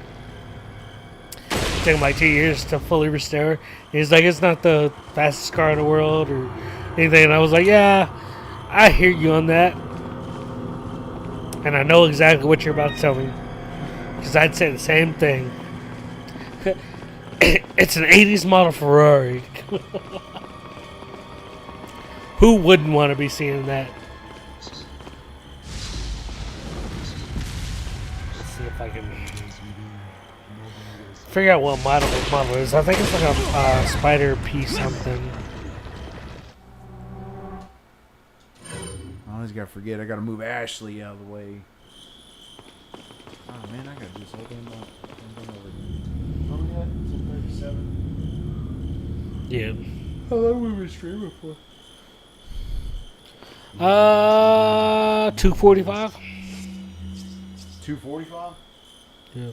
Took him like 2 years to fully restore. He's like, it's not the fastest car in the world or anything. And I was like, yeah, I hear you on that. And I know exactly what you're about to tell me. Because I'd say the same thing. It's an 80s model Ferrari. Who wouldn't want to be seeing that? Let's see if I can figure out what model it is. I think it's like a Spider P something. I always gotta forget. I gotta move Ashley out of the way. Oh man, I gotta do this whole thing over again. Oh yeah, it's a 37. Yeah. How long we been streaming for? 245. 2:45. Yeah.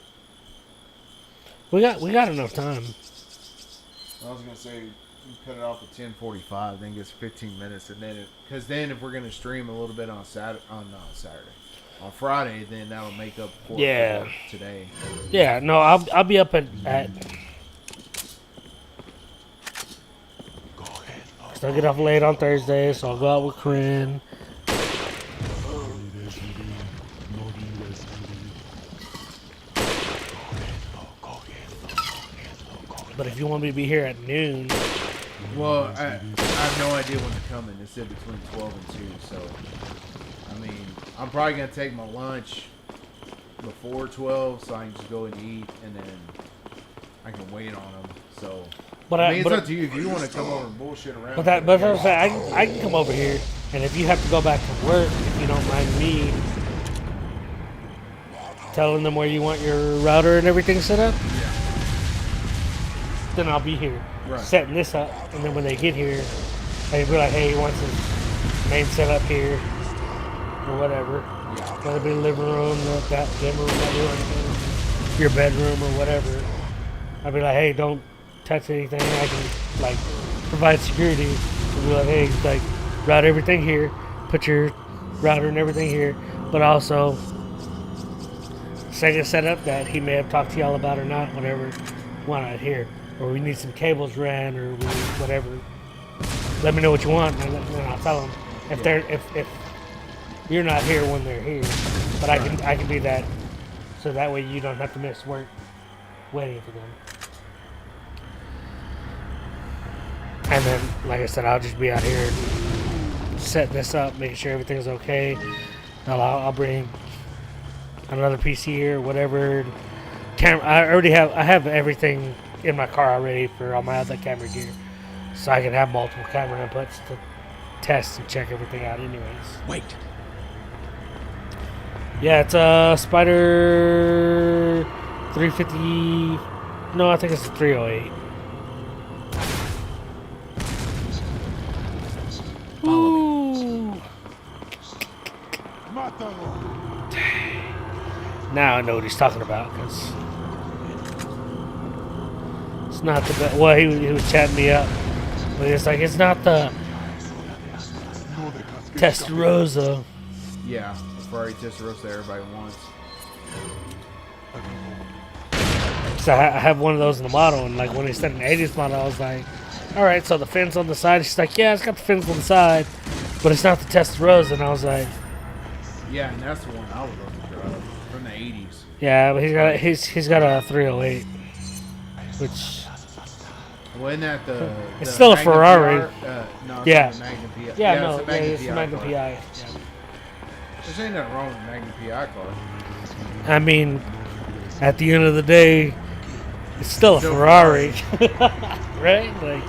We got enough time. I was gonna say we cut it off at 10:45, then gets 15 minutes, and then because then if we're gonna stream a little bit on on Friday, then that'll make up for Yeah. today. Yeah. No, I'll be up at. So I'll get off late on Thursday, so I'll go out with Corinne. But if you want me to be here at noon, Well, I have no idea when they're coming. It said between 12 and 2, so I mean, I'm probably gonna take my lunch before 12, so I can just go and eat, and then I can wait on them. So. but I mean, it's but, up to you if you want to come over and bullshit around. but that's what I'm saying. I can come over here, and if you have to go back to work, if you don't mind me telling them where you want your router and everything set up, then I'll be here Right. setting this up, and then when they get here, they be like, "Hey, he wants his main setup here, or whatever, whether it be the living room, that game room, that room, your bedroom, or whatever." I'd be like, "Hey, don't touch anything. I can like provide security." And be like, "Hey, like route everything here, put your router and everything here, but also second setup that he may have talked to y'all about or not, whatever. Why not here? Or we need some cables ran, or we need whatever. Let me know what you want, and then I'll tell them if you're not here when they're here. But I can do that, so that way you don't have to miss work waiting for them. And then, like I said, I'll just be out here setting this up, making sure everything's okay. I'll bring another PC here, whatever. I have everything in my car already for all my other camera gear, so I can have multiple camera inputs to test and check everything out anyways. Wait. Yeah, it's a Spider 350. No, I think it's a 308. Ooh. Now I know what he's talking about, because it's not the best. Well, he was chatting me up, but it's like, it's not the Testarossa. Yeah, Ferrari Testarossa everybody wants. So I have one of those in the model, and like when he said an 80s model, I was like, all right, so the fins on the side. She's like, yeah, it's got the fins on the side, but it's not the Testarossa. And I was like, Yeah, and that's the one I was looking for from the 80s. yeah, but he's got a 308, which Wasn't that the It's still a Magnum Ferrari. PR? No, it's Yeah. not the Magnum PI. yeah, it's no, the Magnum it's the PI Magnum car. PI. Yeah. There's ain't nothing wrong with the Magnum PI car. I mean, at the end of the day, it's still a Still Ferrari, right? Like,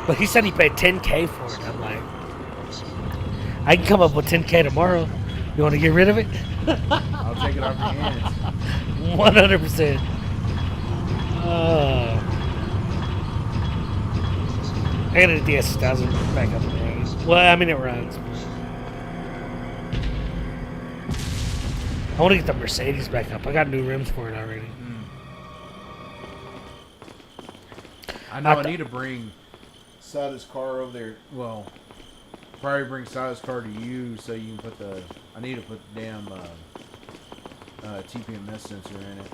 but he said he paid $10K for it. I'm like, I can come up with $10K tomorrow. You want to get rid of it? I'll take it off your hands. 100%. I got a DS2000 back up and running. Well, I mean, it runs. I want to get the Mercedes back up. I got new rims for it already. I know I need to bring Sada's car over there. Well, probably bring Sada's car to you so you can put the. I need to put the damn TPMS sensor in it.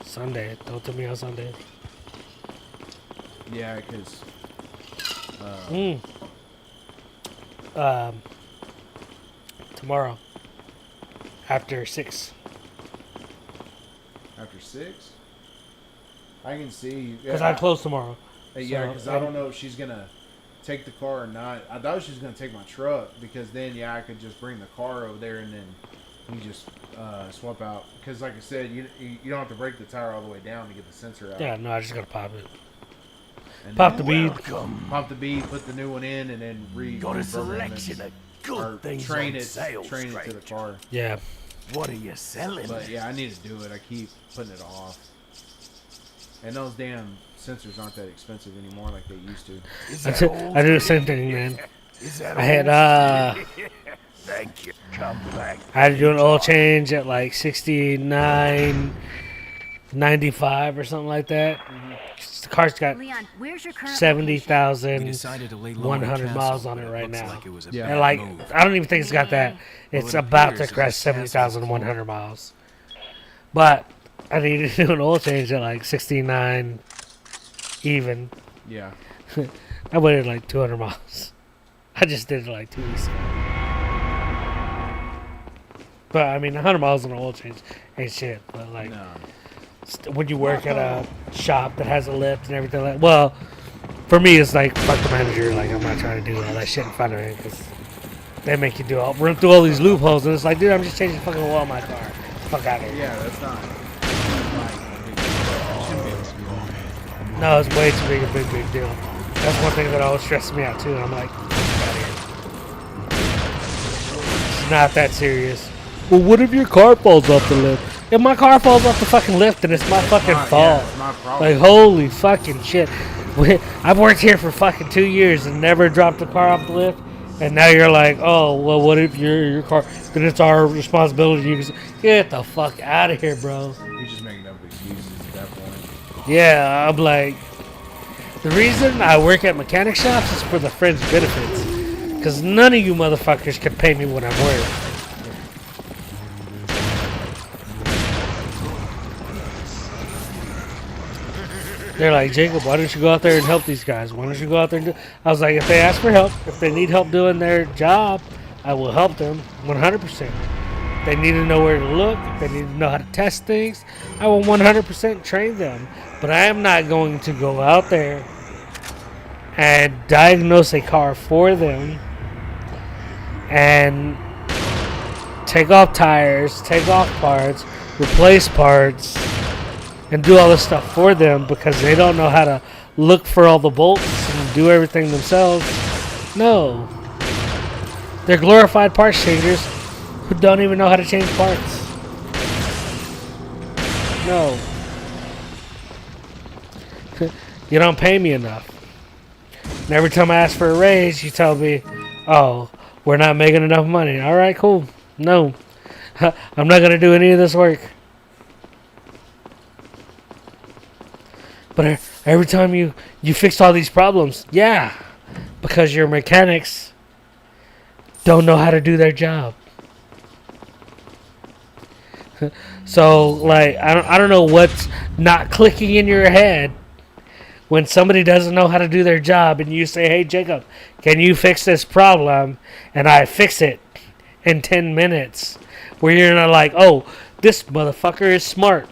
Sunday. Don't tell me on Sunday. Yeah, because. Tomorrow. After 6. After 6, I can see. Because I close tomorrow. Yeah, So, because I don't know if she's gonna take the car or not. I thought she was gonna take my truck because then I could just bring the car over there and then you just swap out. Because like I said, you don't have to break the tire all the way down to get the sensor out. Yeah, no, I just got to pop it. And Pop the then bead. pop the bead, put the new one in, and then Got a reprogram selection it. of Or good things train on it, sale, train it to the stranger. car. Yeah. What are you selling? But yeah, I need to do it. I keep putting it off. And those damn sensors aren't that expensive anymore like they used to. Is I that do old? the same thing, man. Is that I had old? Thank you. Come back. I had to do an oil change at like 69.95 or something like that. The car's got Leon, where's your current location? 70,000 We decided to lay low 100 on miles Castle, on it but right looks now. Like it was a Yeah. and bad like, move. I don't even think it's got that. It's it about appears to crash this castle is 70,100 miles. But I needed to do an oil change at like 69 even. Yeah. I waited like 200 miles. I just did it like 2 weeks ago. But I mean, 100 miles on an oil change ain't shit. But like, No. when you work at a shop that has a lift and everything like, well, for me it's like fuck the manager. Like, I'm not trying to do all that shit in front of him because they make you run through all these loopholes, and it's like, dude, I'm just changing fucking oil in my car. Fuck out of here. Yeah, that's not. No, it's way too big a big deal. That's one thing that always stresses me out too. And I'm like, fuck out of here. It's not that serious. Well, what if your car falls off the lift? If my car falls off the fucking lift, then it's my fucking fault. Yeah, it's my problem. Like, holy fucking shit. I've worked here for fucking 2 years and never dropped a car off the lift. And now you're like, oh, well, what if your car, then it's our responsibility. You can say, get the fuck out of here, bro. You're just making up excuses at that point. Yeah, I'm like, the reason I work at mechanic shops is for the fringe benefits. Because none of you motherfuckers can pay me what I'm worth. They're like, Jacob, why don't you go out there and help these guys? Why don't you go out there and do... I was like, if they ask for help, if they need help doing their job, I will help them 100%. They need to know where to look. If they need to know how to test things, I will 100% train them. But I am not going to go out there and diagnose a car for them and take off tires, take off parts, replace parts, and do all this stuff for them because they don't know how to look for all the bolts and do everything themselves. No. They're glorified parts changers who don't even know how to change parts. No. You don't pay me enough. And every time I ask for a raise, you tell me, oh, we're not making enough money. All right, cool. No, I'm not gonna do any of this work. But every time you fixed all these problems, yeah, because your mechanics don't know how to do their job. So, like, I don't know what's not clicking in your head when somebody doesn't know how to do their job and you say, hey, Jacob, can you fix this problem? And I fix it in 10 minutes. Where you're not like, oh, this motherfucker is smart.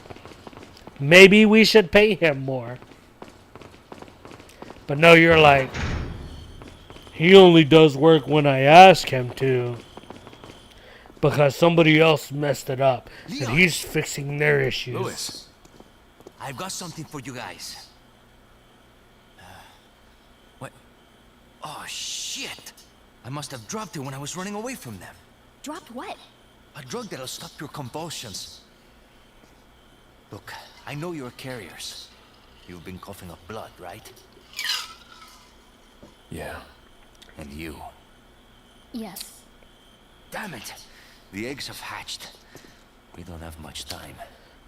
Maybe we should pay him more. But no, you're like, he only does work when I ask him to. Because somebody else messed it up. Leon. And he's fixing their issues. Louis, I've got something for you guys. What? Oh, shit. I must have dropped it when I was running away from them. Dropped what? A drug that'll stop your convulsions. Look, I know you're carriers. You've been coughing up blood, right? Yeah. And you. Yes. Damn it! The eggs have hatched. We don't have much time.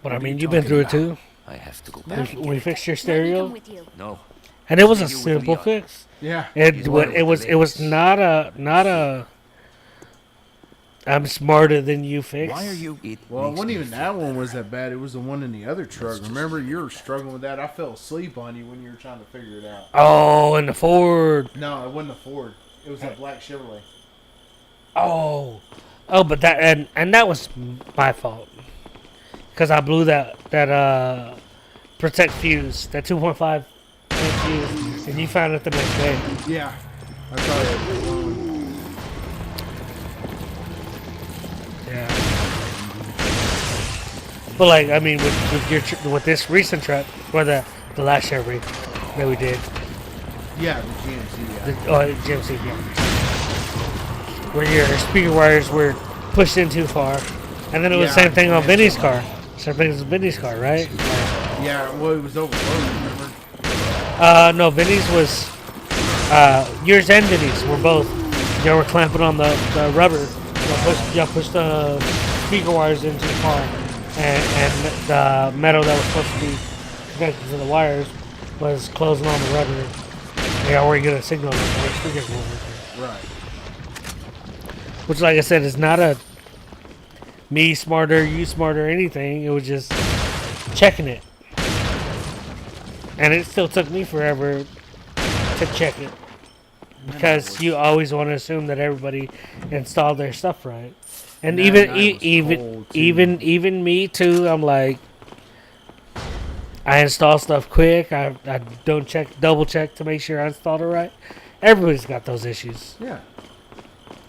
But I What are mean, you you've been talking through about? it too. I have to go back. We fixed your Let me come stereo. with you. No. And it was a Stay here with simple Leon. fix. Yeah. He's one It with the was ladies. not a I'm smarter than you fix. Why are you? Well, it wasn't even that one was that bad. It was the one in the other truck. Remember, you were struggling with that. I fell asleep on you when you were trying to figure it out. Oh, and the Ford. No, it wasn't a Ford. It was a black Chevrolet. Oh, but that and that was my fault because I blew that protect fuse, that 2.5 fuse, and you found it the next day. Yeah. I thought it. Yeah. But like, I mean, with this recent truck, or the last Chevy that we did, Yeah, the GMC. Yeah. GMC, yeah, where your speaker wires were pushed in too far, and then it was the Yeah, same thing on yeah, Vinny's so car. Same thing as Vinny's car, right? Yeah, well, it was overloaded, remember? No, Vinny's was yours and Vinny's were both. Y'all were clamping on the rubber. Y'all pushed the speaker wires in too far, and the metal that was supposed to be connected to the wires was closing on the rubber. Yeah, where you get a signal that your speakers won't work. Right. Which, like I said, is not a me smarter, you smarter, anything. It was just checking it, and it still took me forever to check it. Because you always want to assume that everybody installed their stuff right, and That even night was even cold, too. even me too. I'm like, I install stuff quick. I don't double check to make sure I installed it right. Everybody's got those issues. Yeah.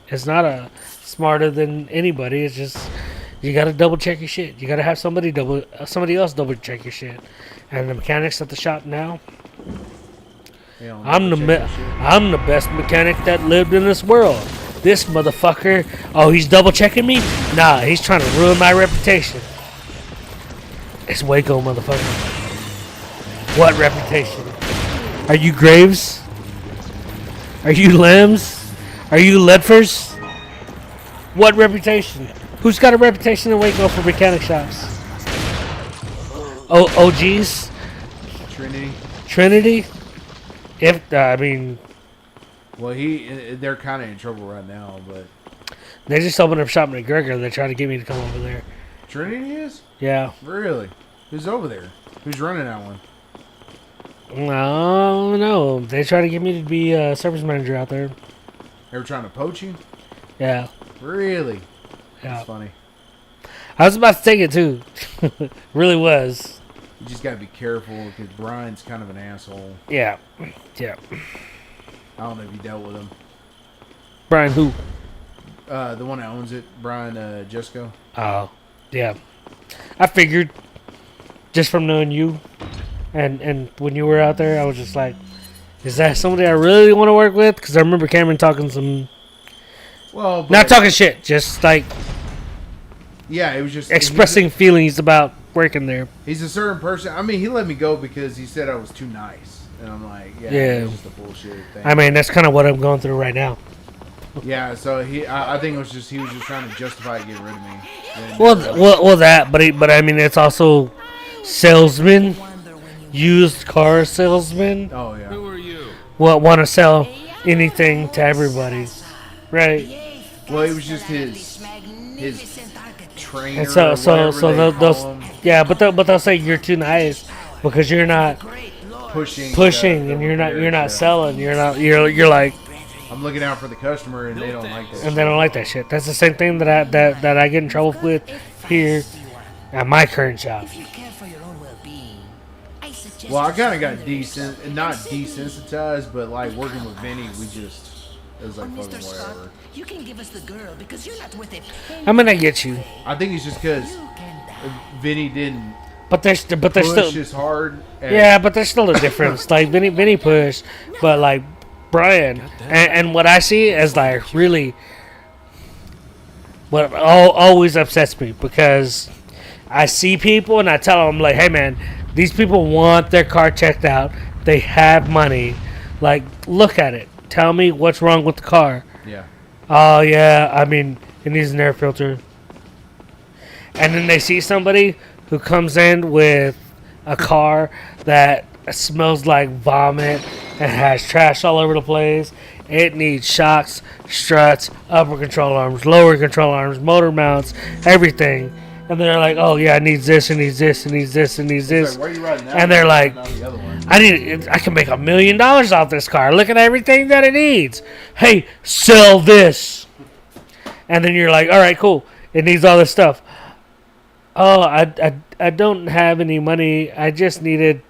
It's not a smarter than anybody. It's just you got to double check your shit. You got to have somebody else double check your shit. And the mechanics at the shop now. I'm the best mechanic that lived in this world. This motherfucker, oh, he's double checking me? Nah, he's trying to ruin my reputation. It's Waco, motherfucker. What reputation? Are you Graves? Are you Lems? Are you Ledfors? What reputation? Who's got a reputation in Waco for mechanic shops? Oh, OGs? Trinity. Trinity? If I mean, Well, they're kind of in trouble right now, but they just opened up shop in McGregor. They're trying to get me to come over there. Trinity is? Yeah. Really? Who's over there? Who's running that one? No, no. They try to get me to be a service manager out there. They were trying to poach you? Yeah. Really? Yeah. That's funny. I was about to take it too. Really was. You just gotta be careful because Brian's kind of an asshole. Yeah. Yeah. I don't know if you dealt with him. Brian who? The one that owns it, Brian Jesco. Oh. Yeah. I figured just from knowing you and when you were out there, I was just like, is that somebody I really want to work with? Because I remember Cameron talking some, Well, but, not talking shit, just like Yeah, it was just expressing feelings about working there. He's a certain person. I mean, he let me go because he said I was too nice, and I'm like, yeah, Yeah. it's just a bullshit thing. I mean, that's kind of what I'm going through right now. Yeah, so I think it was just he was just trying to justify getting rid of me. And, Well, that, but I mean, it's also salesman, used car salesman. oh yeah. Who are you? Want to sell anything to everybody, right? Well, it was just his trainer. And so or whatever they they'll call him, but they'll say you're too nice because you're not pushing, pushing and you're repairs, not yeah. selling. You're like, I'm looking out for the customer, and they don't like that. and they don't like that shit. That's the same thing that I get in trouble with here at my current job. Well, I kind of got not desensitized, but like working with Vinny, it was like fucking whatever. You can give us the girl because you're not worth it. I mean, I get you, I think it's just because Vinny didn't but there's push still as hard. yeah, but there's still a difference. Like Vinny push, but like Brian and what I see is like really what always upsets me because I see people and I tell them like, hey man, these people want their car checked out. They have money. Like, look at it. Tell me what's wrong with the car. Yeah. Oh yeah, I mean it needs an air filter. And then they see somebody who comes in with a car that smells like vomit and has trash all over the place. It needs shocks, struts, upper control arms, lower control arms, motor mounts, everything. And they're like, oh yeah, it needs this, it needs this, it needs this, it needs this. Like, why are you riding that And they're one, like, not the other one? I can make $1 million off this car. Look at everything that it needs. Hey, sell this. And then you're like, all right, cool. It needs all this stuff. Oh, I don't have any money. I just needed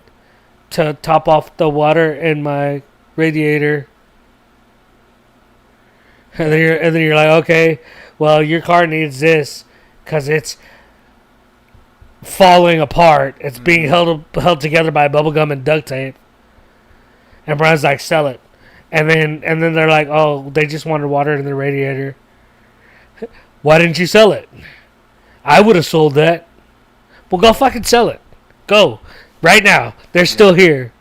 to top off the water in my radiator. And then you're like, okay, well, your car needs this because it's falling apart. It's being held together by bubble gum and duct tape. And Brian's like, sell it. And then they're like, oh, they just wanted water in the radiator. Why didn't you sell it? I would have sold that. Well, go fucking sell it. Go. Right now. They're still here.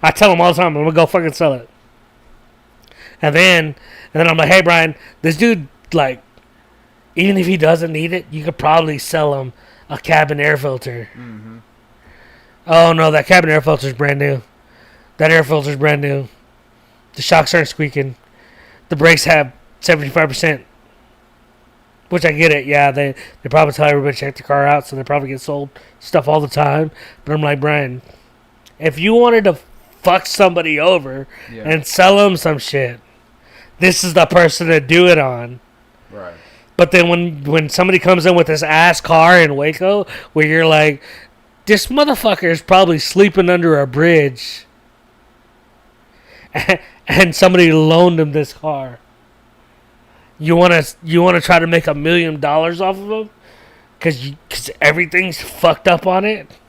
I tell them all the time, I'm going to go fucking sell it. And then I'm like, hey, Brian, this dude, like, even if he doesn't need it, you could probably sell him a cabin air filter. Mm-hmm. Oh, no, that cabin air filter's brand new. That air filter's brand new. The shocks aren't squeaking. The brakes have 75%. Which I get it, yeah. They probably tell everybody to check the car out, so they probably get sold stuff all the time. But I'm like, Brian, if you wanted to fuck somebody over and sell them some shit, this is the person to do it on. Right. But then when somebody comes in with this ass car in Waco, where you're like, this motherfucker is probably sleeping under a bridge, and somebody loaned him this car. You wanna try to make $1 million off of him, cause everything's fucked up on it. Get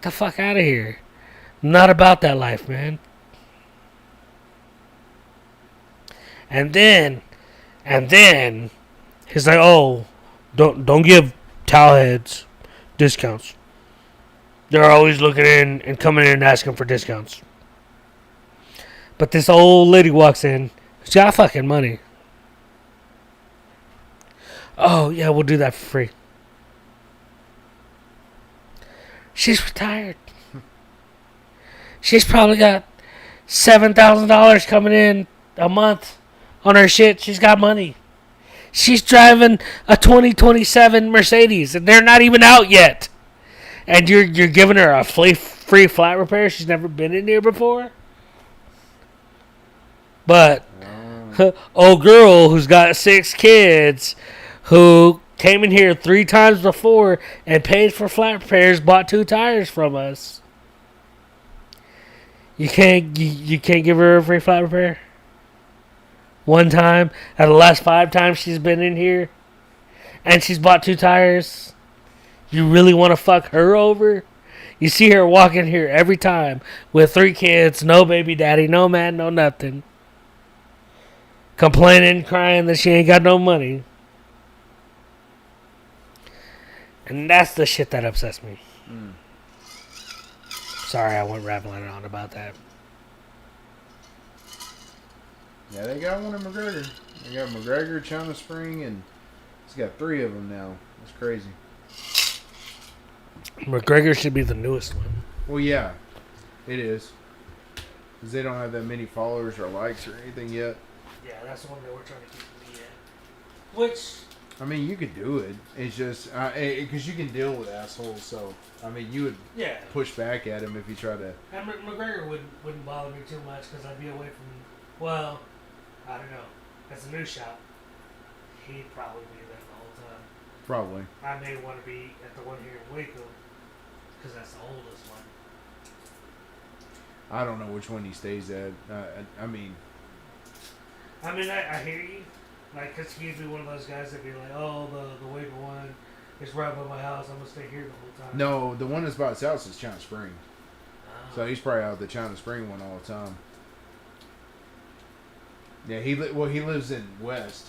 the fuck out of here! Not about that life, man. And then he's like, oh, don't give towel heads discounts. They're always looking in and coming in and asking for discounts. But this old lady walks in. She got fucking money. Oh, yeah, we'll do that for free. She's retired. She's probably got $7,000 coming in a month on her shit. She's got money. She's driving a 2027 Mercedes, and they're not even out yet. And you're giving her a free flat repair. She's never been in here before. But old girl who's got 6 kids, who came in here 3 times before and paid for flat repairs, bought 2 tires from us. You can't give her a free flat repair? One time out of the last 5 times she's been in here, and she's bought 2 tires. You really want to fuck her over? You see her walk in here every time with 3 kids, no baby daddy, no man, no nothing. Complaining, crying that she ain't got no money. And that's the shit that upsets me. Sorry, I went rambling on about that. Yeah, they got one in McGregor. They got McGregor, China Spring, and it's got 3 of them now. That's crazy. McGregor should be the newest one. Well, yeah, it is. Because they don't have that many followers or likes or anything yet. Yeah, that's the one that we're trying to keep me at. Which, I mean, you could do it. It's just because you can deal with assholes. So I mean, you would yeah. push back at him if you try to. And McGregor wouldn't bother me too much because I'd be away from. Well, I don't know. As a new shop, he'd probably be there the whole time. Probably. I may want to be at the one here in Waco because that's the oldest one. I don't know which one he stays at. I mean, I hear you. Like, because he'd be one of those guys that'd be like, oh, the Waco one is right by my house. I'm going to stay here the whole time. no, the one that's by his house is China Spring. Oh. So he's probably out at the China Spring one all the time. Yeah, he lives in West.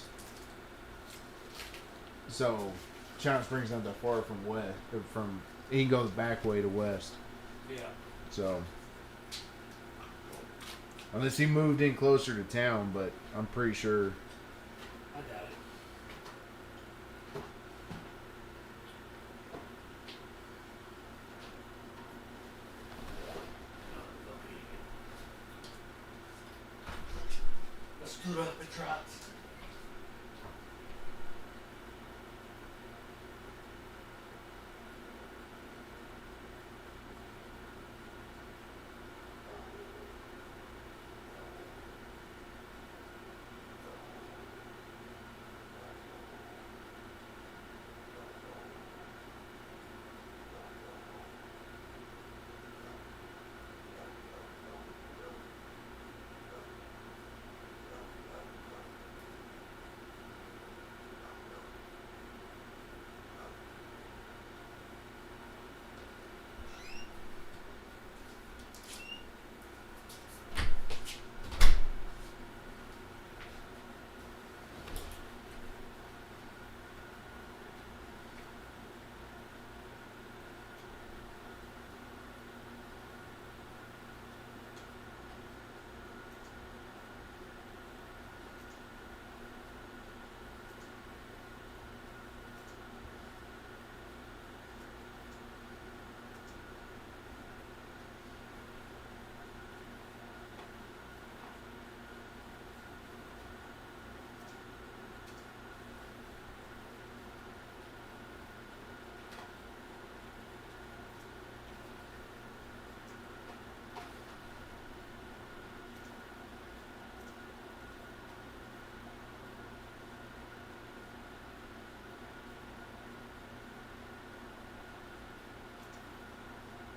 So China Spring's not that far from West. He can go the back way to West. Yeah. So unless he moved in closer to town, but I'm pretty sure. I doubt it. Let's scoot up and trot.